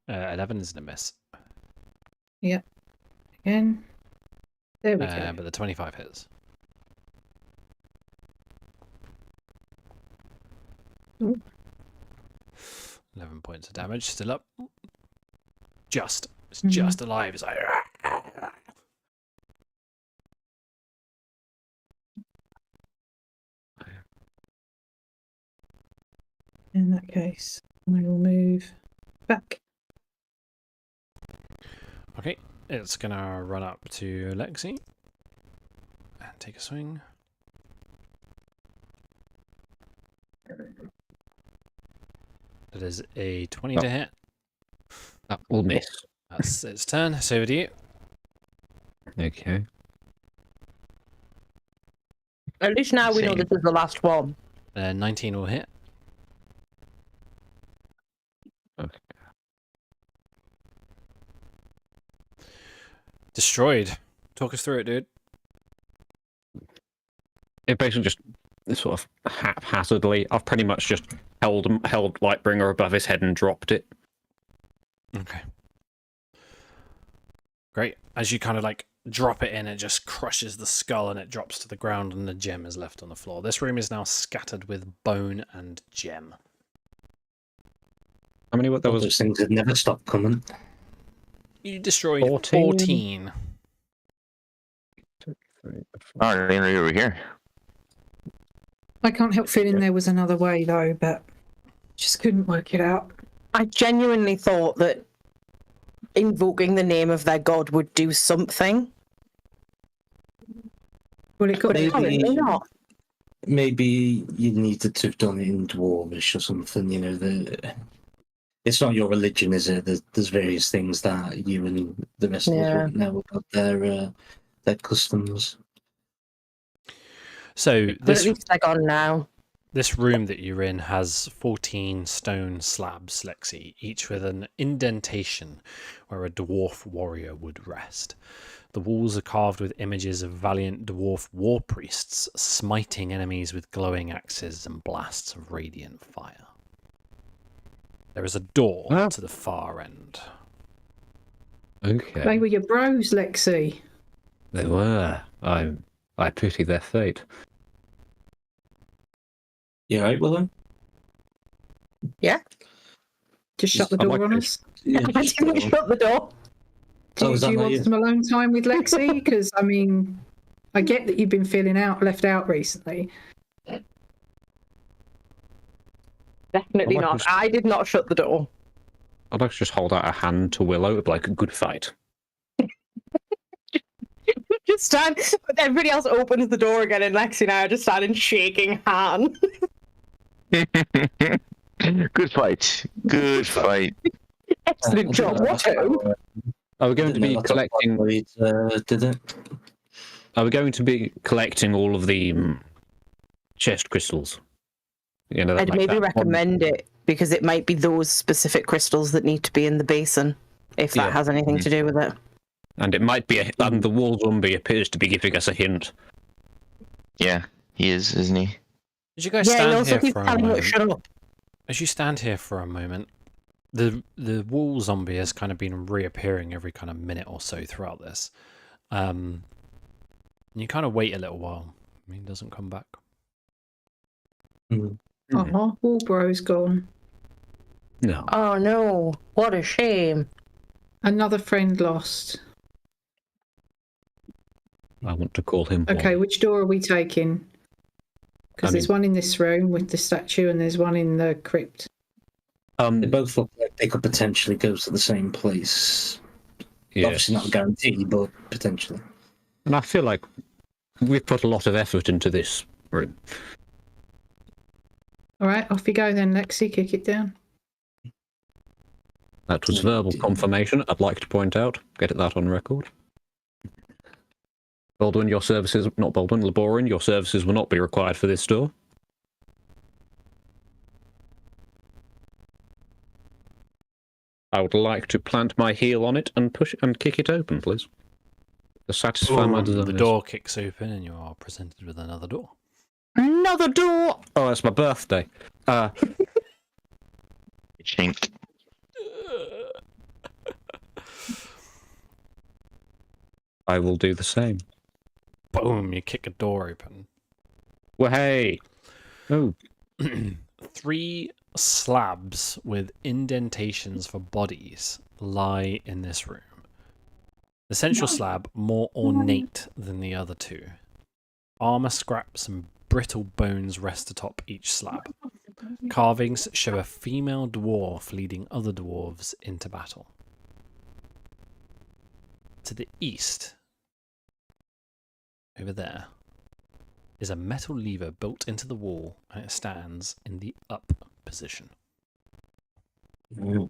11 isn't a miss. Yep. Again. There we go. But the 25 hits. Ooh. 11 points of damage, still up. It's Mhm. just alive. It's like... In that case, I will move back. Okay, it's gonna run up to Lexi and take a swing. That is a 20 to hit. That will miss. That's its turn. So over to you. Okay. At least now we know Same. this is the last one. 19 will hit. Okay. Destroyed. Talk us through it, dude. It basically just sort of haphazardly. I've pretty much just held Lightbringer above his head and dropped it. Okay. Great. As you kind of like drop it in, it just crushes the skull and it drops to the ground and the gem is left on the floor. This room is now scattered with bone and gem. How many? There All was those things that never stop coming. You destroyed 14. 14. Oh, I didn't know you were here. I can't help feeling there was another way though, but just couldn't work it out. I genuinely thought that invoking the name of their god would do something. Well, it got But apparently not. Maybe you needed to have done it in Dwarvish or something. You know, it's not your religion, is it? There's various things that you and the rest of us Yeah. wouldn't know about their customs. So But this at least they're gone now. This room that you're in has 14 stone slabs, Lexi, each with an indentation where a dwarf warrior would rest. The walls are carved with images of valiant dwarf war priests smiting enemies with glowing axes and blasts of radiant fire. There is a door to the far end. okay. They were your bros, Lexi. They were. I pity their fate. You right, Willem? Just shut the I'd door like on to- us. Yeah, I didn't shut the door. Do is that you not want you? some alone time with Lexi? Because I mean, I get that you've been feeling left out recently. Definitely I'd like not. to- I did not shut the door. I'd like to just hold out a hand to Willow, like a good fight. Just stand. Everybody else opens the door again, and Lexi and I are just standing shaking hands. Good fight. Good fight. Excellent job. What? Are we going to be collecting? Did it? Are we going to be collecting all of the chest crystals? You know, I'd like maybe that recommend it because it might be those specific crystals that need to be in the basin, if that Yeah. has anything to do with it. and it might be. And the wall zombie appears to be giving us a hint. Yeah, he is, isn't he? As you guys Yeah, he stand also here keeps for a telling us, moment, shut up. as you stand here for a moment, the wall zombie has kind of been reappearing every kind of minute or so throughout this. And you kind of wait a little while. He doesn't come back. Wall bro's gone. No. Oh no, what a shame. Another friend lost. I want to call him. Okay, Wally. which door are we taking? Because there's one in this room with the statue, and there's one in the crypt. They both look like they could potentially go to the same place. Yes. Obviously not a guarantee, but potentially. And I feel like we've put a lot of effort into this room. All right, off you go then, Lexi. Kick it down. That was verbal confirmation, I'd like to point out. Get that on record. Baldwin, your services... Not Baldwin, Laborin, your services will not be required for this door. I would like to plant my heel on it and push and kick it open, please. To satisfy my desires. The door kicks open and you are presented with another door. Another door! Oh, it's my birthday. Chink. I will do the same. Boom, you kick a door open. Well, hey! Oh. 3 slabs with indentations for bodies lie in this room. The central slab more ornate than the other 2. Armor scraps and brittle bones rest atop each slab. Carvings show a female dwarf leading other dwarves into battle. To the east, over there, is a metal lever built into the wall, and it stands in the up position. I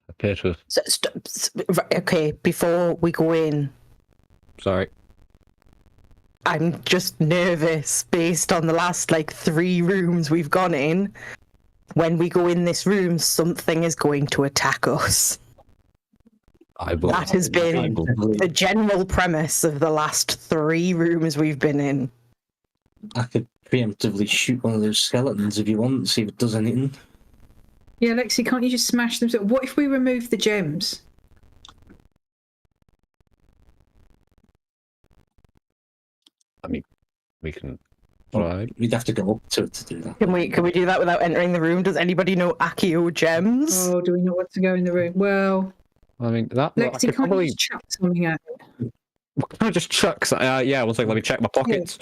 appear to have... Okay, before we go in, Sorry. I'm just nervous based on the last 3 rooms we've gone in. When we go in this room, something is going to attack us. That has been the general premise of the last 3 rooms we've been in. I could preemptively shoot one of those skeletons if you want, see if it does anything. Yeah, Lexi, can't you just smash them? What if we remove the gems? I mean, we can try. We'd have to go up to it to do that. Can we do that without entering the room? Does anybody know Accio gems? Oh, do we not want to go in the room? Well, I mean, that... Lexi, can't probably... you just chuck something at it? Can I just chuck... yeah, one second, let me check my pockets.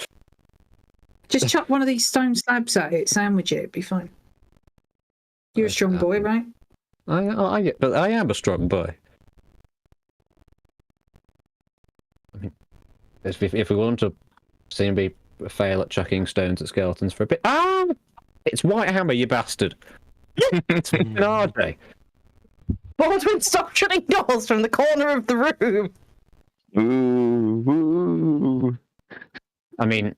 Just chuck one of these stone slabs at it, sandwich it, it'd be fine. You're a strong boy, right? I am a strong boy. I mean, if we want to see me fail at chucking stones at skeletons for a bit... Ah! It's White Hammer, you bastard! It's fucking RJ. Baldwin, stop shutting doors from the corner of the room! Ooh. I mean...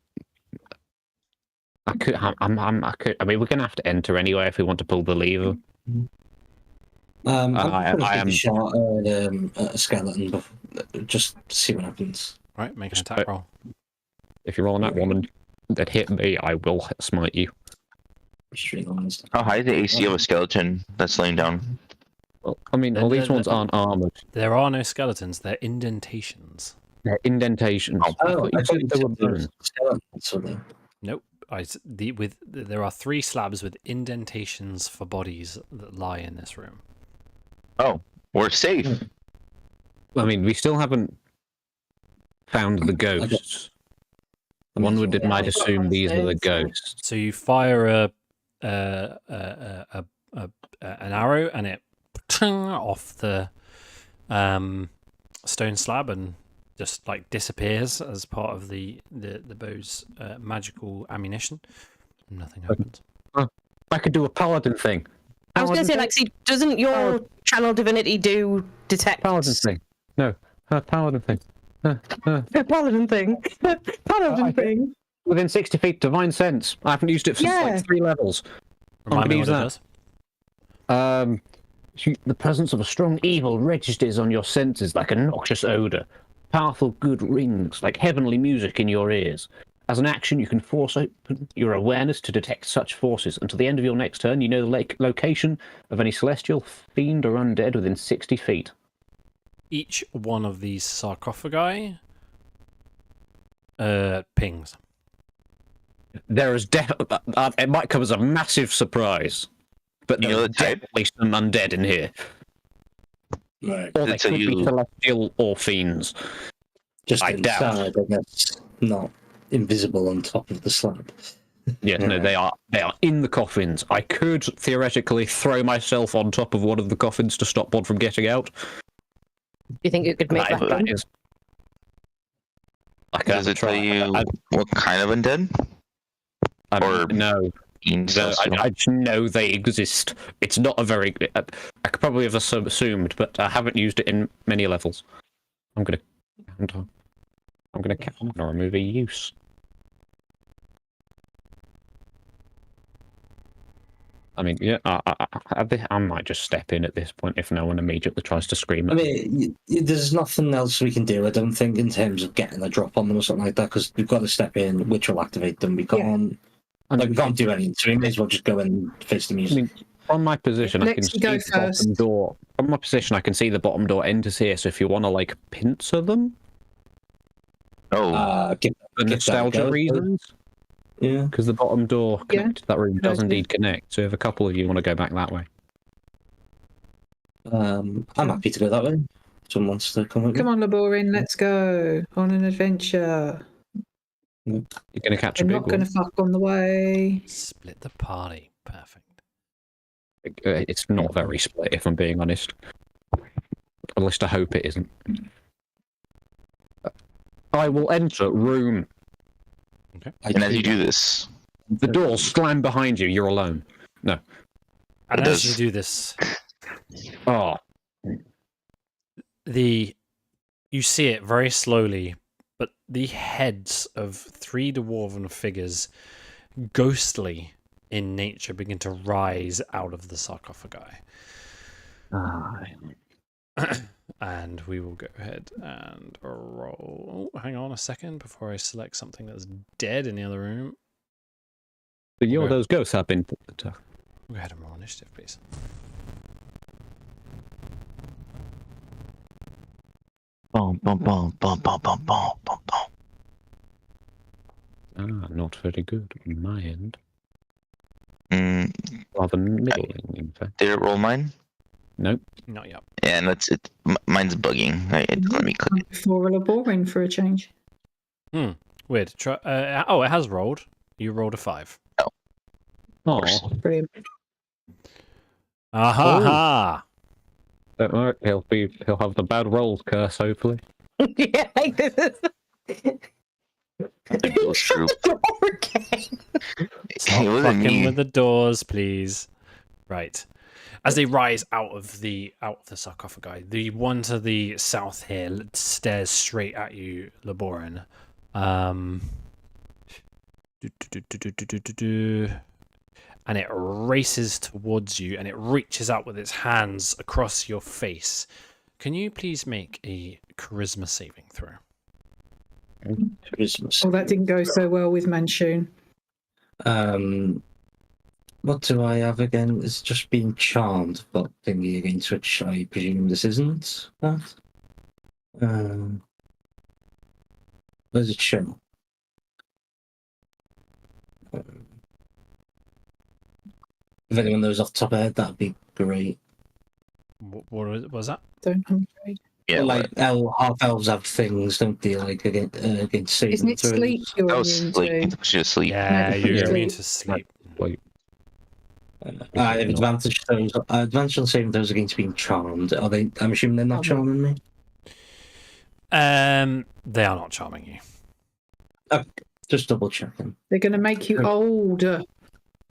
I mean, we're going to have to enter anyway if we want to pull the lever. I am shot at a skeleton, but just see what happens. Right, make an attack roll. If you're rolling that one that hit me, I will smite you. How high is the AC of a skeleton that's laying down? Well, I mean, all these ones aren't armored. There are no skeletons, they're indentations. They're indentations. Oh, I thought they were bones. Skeletons. Nope. There are 3 slabs with indentations for bodies that lie in this room. Oh, we're safe. I mean, we still haven't found the ghosts. One might assume these are the ghosts. So you fire an arrow and it off the stone slab and just disappears as part of the bow's magical ammunition. Nothing happens. I could do a paladin thing. I was going to say, Lexi, doesn't your channel divinity do detect? Paladin thing. No, paladin thing. Paladin thing. Paladin thing. Within 60 feet, divine sense. I haven't used it for 3 levels. Remind me what it does. The presence of a strong evil registers on your senses like a noxious odor. Powerful good rings like heavenly music in your ears. As an action, you can force open your awareness to detect such forces. Until the end of your next turn, you know the location of any celestial, fiend, or undead within 60 feet. Each one of these sarcophagi pings. There is it might come as a massive surprise. but You know there's the type? definitely some undead in here. Right. Or they So could be you- celestial or fiends. Just I doubt. inside, and that's not invisible on top of the slab. Yes, no, they are in the coffins. I could theoretically throw myself on top of one of the coffins to stop one from getting out. Do you think you could make that That done? is. I can Does it tell try. you what kind of undead? or no, Fiends, no, also? I just know they exist. It's not a very. I could probably have assumed, but I haven't used it in many levels. I'm gonna remove a use. I mean, yeah, I might just step in at this point if no one immediately tries to scream I at me. mean, there's nothing else we can do, I don't think, in terms of getting a drop on them or something like that, because we've got to step in, which will activate them. We can't, we can't do anything, so we may as well just go and face the I music. mean, from my position, I can Lexi, see go the bottom first. door. From my position, I can see the bottom door enters here. So if you want to like pincer them Oh, Give for that a nostalgia go. reasons, Yeah. because the bottom door Yeah, connected to that room good does idea. indeed connect. So if a couple of you want to go back that way, I'm happy to go that way. Someone wants to come with me. Come on, Laborin, let's go on an adventure. you're going to catch a We're big not going one. to fuck on the way. Split the party. Perfect. It's not very split, if I'm being honest. At least I hope it isn't. I will enter room. and as you do this, The doors slam behind you. You're alone. And It as does. you do this, Oh, you see it very slowly, but the heads of 3 dwarven figures, ghostly in nature, begin to rise out of the sarcophagi. And we will go ahead and roll. Oh, hang on a second before I select something that's dead in the other room. Okay. those ghosts have been. Go ahead and roll initiative, please. boom, boom, boom, boom, boom, boom, boom, boom, boom. Not very good on my end. Mm, Rather middling, in fact. did it roll mine? Nope. Not yet. Yeah, and that's it. Mine's bugging. Let me click. For a Laborin for a change. Weird. It has rolled. You rolled a 5. Oh, Brilliant. Aha! don't worry. He'll have the bad rolls curse, hopefully. Yeah, like this is. The ghost troop. Stop It wasn't fucking me. with the doors, please. Right. As they rise out of the sarcophagi, the one to the south here stares straight at you, Laborin. And it races towards you, and it reaches out with its hands across your face. Can you please make a charisma saving throw? Christmas. Oh, that didn't go so well with Manchun. What do I have again? It's just being charmed, but thingy against which I presume this isn't that. Where's it show? If anyone knows off the top of their head, that'd be great. What was that? Don't I'm afraid. Yeah, Like half elves have things, don't they? Like against saving Isn't it throws. sleep you're I was immune like, to? she was asleep. Yeah, you're Yeah. immune to sleep. Like, I have advantage throws. Advantage on saving throws against being charmed. Are they? I'm assuming they're not Oh, charming me. They are not charming you. Just double checking. They're going to make you older.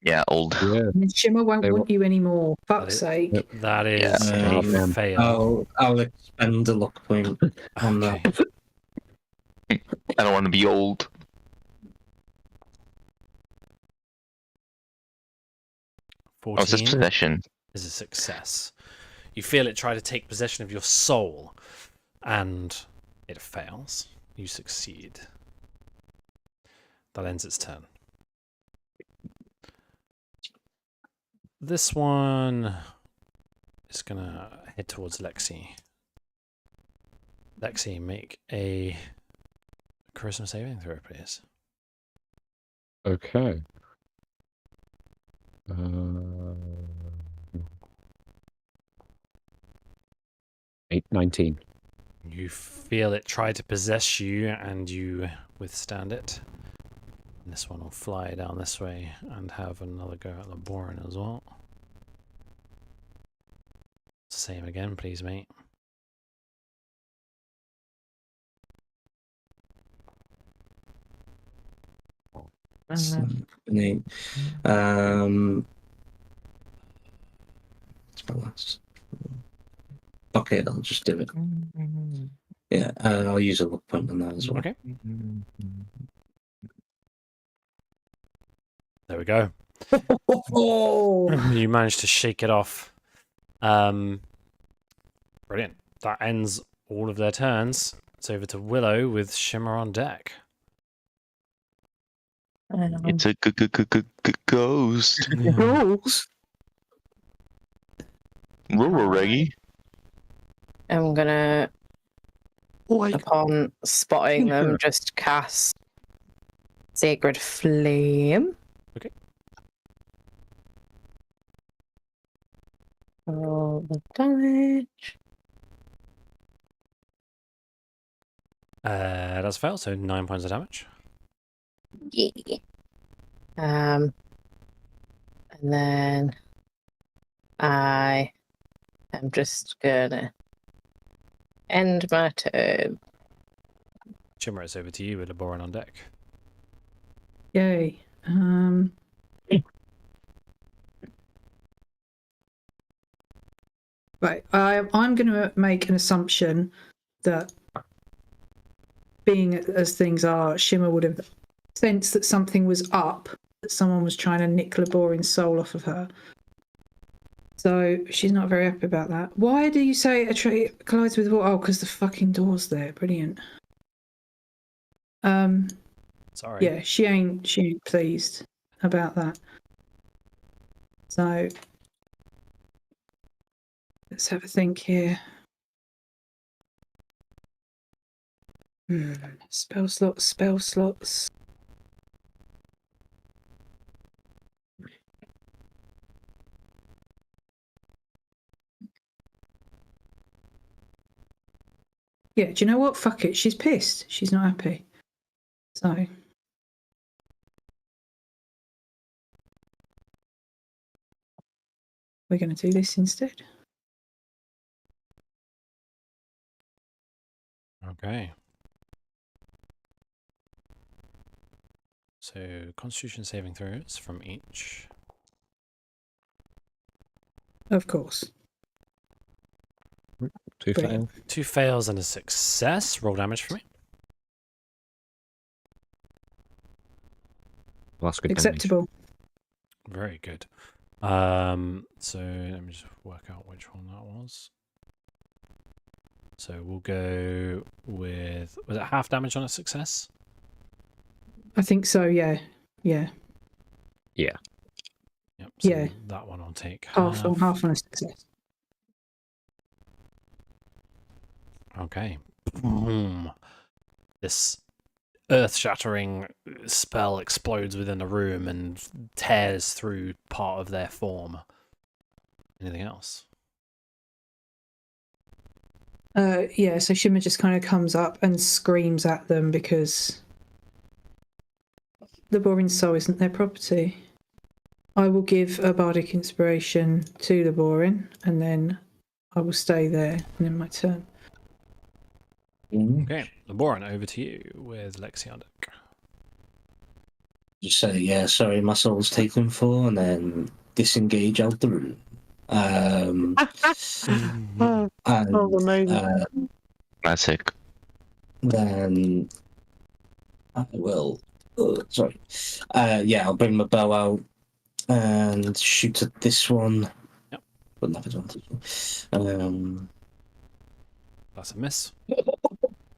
Yeah, old. yeah. And Shimmer won't They want you anymore. Fuck's is- sake. Yep. That is Yeah. a fail. I'll expend a luck point on Okay. that. I don't want to be old. Oh, it's this 14 possession. is a success. You feel it try to take possession of your soul, and it fails. You succeed. That ends its turn. This one is gonna head towards Lexi. Lexi, make a charisma saving throw, please. Okay. 19. You feel it try to possess you, and you withstand it. And this one will fly down this way and have another go at the boring as well. Same again, please, mate. Okay, I'll just do it. Yeah, I'll use a luck point on that as well. Okay. There we go. You managed to shake it off. Brilliant. That ends all of their turns. It's over to Willow with Shimmer on deck. It's a ghost. Rules. Rural Reggie. I'm gonna, upon spotting them, just cast Sacred Flame. Okay. Roll the damage. That's failed, so 9 points of damage. Yeah. And then I am just gonna end my turn. Shimmer, it's over to you with Laboran on deck. Yay. Right, I'm going to make an assumption that, being as things are, Shimmer would have sensed that something was up, that someone was trying to nick Laborin's soul off of her. So she's not very happy about that. Why do you say a tree collides with water? Oh, because the fucking door's there. Brilliant. Sorry. Yeah, she ain't pleased about that. So let's have a think here. Spell slots. Yeah, do you know what? Fuck it. She's pissed. She's not happy. So we're going to do this instead. Okay. So, Constitution saving throws from each. Of course. 2 Brilliant. fail. 2 fails and a success. Roll damage for me. Well, that's good. Acceptable. Very good. So let me just work out which one that was. So we'll go with, was it half damage on a success? I think so, yeah. Yeah. Yeah. Yep. So Yeah. that one will take Half on a success. Okay. Boom. This earth-shattering spell explodes within the room and tears through part of their form. Anything else? Yeah, so Shimmer just kind of comes up and screams at them because the boring soul isn't their property. I will give a bardic inspiration to the boring, and then I will stay there, and then my turn. Okay, Laboran, over to you with Lexi on deck. Just say, yeah, sorry, my soul's taken for, and then disengage out the room. And, Classic. then I will. Sorry. Yeah, I'll bring my bow out and shoot at this one. Yep. Wouldn't have advantage. That's a miss.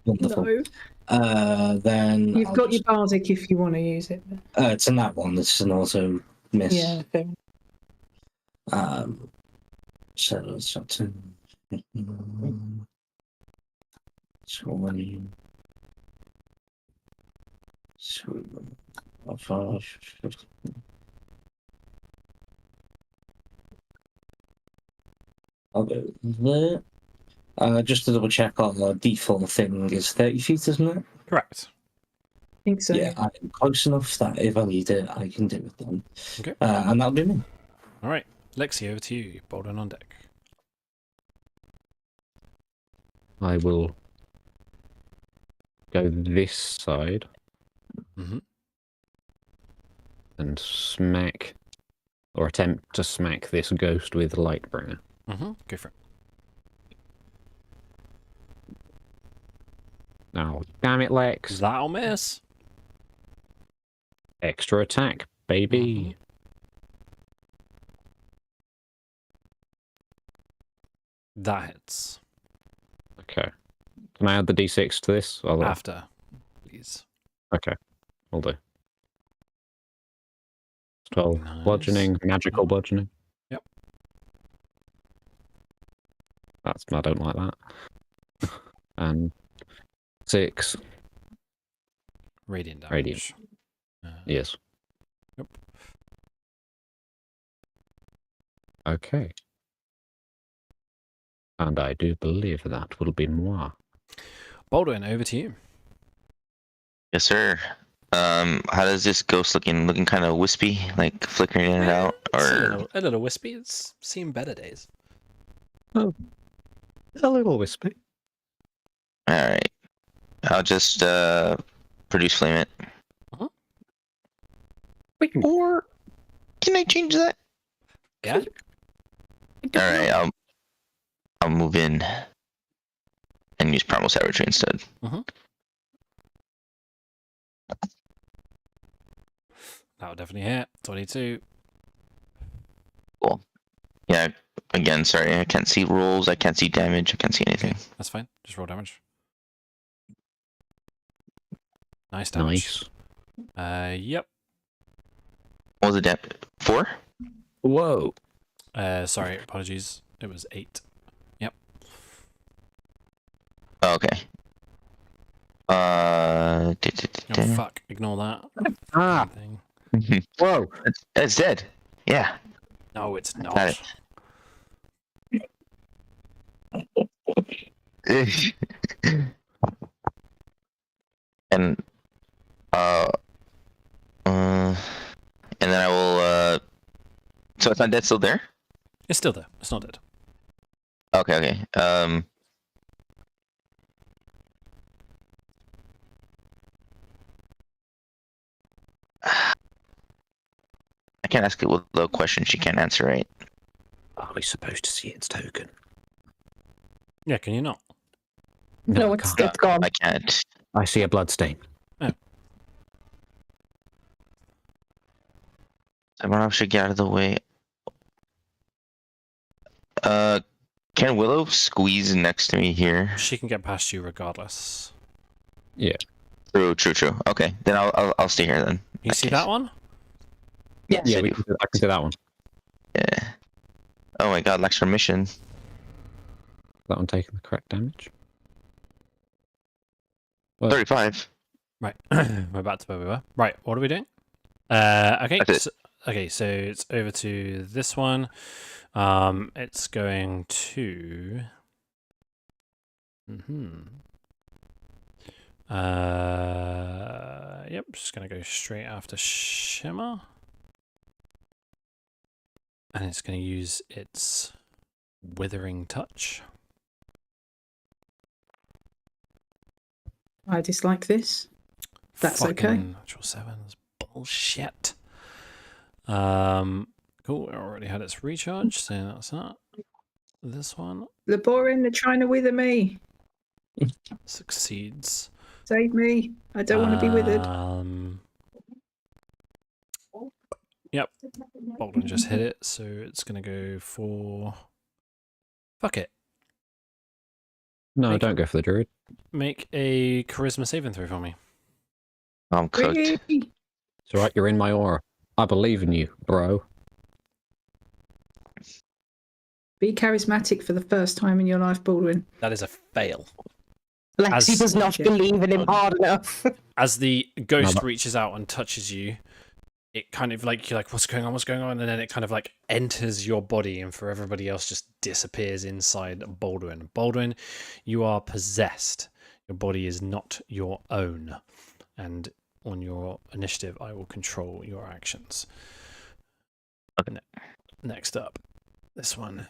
Wonderful. No. Then You've got your bardic if you want to use it. it's in that one. It's an auto miss. Yeah, fair. So it's up to 20. 5, 50. I'll go there. Just to double check, our default thing is 30 feet, isn't it? Correct. I think so. Yeah, I'm close enough that if I need it, I can do it then. Okay. And that'll be me. All right. Lexi, over to you. Baldwin on deck. I will go this side Mm-hmm. and smack, or attempt to smack this ghost with Lightbringer. Mm-hmm. Go for it. Oh, damn it, Lex. That'll miss. Extra attack, baby. That hits. Okay. Can I add the d6 to this? After, please. Okay, will do. 12 Nice. bludgeoning, magical bludgeoning. Yep. I don't like that. And 6. Radiant damage. Radiant. Yes. Yep. Okay. And I do believe that will be moi. Baldwin, over to you. Yes, sir. How does this ghost looking kind of wispy, like flickering in and out, It's or a little wispy. It's seen better days. Oh, a little wispy. all right? I'll just produce flame it. Or can I change that? Yeah. All right, I'll move in and use primal savagery instead. That would definitely hit. 22. Cool. Yeah. Again, sorry, I can't see rolls. I can't see damage. I can't see anything. That's fine. Just roll damage. Nice damage. Nice. Yep. What was the damage? 4? Whoa. Sorry, apologies. It was 8. Yep. Oh, okay. Oh, fuck. Ignore that. Ah. Thing. Whoa. It's dead. Yeah. No, it's not. Got it. And and then I will so it's not dead, still there? It's still there. It's not dead. Okay. I can't ask it with the question she can't answer, right? Are we supposed to see its token? Yeah, can you not? No, I it's can't. gone. I can't. I see a bloodstain. Someone should get out of the way. Can Willow squeeze next to me here? She can get past you regardless. Yeah. True. Okay, then I'll stay here then. You see that one? Yes. Yeah, I do. I can see that one. Yeah. Oh my god, Lex remission. That one taking the correct damage. Well, 35. Right. We're back to where we were. Right. What are we doing? Okay. That's it. So it's over to this one. It's going to. Yep. Just gonna go straight after Shimmer, and it's gonna use its withering touch. I dislike this. That's okay. Fucking Natural 7 is bullshit. Cool. It already had its recharge, so that's that. This one Laborin, they're trying to wither me. succeeds. Save me. I don't want to be withered. Yep. Bolton just hit it, so it's gonna go for. Fuck it. no, Make- don't go for the druid. Make a charisma saving throw for me. I'm cooked. Really? It's alright, you're in my aura. I believe in you, bro. Be charismatic for the first time in your life, Baldwin. That is a fail. Lexi As- does not believe in him hard enough. As the ghost No, but- reaches out and touches you, it kind of like, you're like, what's going on? What's going on? And then it kind of like enters your body, and for everybody else, just disappears inside Baldwin. Baldwin, you are possessed. Your body is not your own. And on your initiative, I will control your actions. Okay. Next up, this one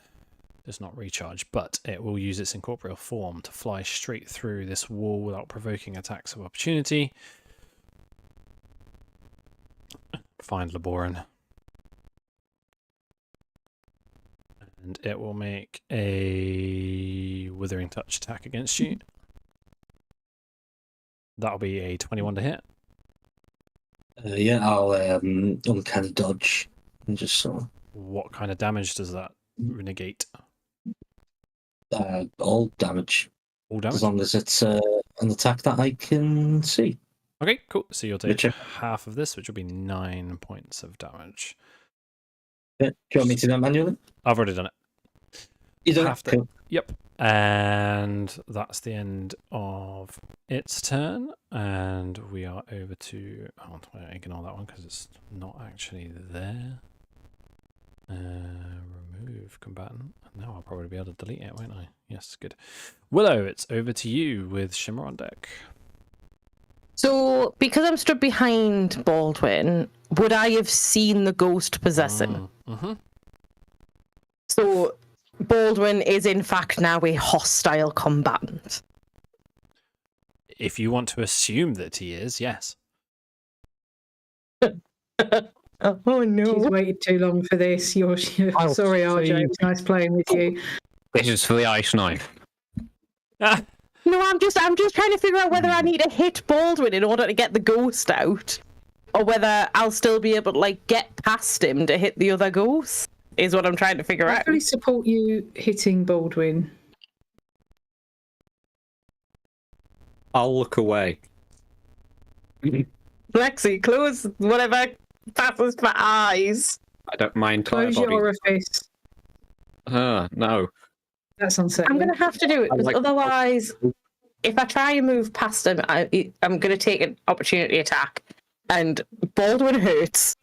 does not recharge, but it will use its incorporeal form to fly straight through this wall without provoking attacks of opportunity. Find Laboran. And it will make a Withering Touch attack against you. That'll be a 21 to hit. Yeah, I'll uncanny dodge and just sort What kind of damage does that negate? of all damage, All damage? as long as it's an attack that I can see. Okay, cool. So you'll take Gotcha. half of this, which will be 9 points of damage. Yeah. Do you want me to do that manually? I've already done it. You don't Have to. Cool. Yep. And that's the end of its turn. And we are over to... Oh, ignore that one because it's not actually there. Remove combatant. Now I'll probably be able to delete it, won't I? Yes, good. Willow, it's over to you with Shimmer on deck. So, because I'm stood behind Baldwin, would I have seen the ghost possess him? Mm-hmm. So, Baldwin is in fact now a hostile combatant. If you want to assume that he is, yes. Oh no. She's waited too long for this. You're sorry, RJ. It's nice playing with you. This is for the ice knife. Ah, No, I'm just trying to figure out whether I need to hit Baldwin in order to get the ghost out, or whether I'll still be able to like get past him to hit the other ghost. Is what I'm trying to figure I out. fully support you hitting Baldwin. I'll look away. Lexi, close whatever passes for eyes. I don't mind Close body. your orifice. No. That's unsettling. I'm gonna have to do it I because like- otherwise, if I try and move past him, I'm gonna take an opportunity attack, and Baldwin hurts.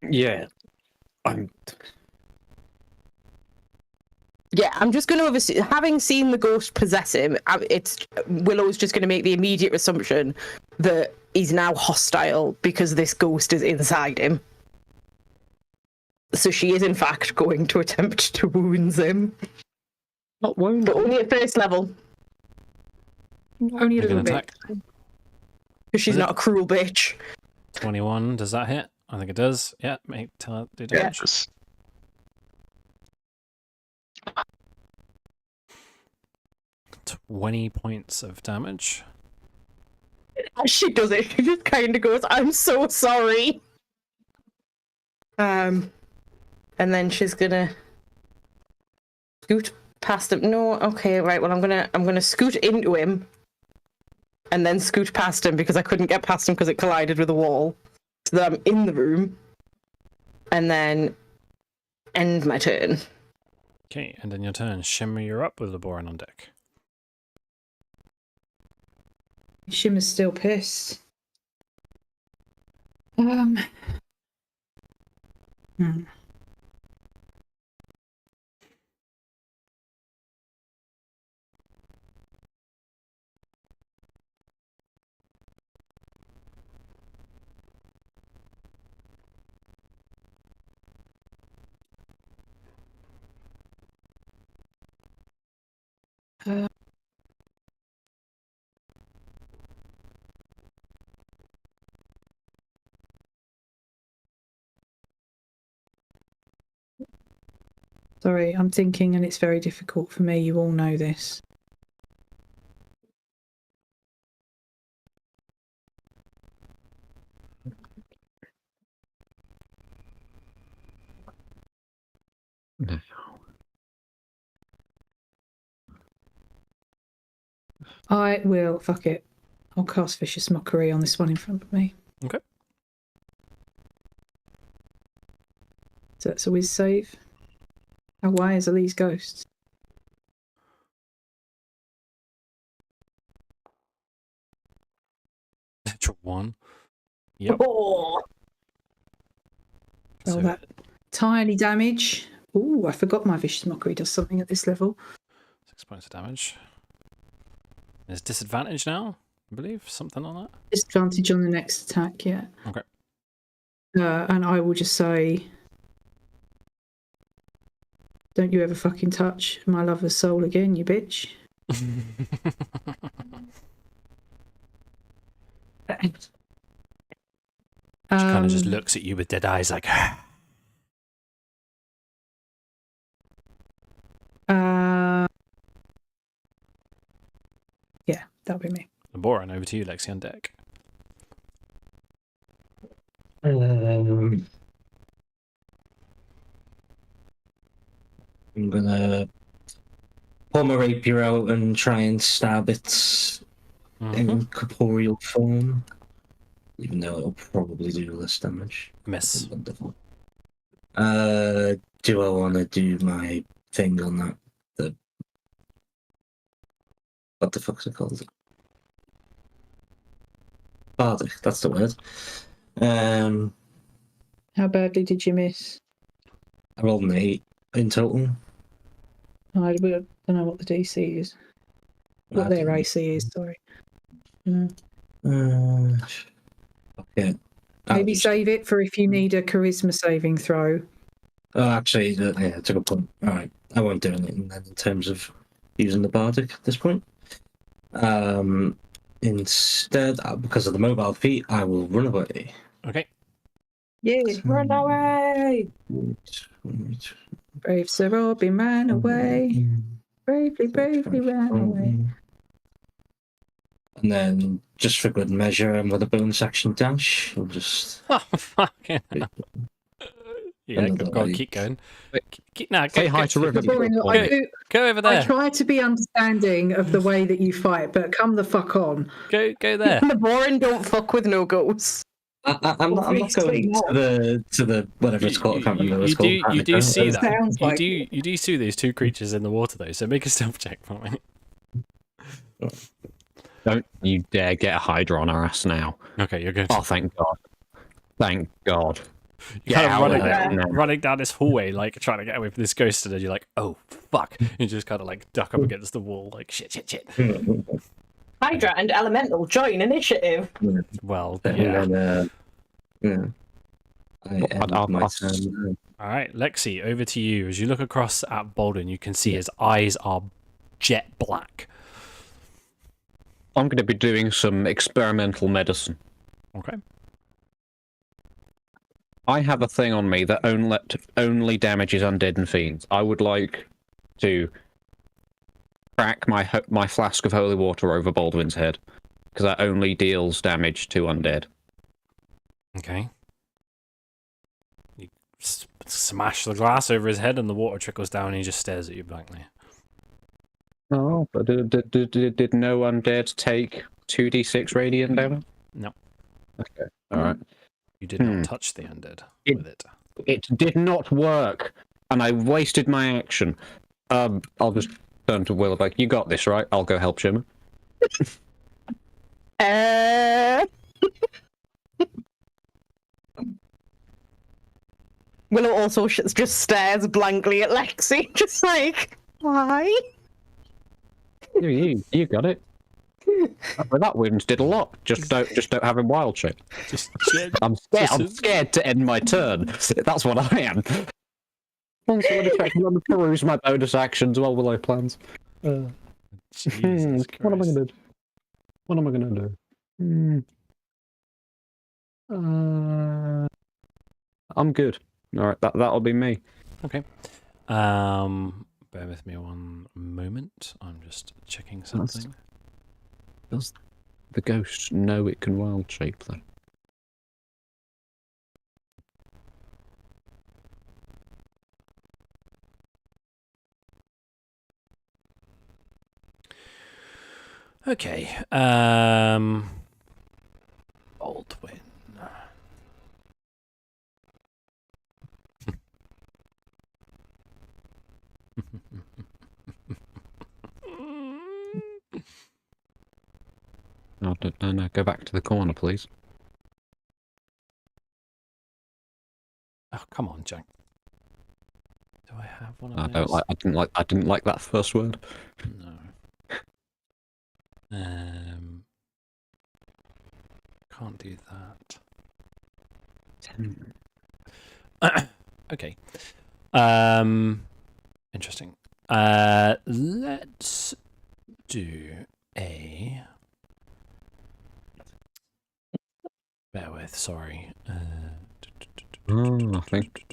Yeah. Yeah, I'm just going to having seen the ghost possess him. Willow's just going to make the immediate assumption that he's now hostile because this ghost is inside him. So she is in fact going to attempt to wound him, Not wound. but only at first level Only a make an little bit. attack. because she's Was it- not a cruel bitch. 21, does that hit? I think it does. Yeah, do Yeah, damage. just 20 points of damage. As she does it, she just kind of goes, "I'm so sorry." And then she's gonna scoot past him. No, okay, right. Well, I'm gonna scoot into him, and then scoot past him because I couldn't get past him because it collided with a wall. So that I'm in the room, and then end my turn. Okay, and then your turn. Shimmer, you're up with Laboran on deck. Shimmer's still pissed. Hmm. Sorry, I'm thinking, and it's very difficult for me. You all know this. No. I will. Fuck it. I'll cast Vicious Mockery on this one in front of me. Okay. So that's a whiz save. How wise are these ghosts? Natural 1. Yep. Oh, So that tiny damage. Ooh, I forgot my Vicious Mockery does something at this level. 6 points of damage. There's disadvantage now, I believe. Something on that. Disadvantage on the next attack, yeah. Okay. And I will just say, don't you ever fucking touch my lover's soul again, you bitch. She kind of just looks at you with dead eyes, like. Yeah, that'll be me. Boran, over to you, Lexi on deck. I'm gonna pull my rapier out and try and stab it in corporeal form, even though it'll probably do less damage. Miss. Wonderful. Do I want to do my thing on that? What the fuck's it called? Bardic, that's the word. How badly did you miss? I rolled an 8 in total. I don't know what the DC is. What their AC is, sorry. Okay. Maybe save it for if you need a charisma saving throw. Oh, actually, yeah, it's a good point. Alright, I won't do anything then in terms of using the Bardic at this point. Instead, because of the mobile feat, I will run away. Okay. Yeah, run away! Brave Sir Robin ran away. Bravely, bravely ran away. And then, just for good measure, and with a bonus action dash, I'll just... Oh, fucking hell. Yeah, go on, keep going. Say hi to River. Go over there. I try to be understanding of the way that you fight, but come the fuck on. Go there. The Boring don't fuck with no goes. I'm not going to the whatever it's called. I can't remember what it's called. You do see that. Sounds like You do see those two creatures in the water though. So make a stealth check for me. Don't you dare get a Hydra on our ass now. Okay, you're good. Oh, thank God. Thank God. You're kind of running down this hallway, like trying to get away from this ghost, and then you're like, "Oh fuck!" You just kind of like duck up against the wall, like shit. Hydra and Elemental join initiative. Well, yeah. All right, Lexi, over to you. As you look across at Bolden, you can see his eyes are jet black. I'm going to be doing some experimental medicine. Okay. I have a thing on me that only damages undead and fiends. I would like to crack my flask of holy water over Baldwin's head, because that only deals damage to undead. Okay. You smash the glass over his head, and the water trickles down, and he just stares at you blankly. Oh, but did no undead take 2d6 radiant damage? No. Okay, alright. You did not touch the undead with it. It did not work, and I wasted my action. I'll just turn to Willow like, you got this, right? I'll go help Shimmer. Willow also just stares blankly at Lexi, just like, why? You got it. That wound did a lot. Just don't have him wild shape. I'm scared to end my turn. That's what I am. Also, let me peruse my bonus actions while Willow plans. Jesus what am I gonna do? What am I gonna do? I'm good. All right, that'll be me. Okay. Bear with me one moment. I'm just checking something. Does the ghost know it can wild shape though? Okay. Baldwin. No, go back to the corner, please. Oh, come on, Jack. Do I have one of I those? don't like. I didn't like that first word. No. Can't do that. Okay. Interesting. Let's do a. Bear with. Sorry. I think.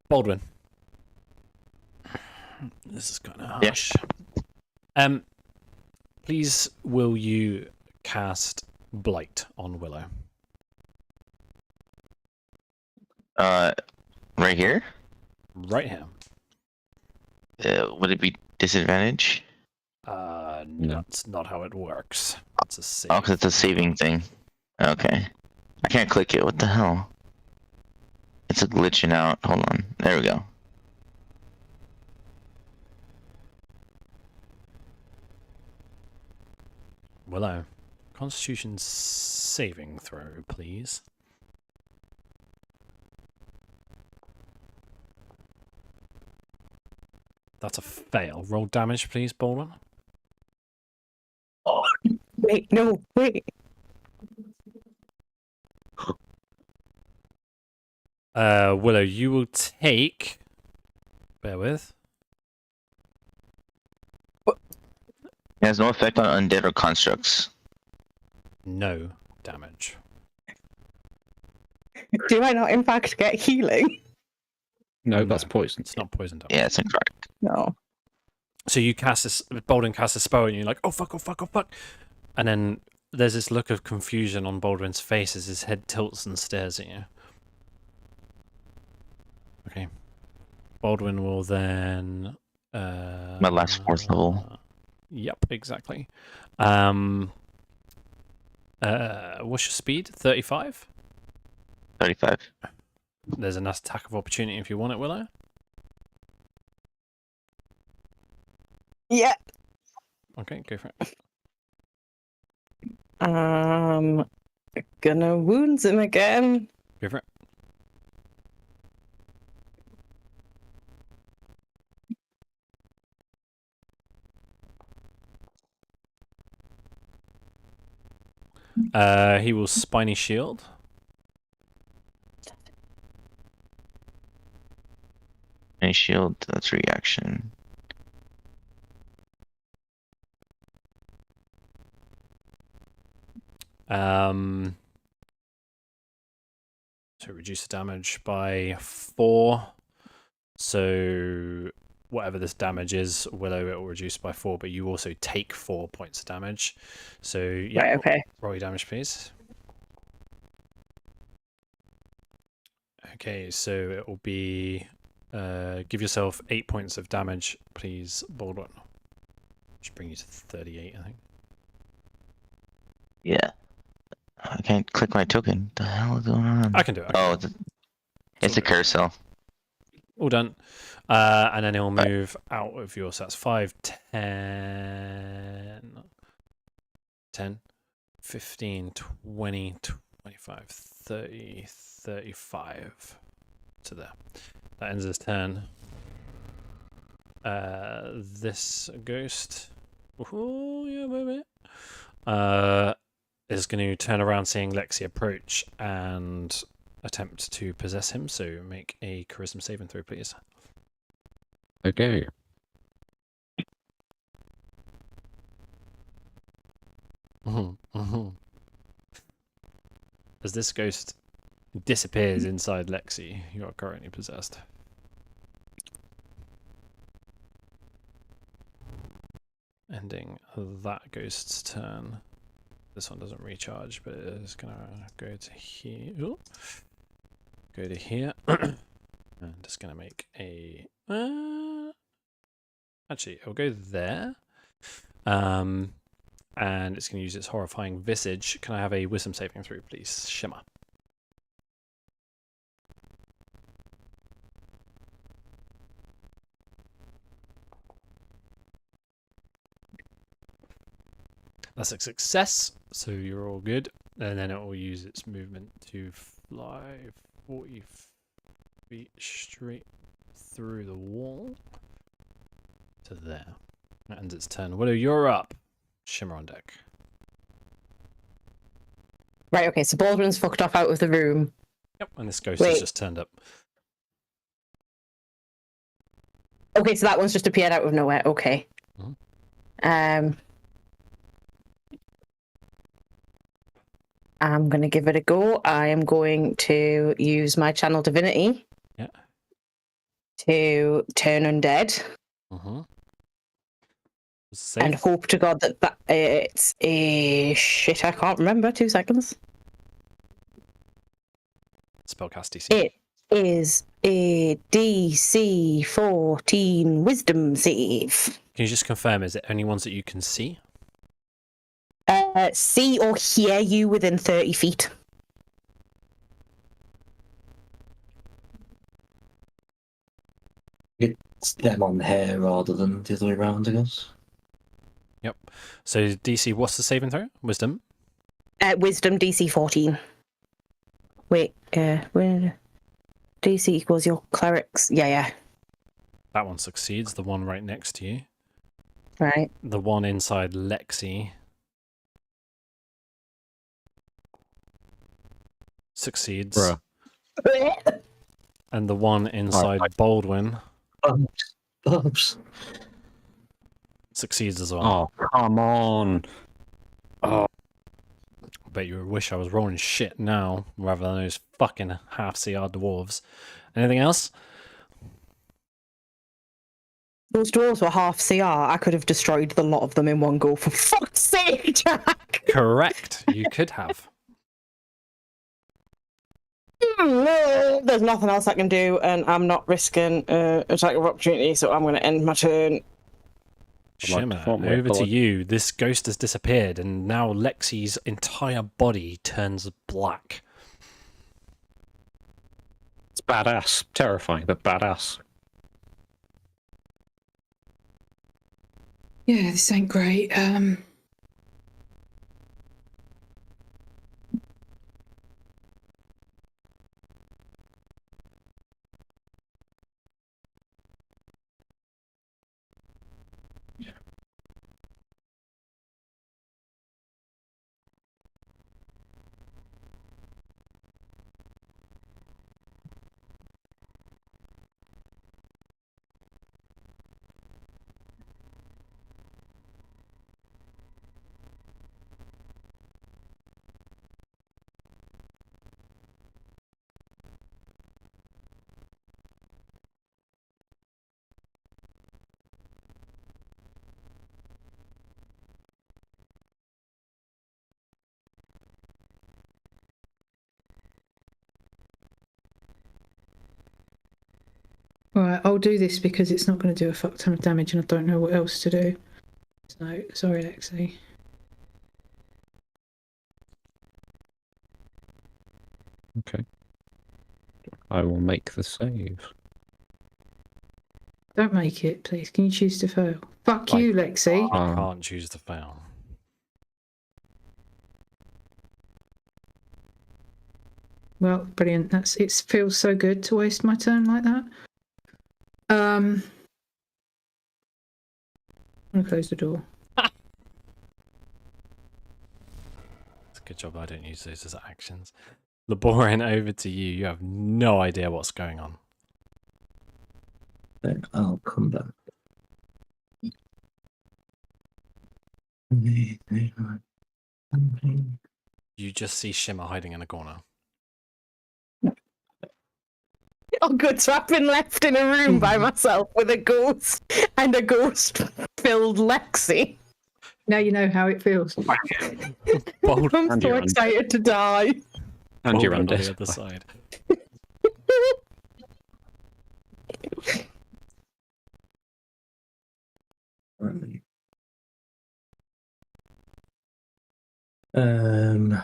Baldwin. This is kind of Yeah. harsh. Please, will you cast Blight on Willow? Right here. Right here. Would it be disadvantage? No. That's not how it works. It's a save. Oh, 'cause it's a saving thing. Okay. I can't click it. What the hell? It's a glitching out. Hold on. There we go. Willow. Constitution saving throw, please. That's a fail. Roll damage, please, Baldwin. Oh, wait, no, wait. Willow, you will take. Bear with. It has no effect on undead or constructs. No damage. Do I not, in fact, get healing? No, that's poison. It's not poison damage. Yeah, it's incorrect. No. So you cast this. Baldwin casts a spell, and you're like, "Oh fuck! Oh fuck! Oh fuck!" And then there's this look of confusion on Baldwin's face as his head tilts and stares at you. Okay. Baldwin will then. My last 4th level. Yep, exactly. What's your speed? 35? 35. There's an attack of opportunity if you want it, Willow. Yeah. Okay, go for it. Gonna wound him again. Go for it. He will spiny shield. Any shield, that's reaction. So reduce the damage by 4. So whatever this damage is, Willow, it will reduce by 4, but you also take 4 points of damage. So yeah, Right, okay. roll your damage, please. Okay, so it will be give yourself 8 points of damage, please, Baldwin. Should bring you to 38, I think. Yeah. I can't click my token. What the hell is going on? I can do it. It's a carousel. All done. And then he'll move out of your sets. 5, 10, 15, 20, 25, 30, 35 to there. That ends his turn. This ghost. Oh, yeah, baby. Is going to turn around seeing Lexi approach and attempt to possess him. So make a charisma saving throw, please. Okay. As this ghost disappears inside Lexi, you are currently possessed. Ending that ghost's turn. This one doesn't recharge, but it is gonna go to here. Ooh. Go to here. I'm just gonna make a. Actually, it'll go there. And it's gonna use its horrifying visage. Can I have a wisdom saving throw, please, Shimmer? That's a success. So you're all good, and then it will use its movement to fly 40 feet straight through the wall to there. That ends its turn. Willow, you're up. Shimmer on deck. Right, okay, so Baldwin's fucked off out of the room. Yep, and this ghost has Wait. just turned up. Okay, so that one's just appeared out of nowhere. Okay. Mhm. I'm going to give it a go. I am going to use my channel divinity to turn undead and hope to God that it's a shit. I can't remember. 2 seconds. Spellcast DC. It is a DC 14 Wisdom save. Can you just confirm, is it only ones that you can see? See or hear you within 30 feet. It's them on here rather than the other way around, I guess. Yep. So DC, what's the saving throw? Wisdom? Wisdom DC 14. Wait, where DC equals your clerics? Yeah. That one succeeds. The one right next to you. Right. The one inside Lexi succeeds. Bruh. And the one inside Baldwin Oops. succeeds as well. Oh, come on. Oh, I bet you wish I was rolling shit now rather than those fucking half CR dwarves. Anything else? Those dwarves were half CR. I could have destroyed the lot of them in one go. For fuck's sake, Jack! Correct. You could have. There's nothing else I can do, and I'm not risking attack of opportunity, so I'm going to end my turn. Shimmer, over to you. This ghost has disappeared, and now Lexi's entire body turns black. it's badass. Terrifying, but badass. Yeah, this ain't great. Right, I'll do this because it's not going to do a fuck ton of damage and I don't know what else to do. So, sorry, Lexi. Okay. I will make the save. Don't make it, please. Can you choose to fail? Fuck you, Lexi. I can't choose to fail. Well, brilliant. It feels so good to waste my turn like that. I'm gonna close the door. It's a good job I don't use those as actions. Laborin, over to you. You have no idea what's going on. Then I'll come back. You just see Shimmer hiding in a corner. Oh, good. So I've been left in a room by myself with a ghost and a ghost-filled Lexi. Now you know how it feels. Bold I'm And so you're excited to die. And you're on the undead. other side. Right. Um.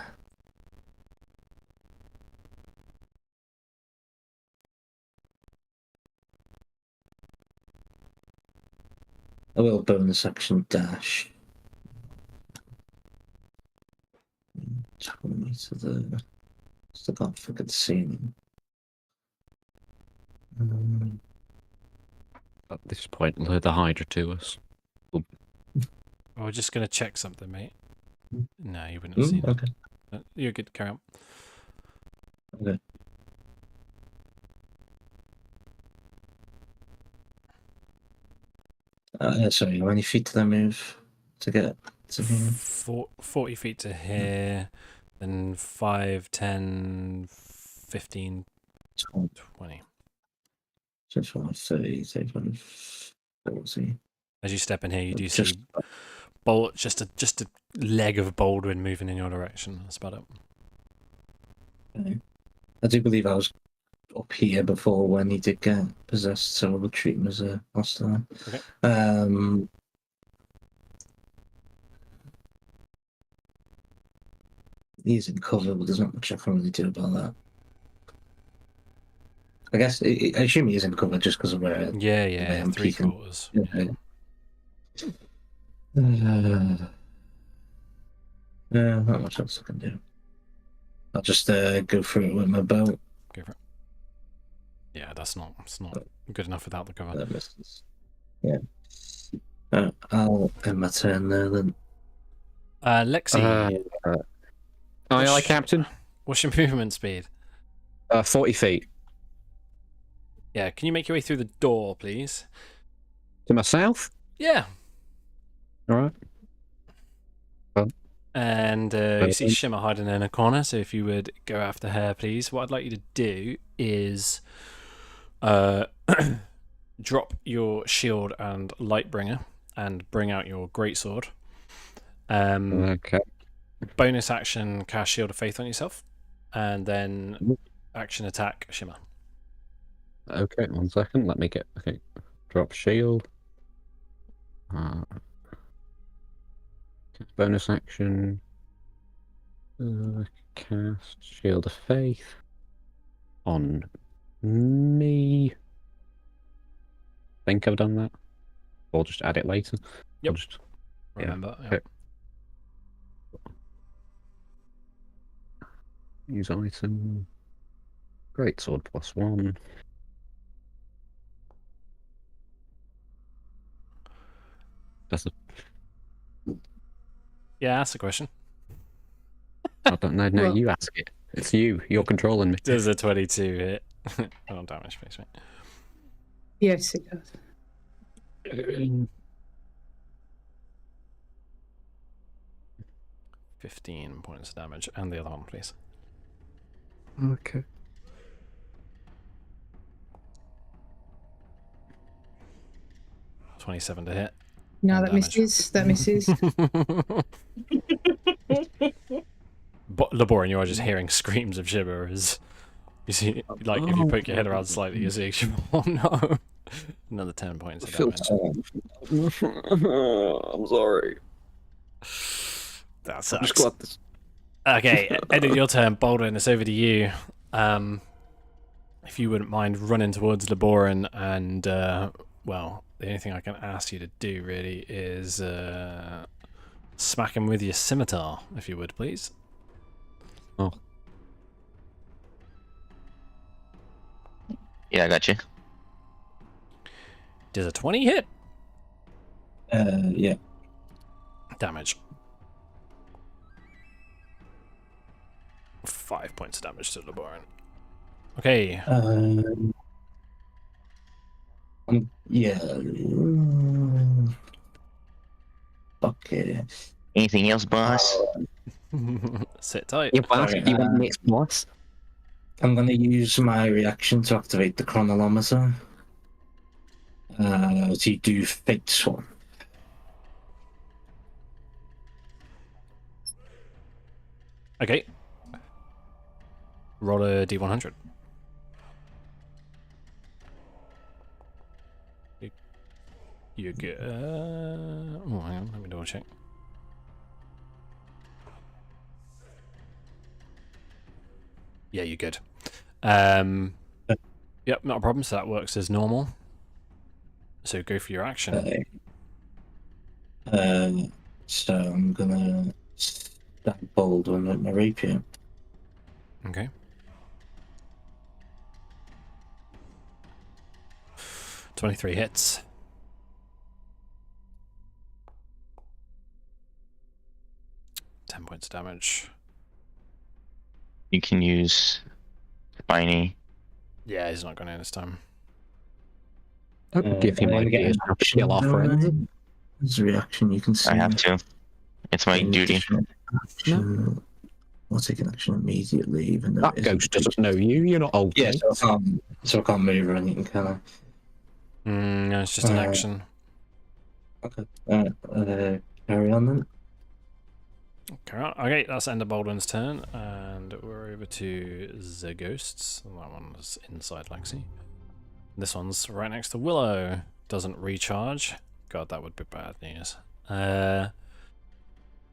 I will bonus action dash. To the. Still can't forget the scene. At this point, lure the Hydra to us. We're just gonna check something, mate. No, you wouldn't have seen Okay. it. You're good. Carry on. Okay. Sorry, how many feet did I move to get to here? 40 feet to here, then 5, 10, 15, 20. 25, 30, 35, 40. As you step in here, you do Just- see just a leg of Baldwin moving in your direction. That's about it. Okay. I do believe I was up here before when he did get possessed, so we'll treat him as a hostile. Okay. He's in cover, but there's not much I can really do about that. I guess I assume he is in cover just because of where. Yeah, I'm 3/4. Not much else I can do. I'll just go through it with my bow. Go for it. Yeah, it's not good enough without the cover. That misses. Yeah. I'll end my turn there then. Lexi, Aye, Captain. what's your movement speed? 40 feet. Yeah, can you make your way through the door, please? To my south? Yeah. Alright. And you see Shimmer hiding in a corner, so if you would go after her, please. What I'd like you to do is drop your shield and Lightbringer and bring out your greatsword. Okay. Bonus action, cast Shield of Faith on yourself, and then action attack Shimmer. Okay, 1 second. Let me get. Okay. Drop shield. Bonus action. Cast Shield of Faith on me. Think I've done that. Or just add it later. Yep. I'll just, Remember. okay. Use item. Greatsword +1. That's a. Yeah, that's the question. I don't know. No, Well- you ask it. It's you. You're controlling me. Does a 22 hit? Oh, damage, please, mate. Yes, it does. 15 points of damage, and the other one, please. Okay. $27 to hit. No, And that damage. misses. That misses. But Laboran, you are just hearing screams of Shimmer as you see, like, if you poke your head around slightly, you see Shimmer. Oh no! Another 10 points of damage. I'm sorry. That I'm just sucks. glad this. Okay, ending your turn, Baldwin, it's over to you. If you wouldn't mind running towards Laboran and, well, the only thing I can ask you to do really is smack him with your scimitar, if you would, please. Oh. Yeah, I got you. Does a 20 hit? Yeah. Damage. 5 points of damage to Laboran. Okay. Yeah. Okay. Anything else, boss? Sit tight. You want Sorry, you want next boss? I'm going to use my reaction to activate the chronolometer. To do Fate Swarm. Okay. Roll a d100. You're good. Oh, hang on. Let me double check. Yeah, you're good. Yep, not a problem. So that works as normal. So go for your action. So I'm gonna that bold one at my rapier. Okay. "23 hits. "10 points of damage." You can use spiny. Yeah, he's not going in this time. Give him I'm getting ideas how to kill our friends. As a reaction, you can see. I have to. It's my duty. Action. I'll take an action immediately, even though That it isn't ghost doesn't know you. You're not old. Yeah, mate. so I can't move or anything, can I? No, it's just an action. Okay. Carry on then. Okay, that's end of Baldwin's turn, and we're over to the ghosts. That one's inside Lexi. This one's right next to Willow. Doesn't recharge. God, that would be bad news.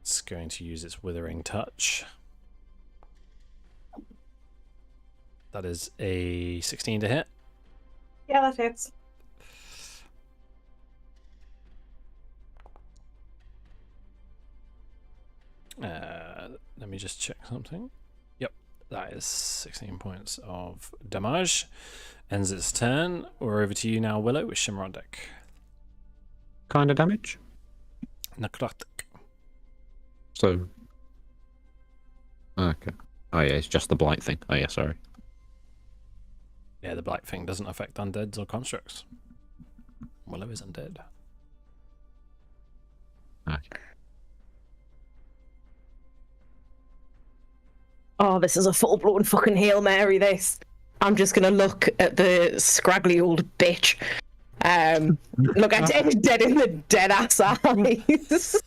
It's going to use its Withering Touch. That is a 16 to hit. Yeah, that hits. Let me just check something. Yep, that is 16 points of damage. Ends its turn. We're over to you now, Willow, with Shimmer on deck. Kind of damage. Necrotic. So. Okay. Oh yeah, it's just the blight thing. Oh yeah, sorry. Yeah, the blight thing doesn't affect undeads or constructs. Willow is undead. Okay. Oh, this is a full-blown fucking Hail Mary, this. I'm just gonna look at the scraggly old bitch. Look at it dead in the dead-ass eyes.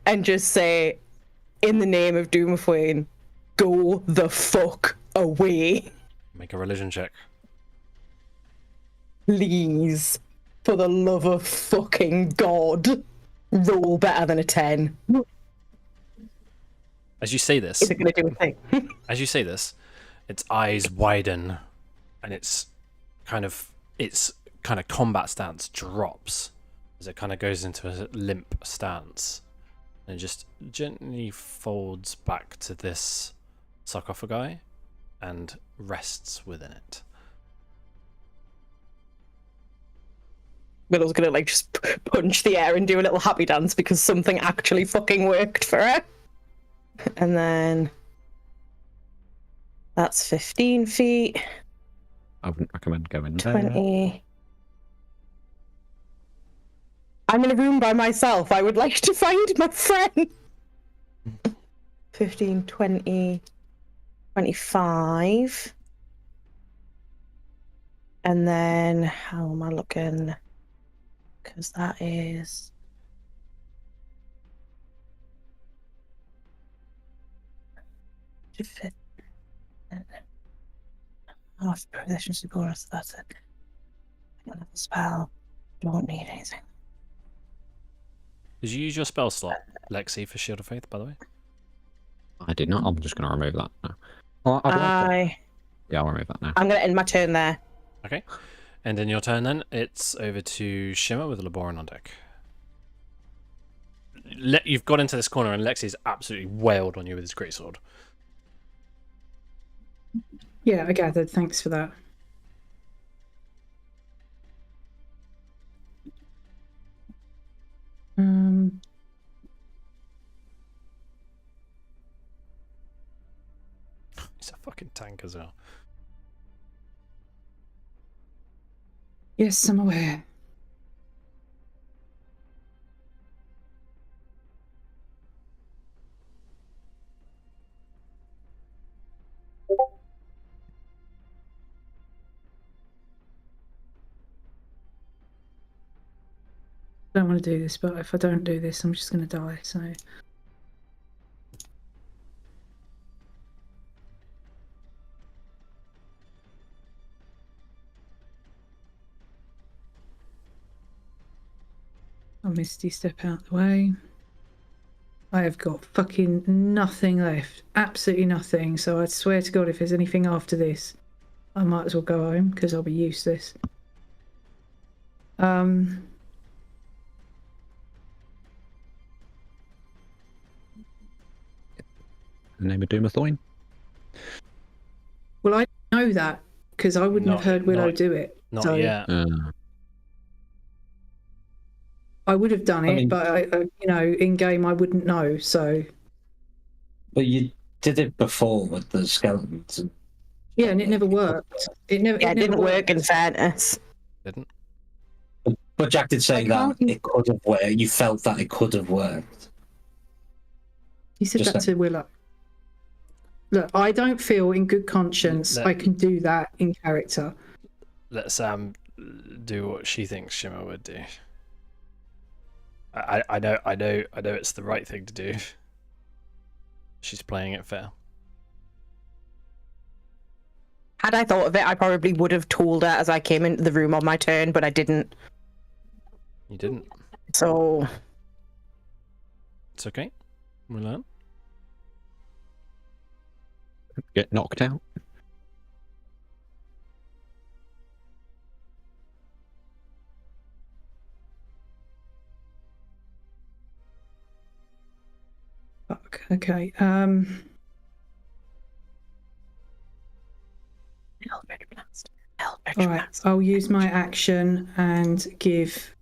And just say, in the name of Doomfwayne, go the fuck away. Make a religion check. Please. For the love of fucking God. Roll better than a 10. As you say this, Is it gonna do a thing? as you say this, its eyes widen, and its kind of combat stance drops as it kind of goes into a limp stance, and just gently folds back to this sarcophagi and rests within it. Willow's gonna like just punch the air and do a little happy dance because something actually fucking worked for her. And then that's 15 feet. I wouldn't recommend going there. 20. I'm in a room by myself. I would like to find my friend. 15, 20, 25. And then how am I looking? Because that is... half proficiency bonus, that's it. Another spell. Don't need anything. Did you use your spell slot, Lexi, for Shield of Faith, by the way? I did not. I'm just going to remove that now. Well, I'd like that. Yeah, I'll remove that now. I'm going to end my turn there. Okay. And in your turn, then, it's over to Shimmer with Laboran on deck. You've got into this corner, and Lexi's absolutely wailed on you with his greatsword. Yeah, I gathered. Thanks for that. He's a fucking tank as well. Yes, I'm aware. I don't want to do this, but if I don't do this, I'm just going to die, so... I'll Misty step out the way. I have got fucking nothing left. Absolutely nothing. So I swear to God, if there's anything after this, I might as well go home, because I'll be useless. the name of Doomathoin. Well, I know that because I wouldn't have heard Willow not- do it. Not so yet. I would have done it, mean- but in game I wouldn't know. So But you did it before with the skeletons. And yeah, and it never worked. It Yeah, it didn't never work, in fairness. Didn't. But Jack did say I that can't- it could have worked. You felt that it could have worked. You said Just that to Willow. Look, I don't feel in good conscience Let- I can do that in character. Let Sam do what she thinks Shimmer would do. I know it's the right thing to do. She's playing it fair. Had I thought of it, I probably would have told her as I came into the room on my turn, but I didn't. You didn't. So It's okay. We'll learn. Get knocked out. Fuck. Okay. All right. I'll use my action and give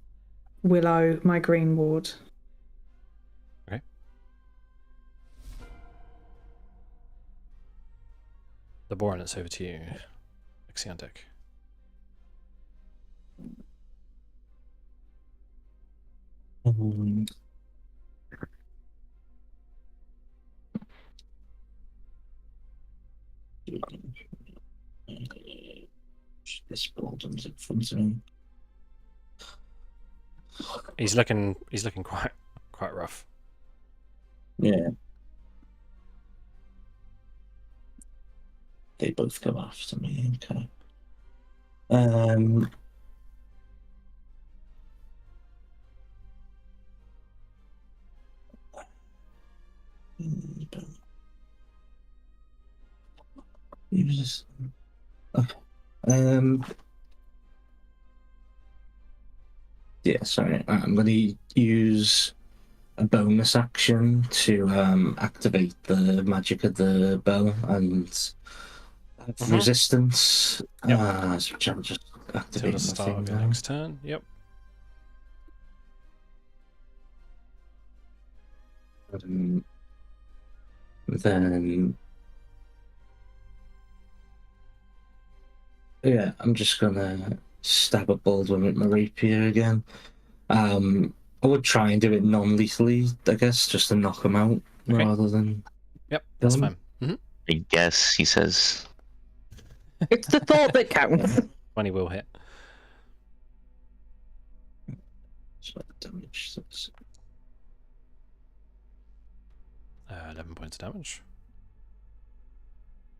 Willow my green ward. The Boron, it's over to you. Exiantic. This problem's in front of me. He's looking quite rough. Yeah. They both go after me, okay. Use this. Okay. Yeah, sorry. I'm going to use a bonus action to activate the magic of the bow and have resistance. Yep. Which I'll just Till activate the start of your now. next turn. Yep. Then yeah, I'm just gonna stab at Baldwin with my rapier again. I would try and do it non-lethally, I guess, just to knock him out Okay. rather than. Yep. That's Kill fine. him? I guess he says. it's the thought that counts. 20 will hit. So damage. 11 points of damage.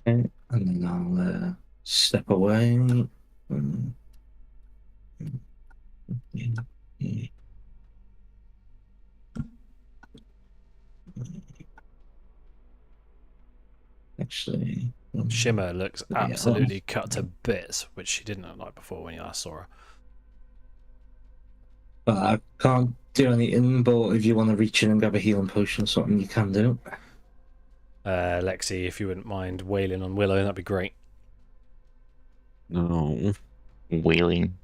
Okay, and then I'll step away. Actually, Shimmer looks Yeah. absolutely cut to bits, which she didn't look like before when you last saw her. but I can't do anything. But if you want to reach in and grab a healing potion or something, you can do. Lexi, if you wouldn't mind wailing on Willow, that'd be great. No. Wailing.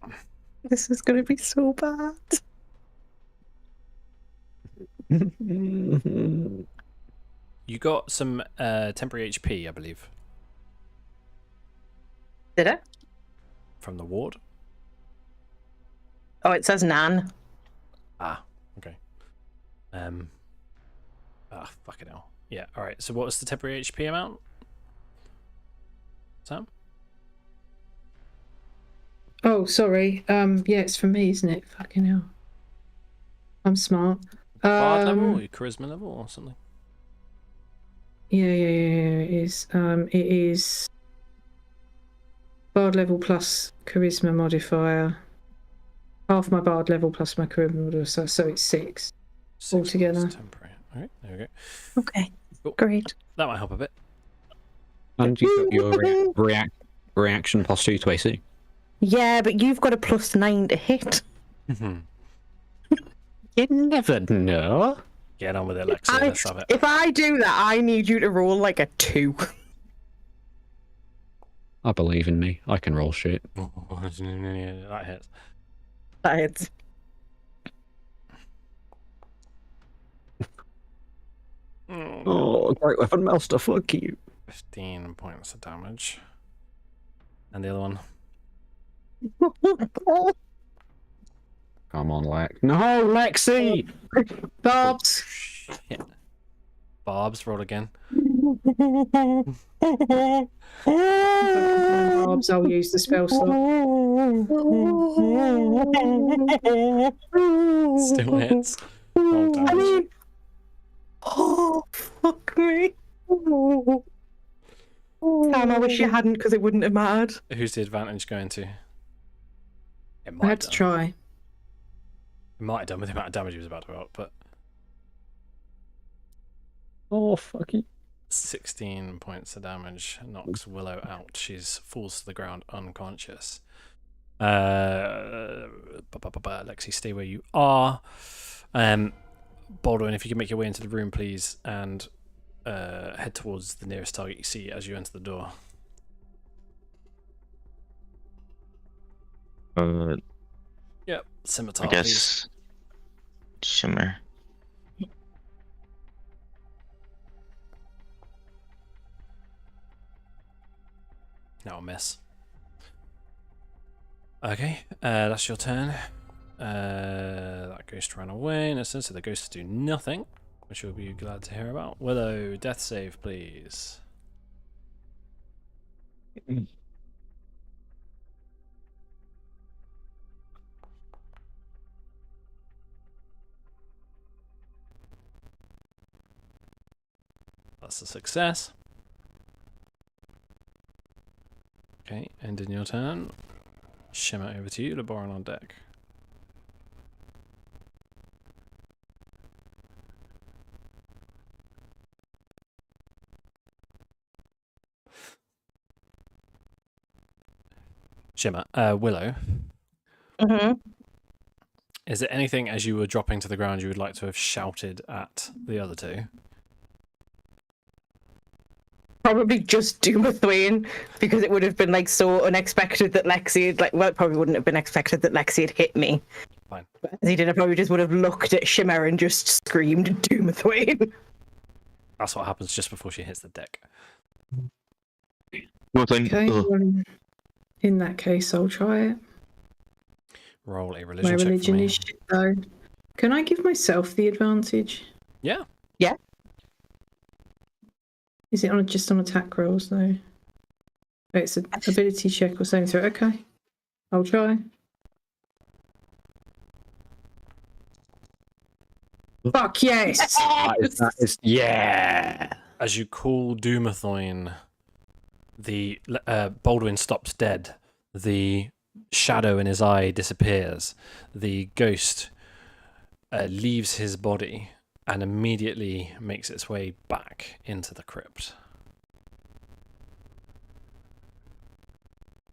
This is going to be so bad. You got some temporary HP, I believe, Did it? from the ward. Oh, it says Nan. Ah, okay. Fucking hell. Yeah, alright. So what was the temporary HP amount? Sam? Oh, sorry. Yeah, it's for me, isn't it? Fucking hell. I'm smart. Bard level, your charisma level, or something? Yeah, it is. It is bard level plus charisma modifier. Half my bard level plus my charisma modifier, so it's 6 altogether. plus temporary. Alright, there we go. Okay. Cool. Great. That might help a bit. And you got your reaction plus 2 to AC. Yeah, but you've got a +9 to hit. You never know. Get on with it, Lexi. Let's have it. If I do that, I need you to roll like a 2. I believe in me. I can roll shit. That hits. That hits. Oh, great weapon master, fuck you. 15 points of damage. And the other one. Come on, Lex. No, Lexi! Barbs. Shit. Barbs, roll again. Barbs, I'll use the spell slot. Still hits. Roll damage. I mean, oh, fuck me. Sam, I wish you hadn't, because it wouldn't have mattered. Who's the advantage going to? It I might had to have done. try. It might have done with the amount of damage he was about to roll, but Oh, fuck you. 16 points of damage knocks Willow out. She's falls to the ground unconscious. Lexi, stay where you are. Baldwin, if you can make your way into the room, please, and head towards the nearest target you see as you enter the door. Yep, scimitar, I guess. Shimmer. Now a miss. Okay, that's your turn. That ghost ran away, in a sense, so the ghosts do nothing, which you'll be glad to hear about. Willow, death save, please. That's a success. Okay, ending your turn. Shimmer over to you, Laboran on deck. Shimmer, Willow, Mm-hmm. is there anything as you were dropping to the ground you would like to have shouted at the other two? Probably just Doom of Thwain, because it would have been like so unexpected that Lexi had, like, well, it probably wouldn't have been expected that Lexi had hit me. Fine. But as he did, I probably just would have looked at Shimmer and just screamed Doom of Thwain. That's what happens just before she hits the deck. Okay, well, in that case, I'll try it. Roll a religion My check religion for me. is shit, though. Can I give myself the advantage? Yeah. Is it just on attack rolls, though? Oh, it's an ability check or something. So, okay. I'll try. Fuck yes! That is, yeah. As you call Doomathoin, the Baldwin stops dead. The shadow in his eye disappears. The ghost leaves his body and immediately makes its way back into the crypt.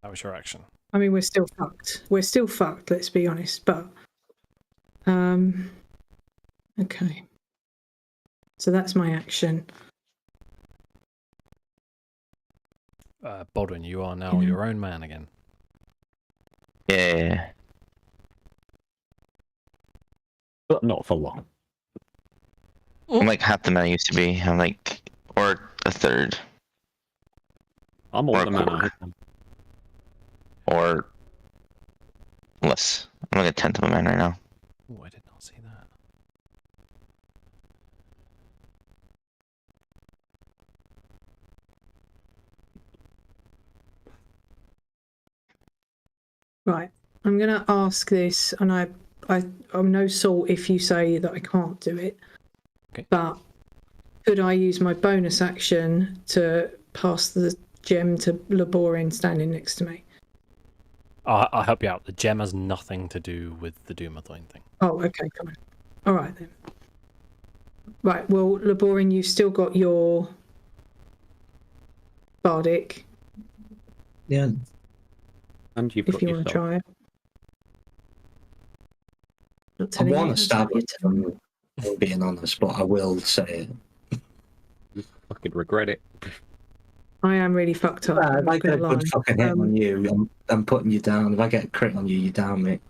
That was your action. I mean, we're still fucked. We're still fucked, let's be honest, but... Okay. So that's my action. Baldwin, you are now Yeah. your own man again. Yeah. But not for long. I'm like half the man I used to be. I'm like, or a third, I'm Or all a the man I quarter. am. or less. I'm like a tenth of a man right now. Oh, I did not see that. Right. I'm going to ask this, and I'm no salt if you say that I can't do it. Okay. But could I use my bonus action to pass the gem to Laborin standing next to me? I'll help you out. The gem has nothing to do with the Doomathoin thing. Oh, okay, come on. All right then. Right, well, Laborin, you've still got your bardic, Yeah. And you've if got you want to yourself. try it. Not I telling want you to stab how to him. I'm being honest, but I will say it. Fucking regret it. I am really fucked up. I'm If I not get a gonna good lie. fucking hit on you, I'm putting you down. If I get a crit on you, you're down, mate.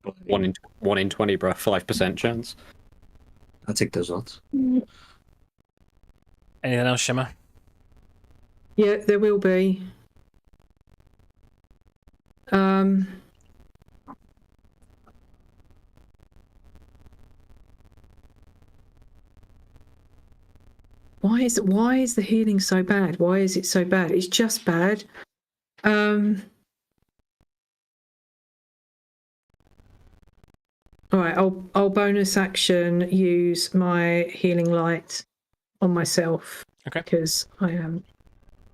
But, 1 in 20, bro. 5% chance. I take those odds. Anything else, Shimmer? Yeah, there will be. Why is the healing so bad? Why is it so bad? It's just bad. All right, I'll bonus action use my healing light on myself. Okay. Because I am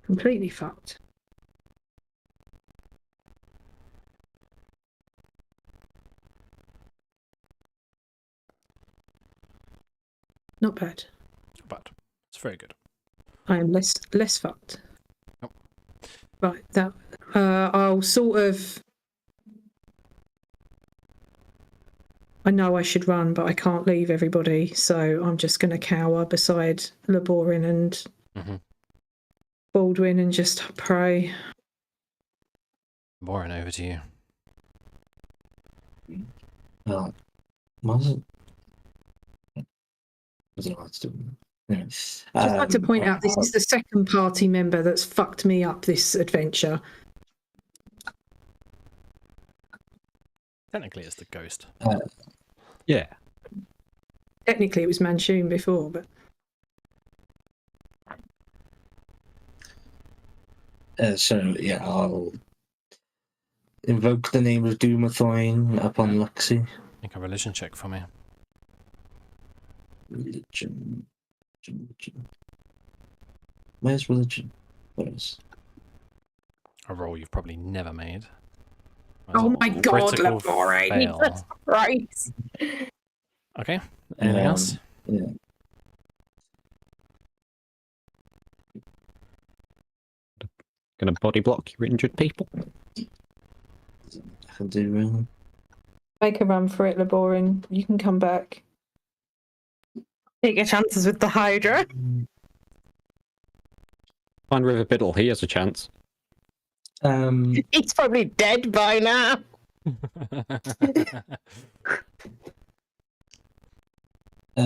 completely fucked. Not bad. But it's very good. I am less fucked. Yep. Right, that I'll sort of. I know I should run, but I can't leave everybody, so I'm just going to cower beside Laborin and Baldwin and just pray. Boring, over to you. What was it? I don't know what to do. Anyway, I'd just like to point out this is the second party member that's fucked me up this adventure. Technically, it's the ghost. Yeah. Technically, it was Manchun before, but so yeah, I'll invoke the name of Doomathoin upon Luxie. Make a religion check for me. Religion. Where's religion? Where is? A roll you've probably never made. oh my god, Critical Laborin! fail. Jesus Christ! Okay. Anything else? Yeah. Gonna body block your injured people. I can do. Make a run for it, Laborin. You can come back. Take your chances with the Hydra. Find River Biddle, he has a chance. He's probably dead by now.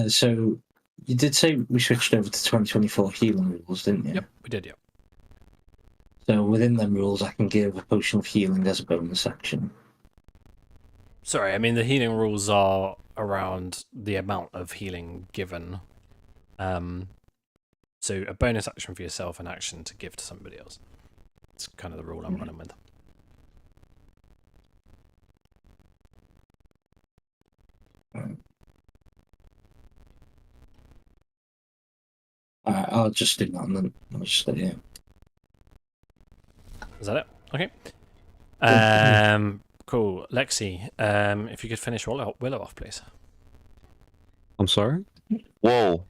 So you did say we switched over to 2024 healing rules, didn't you? Yep, we did, yep. So within them rules, I can give a potion of healing as a bonus action. Sorry, I mean, the healing rules are around the amount of healing given. So a bonus action for yourself, an action to give to somebody else. It's kind of the rule I'm running with. Alright, I'll just do that and then I'll just stay here. Is that it? Okay. Cool. Lexi, if you could finish Willow off, please. I'm sorry? Whoa.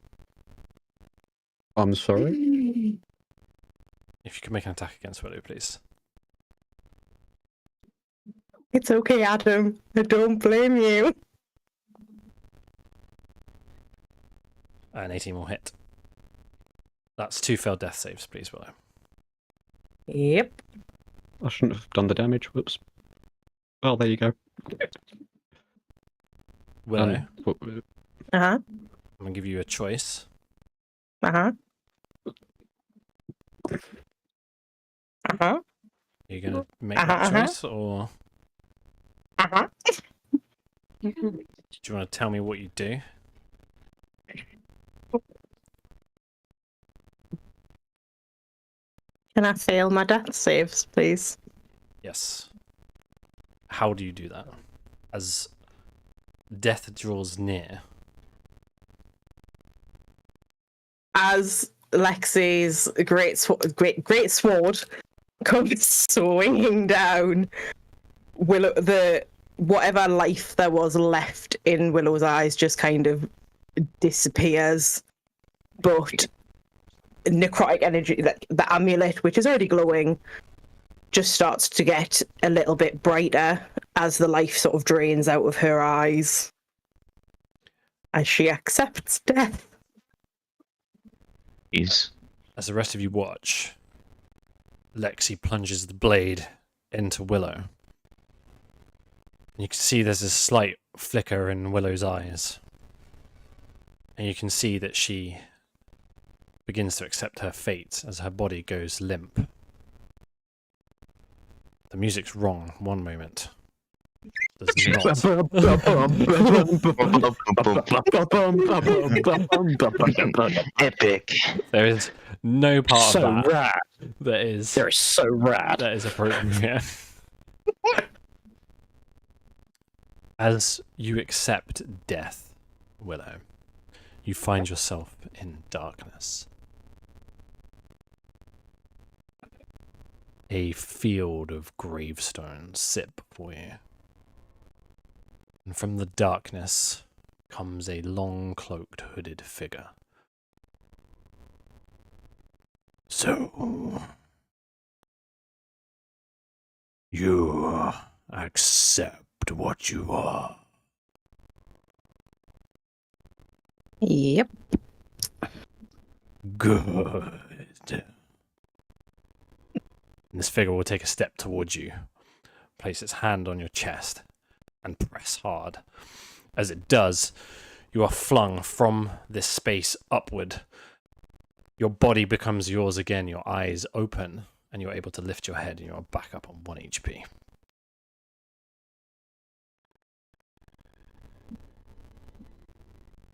I'm sorry? If you could make an attack against Willow, please. It's okay, Adam. I don't blame you. An 18 will hit. That's 2 failed death saves, please, Willow. Yep. I shouldn't have done the damage. Whoops. Well, there you go. Willow, Uh-huh. I'm going to give you a choice. Uh-huh. Uh-huh. Are you going to make Uh-huh, that uh-huh. choice, or Uh-huh. do you want to tell me what you do? Can I fail my death saves, please? Yes. How do you do that? As death draws near. As Lexi's great sword comes swinging down, Willow, whatever life there was left in Willow's eyes just kind of disappears, but necrotic energy, the amulet, which is already glowing, just starts to get a little bit brighter as the life sort of drains out of her eyes. as she accepts death. Jeez. As the rest of you watch, Lexi plunges the blade into Willow. And you can see there's a slight flicker in Willow's eyes. And you can see that she begins to accept her fate as her body goes limp. The music's wrong one moment. There's not. Epic. There is no part So of that rad. that is They're so rad. that is appropriate. As you accept death, Willow, you find yourself in darkness. A field of gravestones sit before you. And from the darkness comes a long cloaked hooded figure. So, you accept what you are. Yep. Good. And this figure will take a step towards you, place its hand on your chest, and press hard. As it does, you are flung from this space upward. Your body becomes yours again, your eyes open, and you're able to lift your head, and you're back up on 1 HP.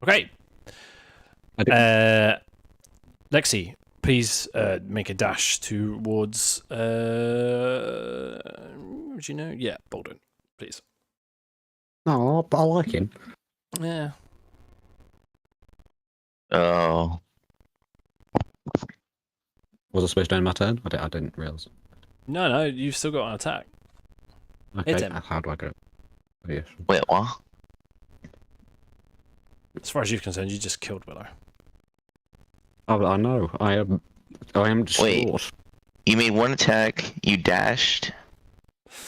Okay. Lexi, please make a dash towards. Would you know? Yeah, Baldwin, please. Oh, I like him. Yeah. Oh. Was I supposed to end my turn? I didn't realise. No, you've still got an attack. Okay, Hit him. how do I go? Oh, yes. Wait, what? As far as you're concerned, you just killed Willow. Oh, I know. I am distraught. You made one attack, you dashed.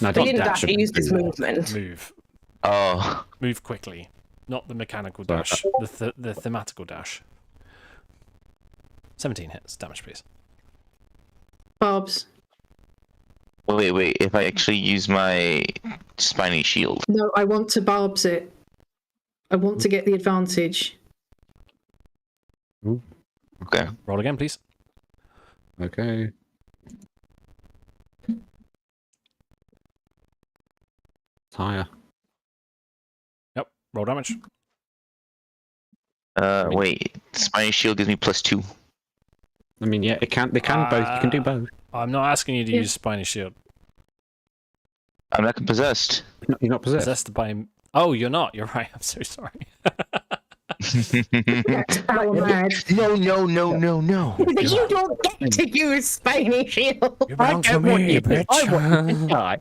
No, I He didn't dash, dash. he used his movement. Move. Oh. Move quickly. Not the mechanical Sorry. dash. The thematical dash. 17 hits. Damage, please. Barbs. Wait. If I actually use my spiny shield. No, I want to barbs it. I want to get the advantage. Okay. Roll again, please. Okay. Higher. Yep. Roll damage. Wait. Spiny shield gives me +2. I mean, yeah, it can. They can both. You can do both. I'm not asking you to Yeah. use Spiny Shield. I'm not possessed. You're not possessed. Possessed by... Oh, you're not. You're right. I'm so sorry. How mad. No. You don't get to use spiny shield. You belong to me, bitch. Die.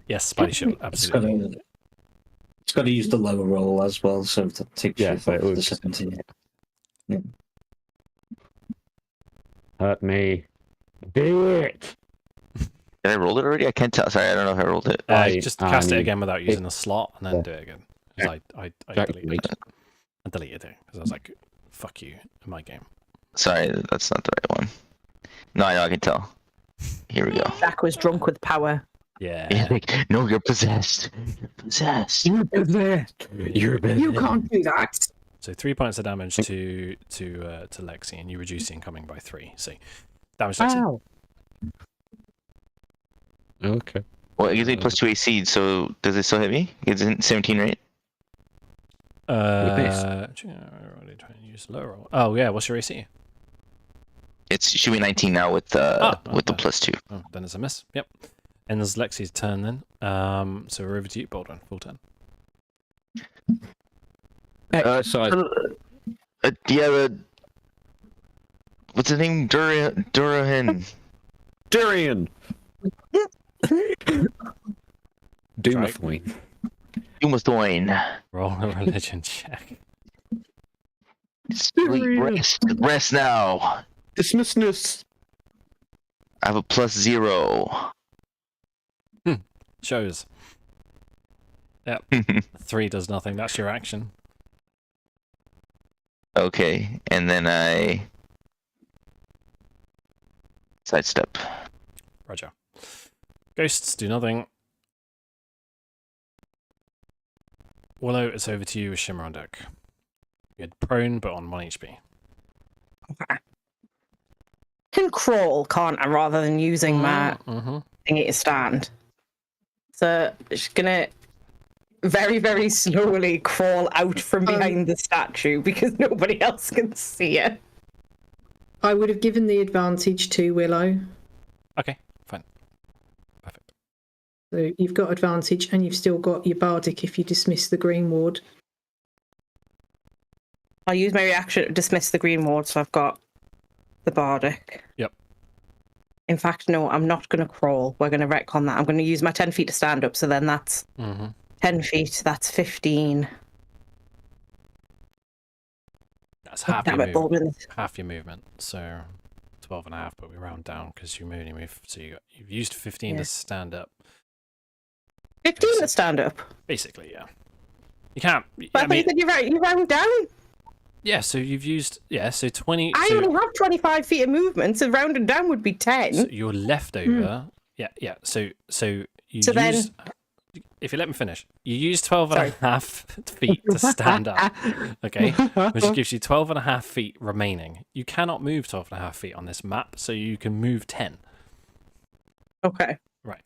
Yes, Spiny Shield. Absolutely. It's got to use the lower roll as well, so that takes Yeah, you so it off the was- 17. Yeah. Hurt me. Do it. Did I roll it already? I can't tell. Sorry, I don't know if I rolled it. Just cast it need- again without using a slot, and then do it again. 'Cause I Exactly. deleted it. I deleted it because I was like, "Fuck you" in my game. Sorry, that's not the right one. No, I know, I can tell. Here we go. Jack was drunk with power. Yeah. It's like, no, you're possessed. You're possessed. You're possessed. You're possessed. You can't do that. So 3 points of damage to Lexi, and you reduce the incoming by 3. So damage Lexi. Ow. Okay. Well, it gives me +2 AC, so does it still hit me? It's 17, right? Really trying to use low roll. Oh yeah, what's your AC? It should be 19 now with the okay. +2. Oh, then it's a miss. Yep. And there's Lexi's turn then. So we're over to you, Baldwin. Full turn. So Yeah, what's the name? Durahan. Durian. Doomathween. Dumathorn. Roll a religion check. Rest now. Dismissness. I have a +0. Shows. Yep. 3 does nothing. That's your action. Okay, and then I sidestep. Roger. Ghosts do nothing. Willow, it's over to you with Shimmer on deck. You're prone, but on 1 HP. Okay. Can crawl, can't I, rather than using my thingy to stand. So she's gonna very, very slowly crawl out from behind the statue because nobody else can see her. I would have given the advantage to Willow. Okay, fine. Perfect. So you've got advantage, and you've still got your bardic if you dismiss the green ward. I'll use my reaction to dismiss the green ward, so I've got the bardic. Yep. In fact, no, I'm not going to crawl. We're going to retcon that. I'm going to use my 10 feet to stand up, so then that's 10 feet, that's 15. That's half your movement. Half your movement, so 12 and a half, but we round down because you only move. So you've used 15 to stand up. 15 to stand up? Basically, yeah. You can't. But I mean, you said you round down? Yeah, so you've used, so 20. I only have 25 feet of movement, so rounding down would be 10. So your leftover, yeah. So you used, then, if you let me finish, you use 12 and a half feet to stand up, okay? Which gives you 12 and a half feet remaining. You cannot move 12 and a half feet on this map, so you can move 10. Okay. Right.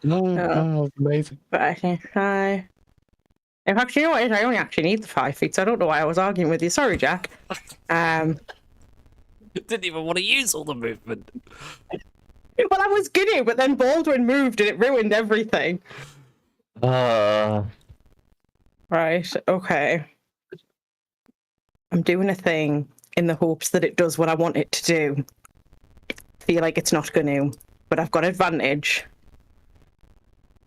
Oh, amazing. But I can try. In fact, you know what? I only actually need the 5 feet, so I don't know why I was arguing with you. Sorry, Jack. Didn't even want to use all the movement. Well, I was gonna, but then Baldwin moved and it ruined everything. Right, okay. I'm doing a thing in the hopes that it does what I want it to do. Feel like it's not gonna, but I've got advantage.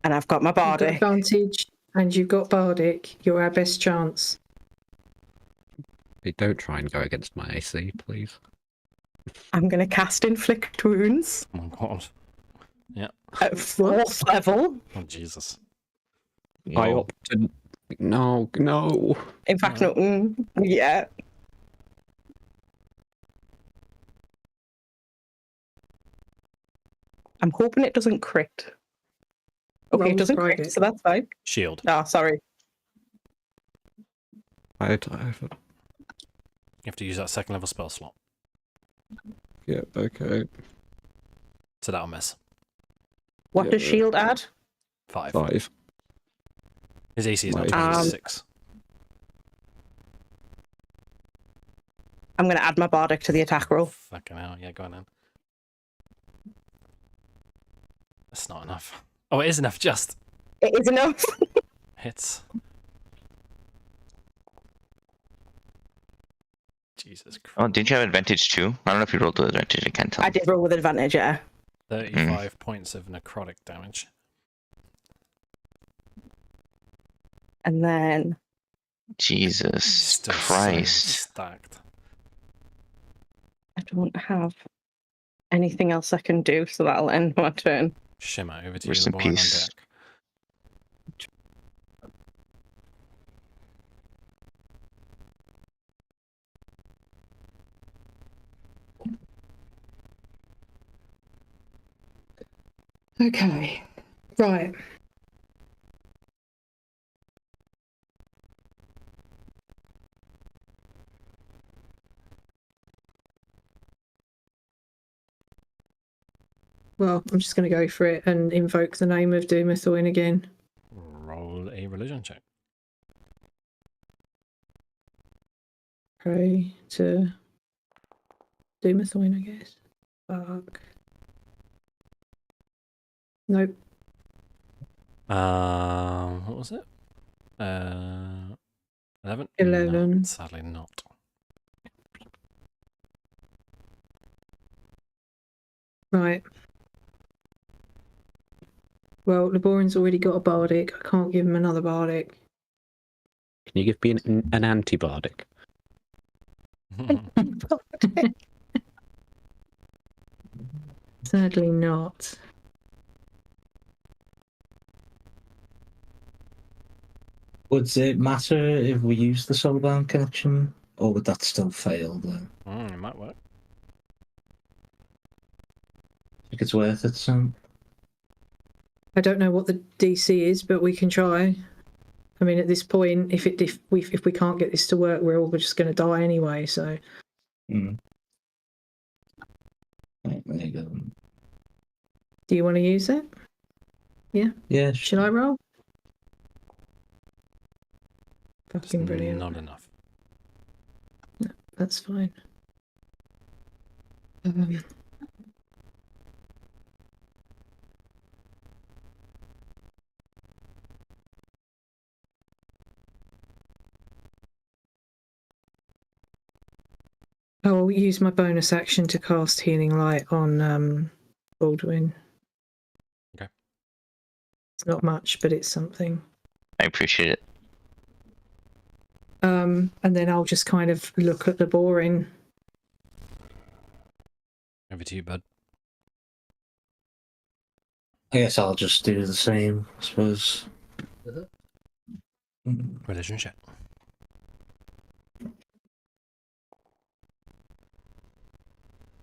And I've got my bardic. You've got advantage. And you've got bardic. You're our best chance. Hey, don't try and go against my AC, please. I'm going to cast Inflict Wounds. Oh my god. Yeah. At 4th level. Oh Jesus. I opted. No. In fact, no. Yeah. I'm hoping it doesn't crit. Okay, it doesn't crit, so that's fine. Shield. Ah, sorry. I You have to use that 2nd level spell slot. Yeah, okay. So that'll miss. What does shield add? 5. His AC is now 26. I'm going to add my bardic to the attack roll. Fucking hell, yeah, go on then. That's not enough. Oh, it is enough, just. It is enough. Hits. Jesus Christ. Oh, did you have advantage too? I don't know if you rolled with advantage, I can't tell. I did roll with advantage, yeah. 35 points of necrotic damage. And then... Jesus Still Christ. So stacked. I don't have anything else I can do, so that'll end my turn. Shimmer, over to Rest you, in the boy on peace. deck. Okay. Right. Well, I'm just going to go for it and invoke the name of Doomathoin again. Roll a religion check. Pray to Doomathoin, I guess. Fuck. Nope. What was it? 11? 11. No, sadly not. Right. Well, Laborin's already got a bardic. I can't give him another bardic. Can you give me an anti-bardic? Sadly not. Would it matter if we use the soulbound connection, or would that still fail? Though It might work. I think it's worth it. So I don't know what the DC is, but we can try. I mean, at this point, if we can't get this to work, we're all just going to die anyway. So. Right, there you go. Do you want to use it? Yeah. Yeah. Should I roll? Just Fucking brilliant. not enough. No, that's fine. I'll use my bonus action to cast Healing Light on Baldwin. Okay. It's not much, but it's something. I appreciate it. And then I'll just kind of look at the boring. Over to you, bud. I guess I'll just do the same, I suppose. Relationship.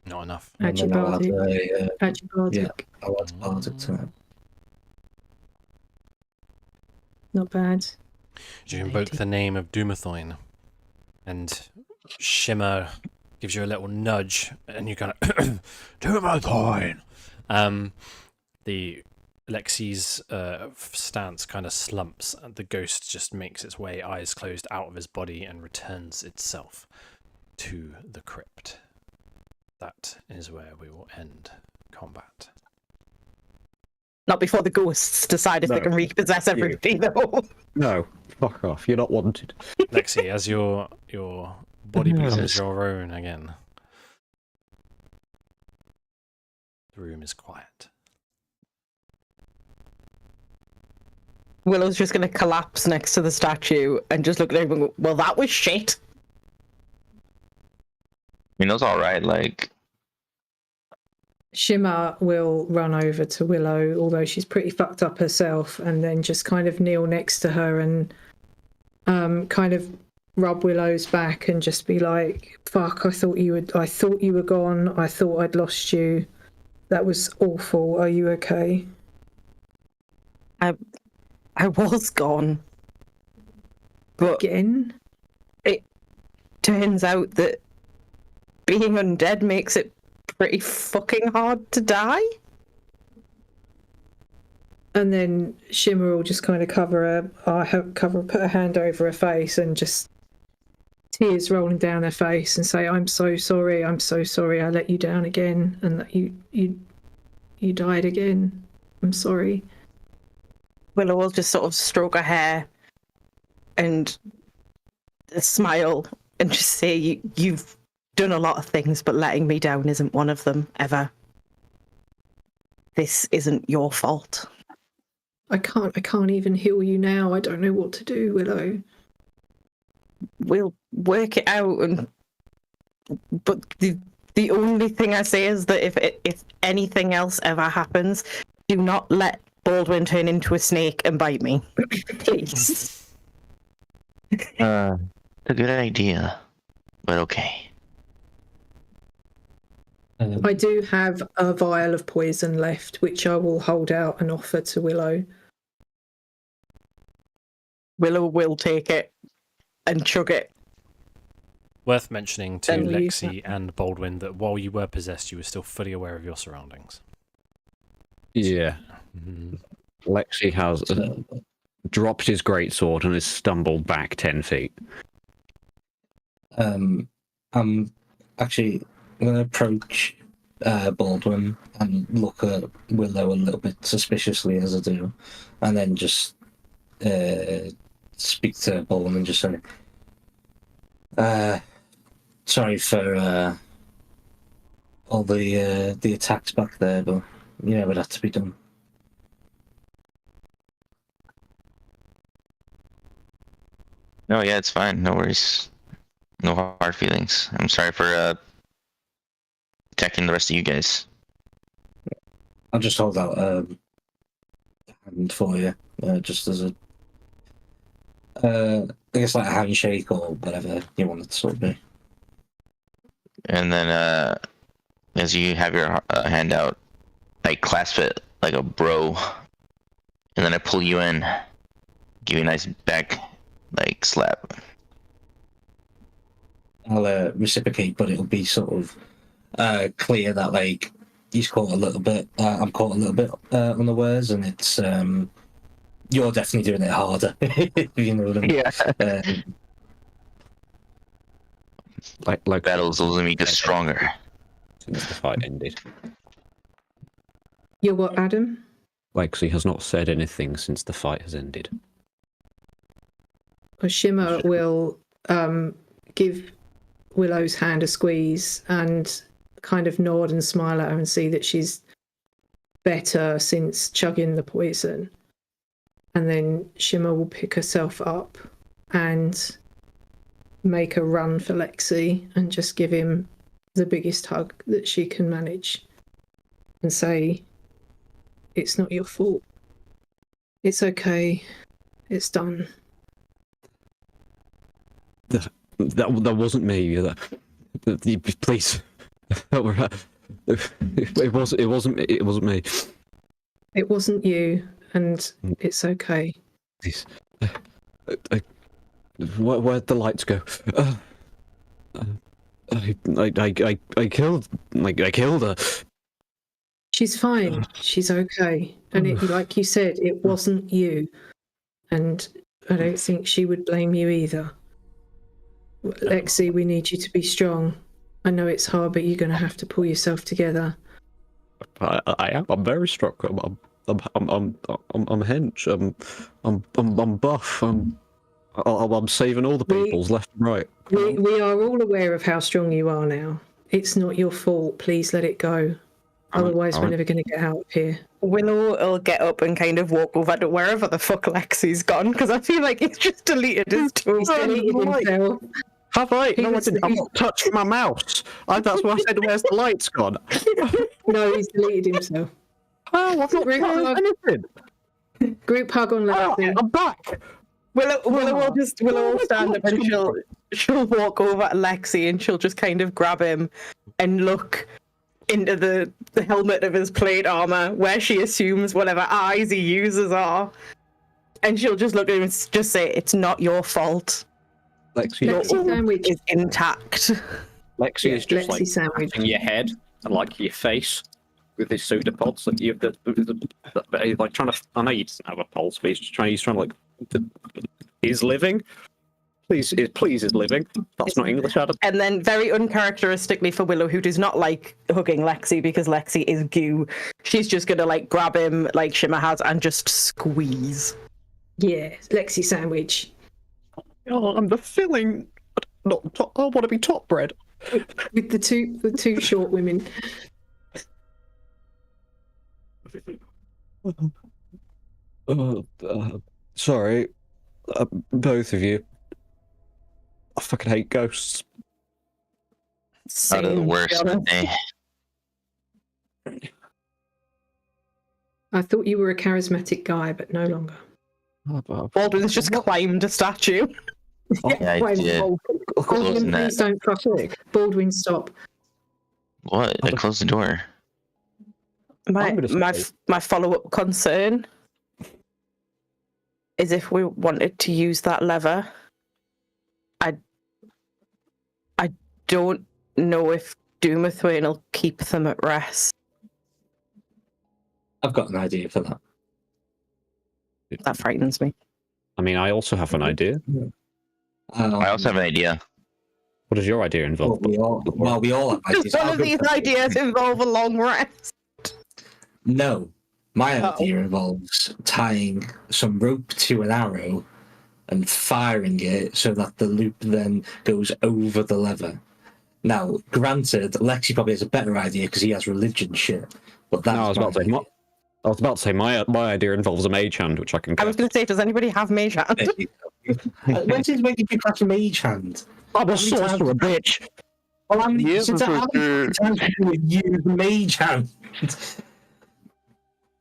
Not enough. And then I'll Agibardic. add Agibardic. yeah, I'll add Bardic to it. Not bad. You invoke the name of Doomathoin, and Shimmer gives you a little nudge, and you kind of Doomathoin. The Alexi's stance kind of slumps, and the ghost just makes its way, eyes closed, out of his body and returns itself to the crypt. That is where we will end combat. Not before the ghosts decide if they can repossess everybody, though. No, fuck off. You're not wanted. Lexi, as your body becomes your own again, the room is quiet. Willow's just going to collapse next to the statue and just look at everyone and go, well, that was shit. I mean, that was all right. Like, Shimmer will run over to Willow, although she's pretty fucked up herself, and then just kind of kneel next to her and kind of rub Willow's back and just be like, "Fuck! I thought you were gone. I thought I'd lost you. That was awful. Are you okay?" I was gone. But Again? it turns out that being undead makes it pretty fucking hard to die. And then Shimmer will just kind of put her hand over her face and just tears rolling down her face and say, I'm so sorry, I let you down again, and that you died again. I'm sorry." Willow will just sort of stroke her hair and smile and just say, you've done a lot of things, but letting me down isn't one of them, ever. This isn't your fault. I can't even heal you now. I don't know what to do, Willow. We'll work it out, but the only thing I say is that if anything else ever happens, do not let Baldwin turn into a snake and bite me. Please. it's a good idea, but okay. I do have a vial of poison left, which I will hold out and offer to Willow. Willow will take it and chug it. Worth mentioning to Then we'll use Lexi and Baldwin that while you were possessed, you were still fully aware of your surroundings. Yeah. Lexi has dropped his greatsword and has stumbled back 10 feet. I'm actually going to approach Baldwin and look at Willow a little bit suspiciously as I do, and then just speak to Baldwin and just say, sorry for all the attacks back there, but you know it had to be done. No, yeah, it's fine. No worries. No hard feelings. I'm sorry for attacking the rest of you guys. I'll just hold out a hand for you, just as a I guess like a handshake or whatever you want it to sort of be. And then, as you have your hand out, I clasp it like a bro, and then I pull you in, give you a nice back, like, slap. I'll reciprocate, but it'll be sort of clear that like he's caught a little bit. I'm caught a little bit unawares, and it's you're definitely doing it harder. If you know what I mean? Yeah. Like Battles only make us stronger. since the fight ended. You're what, Adam? Lexi has not said anything since the fight has ended. Well, Shimmer will give Willow's hand a squeeze and kind of nod and smile at her and see that she's better since chugging the poison. And then Shimmer will pick herself up and make a run for Lexi and just give him the biggest hug that she can manage and say, "It's not your fault. It's okay. It's done." That wasn't me. Please, it wasn't me. It wasn't you, and it's okay. Please, where'd the lights go? I killed her. She's fine. She's okay. And it, like you said, it wasn't you. And I don't think she would blame you either. Lexi, we need you to be strong. I know it's hard, but you're going to have to pull yourself together. I am. I'm very strong. I'm hench. I'm buff. I'm saving all the peoples left and right. We are all aware of how strong you are now. It's not your fault. Please let it go. Otherwise, we're never going to get out of here. Willow will get up and kind of walk over to wherever the fuck Lexi's gone, because I feel like he's just deleted his tool. He's deleted himself. Have I? No, I didn't. I'm not touching my mouse. That's why I said, "Where's the lights gone?" No, he's deleted himself. Oh, I've not done anything. Group hug on Lexi. I'm back. Willow will stand up and she'll walk over to Lexi and she'll just kind of grab him and look into the helmet of his plate armor where she assumes whatever eyes he uses are, and she'll just look at him and just say, "It's not your fault. Lexi sandwich Is intact." Lexi is just Lexi like sandwich. touching your head and like your face with his pseudopods. Like you've like trying to. I know you doesn't have a pulse, but he's trying to like. He's living. Please is living. That's not English, Adam. And then, very uncharacteristically for Willow, who does not like hugging Lexi because Lexi is goo, she's just gonna like grab him like Shimmer has and just squeeze. Yeah, Lexi sandwich. Oh, I'm the filling. Not top, I want to be top bread. With the two short women. Sorry, both of you. I fucking hate ghosts. Out of the Same, worst. to be honest. I thought you were a charismatic guy, but no longer. Baldwin's just climbed a statue. Yeah, I did. Baldwin, that. please don't fuck it. Baldwin, stop. What? I closed the door. My follow-up concern is if we wanted to use that lever, I don't know if Doomathwain will keep them at rest. I've got an idea for that. That frightens me. I mean, I also have an idea. I also have an idea. What does your idea involve? We all have ideas. Just one of these ideas involve a long rest. No, my idea involves tying some rope to an arrow and firing it so that the loop then goes over the lever. Now, granted, Lexi probably has a better idea because he has religion shit. But that's No, I was about to say my idea involves a mage hand, which I can. I was going to say, does anybody have mage hand? when did you craft a mage hand? I'm a sorcerer, bitch. Well, how many Yes, times have you used mage hand?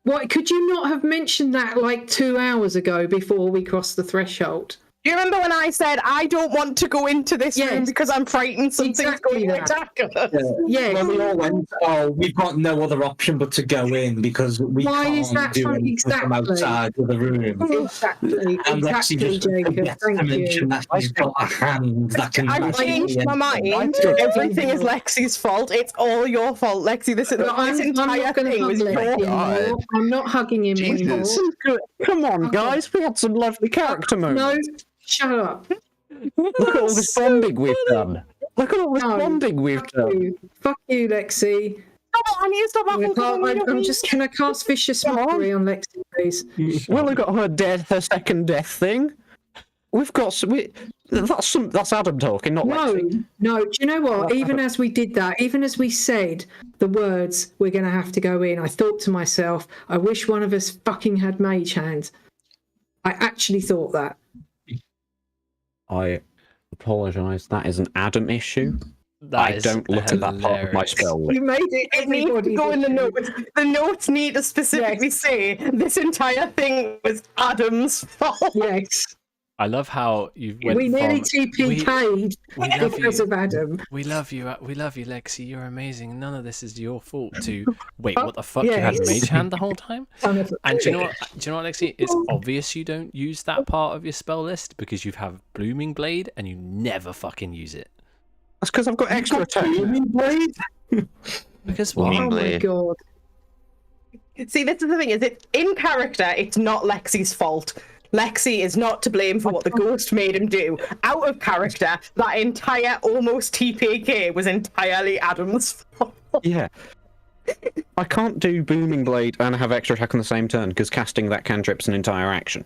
What, could you not have mentioned that like 2 hours ago before we crossed the threshold? Do you remember when I said I don't want to go into this room Yes. because I'm frightened something's Exactly going to that. attack us? Yes. When we all went, oh, we've got no other option but to go in because we Why can't is that do fun- anything from exactly. outside of the room. Exactly. And Lexi Exactly, just Jacob. forgets to Thank mention you. that she's got a hand that can I've magically changed my mind. enter. Everything is Lexi's fault. It's all your fault, Lexi. This But I'm entire not going to thing hug was him your anymore. God. I'm not hugging him anymore. Jesus. Come on, Okay. guys, we had some lovely character No, moments. shut up. Look at all this bonding we've done. Look at all this No, bonding we've Fuck done. you. Fuck you, Lexi. I need to stop I'm just going to cast vicious mockery on Lexi, please. Well, we've got her second death thing. We've got some. That's Adam talking, not Lexi. No. Do you know what? Even as we did that, even as we said the words, we're going to have to go in, I thought to myself, I wish one of us fucking had mage hand. I actually thought that. I apologise. That is an Adam issue. That I is don't look at that part of my hilarious. spell list. You made it. It needs to go in the notes. The notes need to specifically say this entire thing was Adam's fault. Yes. I love how you went We nearly from, TPK'd we love because you. of Adam. We love you, Lexi. You're amazing. None of this is your fault. To wait, what the fuck? You had Yes. mage hand the whole time? Son of a And do you know bitch. what? Do you know what, Lexi? It's obvious you don't use that part of your spell list because you have Blooming Blade and you never fucking use it. That's because I've got extra attack. Because what? Oh my Blade. god. See, this is the thing: is it in character? It's not Lexi's fault. Lexi is not to blame for what the ghost made him do. Out of character, that entire almost TPK was entirely Adam's fault. Yeah. I can't do Booming Blade and have extra attack on the same turn because casting that cantrip's an entire action.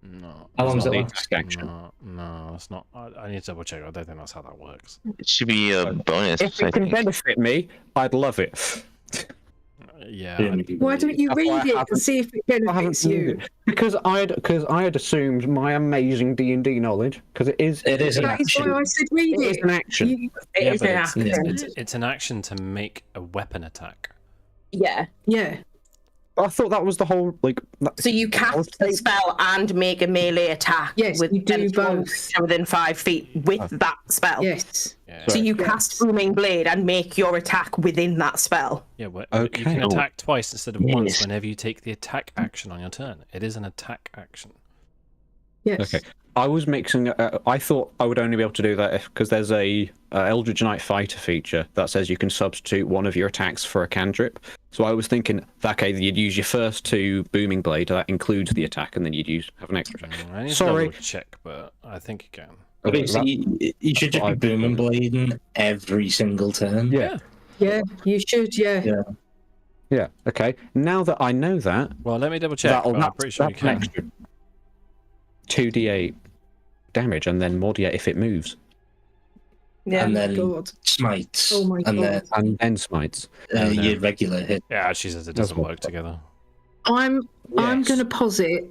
No. How long It's does it not last? the action. No, it's not. I need to double check. I don't think that's how that works. It should be a bonus. If I it can think. benefit me, I'd love it. Yeah. Why don't you That's why read I it haven't- and see if it I haven't benefits seen you? it. Because I had assumed my amazing D&D knowledge because it is It is an That is action. why I said read it is it. an action. You- Yeah, is but an it's, action. it's an action to make a weapon attack. Yeah. yeah. I thought that was the whole like. So you cast the spell and make a melee attack. Yes, you do them thrown both. within 5 feet with that spell. Yes. Yeah. So you Yes. cast Booming Blade and make your attack within that spell. Yeah, but Okay. you can attack twice instead of once Yes. whenever you take the attack action on your turn. It is an attack action. Yes. Okay. I was mixing. I thought I would only be able to do that because there's a Eldritch Knight Fighter feature that says you can substitute one of your attacks for a cantrip. So I was thinking that okay, you'd use your first two Booming Blade. That includes the attack, and then you'd have an extra attack. I need Sorry. to double check, but I think you can. But Okay, basically, you should just be booming blading every single turn. Yeah. Yeah, you should. Yeah. Yeah. Okay. Now that I know that, Well, let me double check. But I'm pretty sure you that's an can. extra 2d8 damage, and then more d8 if it moves, Yeah. And then God. smites. Oh my and God. and then smites. And then- your regular hit. Yeah, she says it doesn't work together. I'm Yes. going to posit.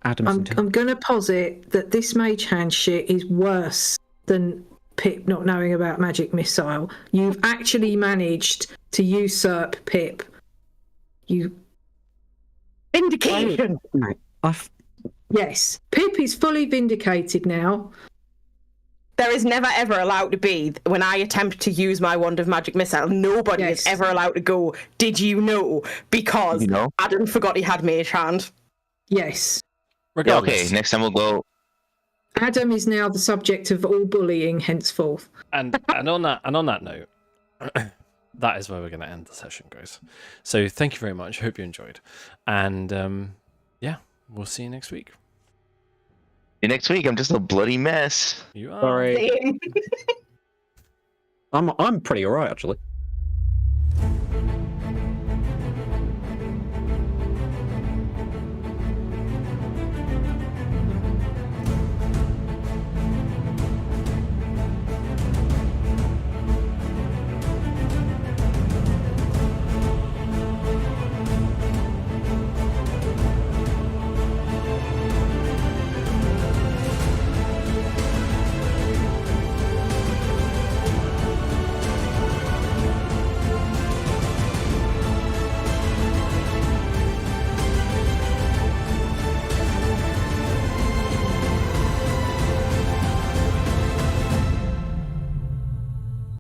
Adam's I'm going to posit that this mage hand shit is worse than Pip not knowing about magic missile. You've actually managed to usurp Pip. You Vindication. yes, Pip is fully vindicated now. There is never ever allowed to be, when I attempt to use my wand of magic missile, nobody Yes. is ever allowed to go, did you know? Because You know? Adam forgot he had mage hand. Yes, Yeah, Regardless, okay, next time we'll go. Adam is now the subject of all bullying henceforth. and on that note, that is where we're going to end the session, guys. So thank you very much. Hope you enjoyed, and yeah, we'll see you next week. Next week, I'm just a bloody mess. You are. Sorry, Same. I'm pretty alright actually.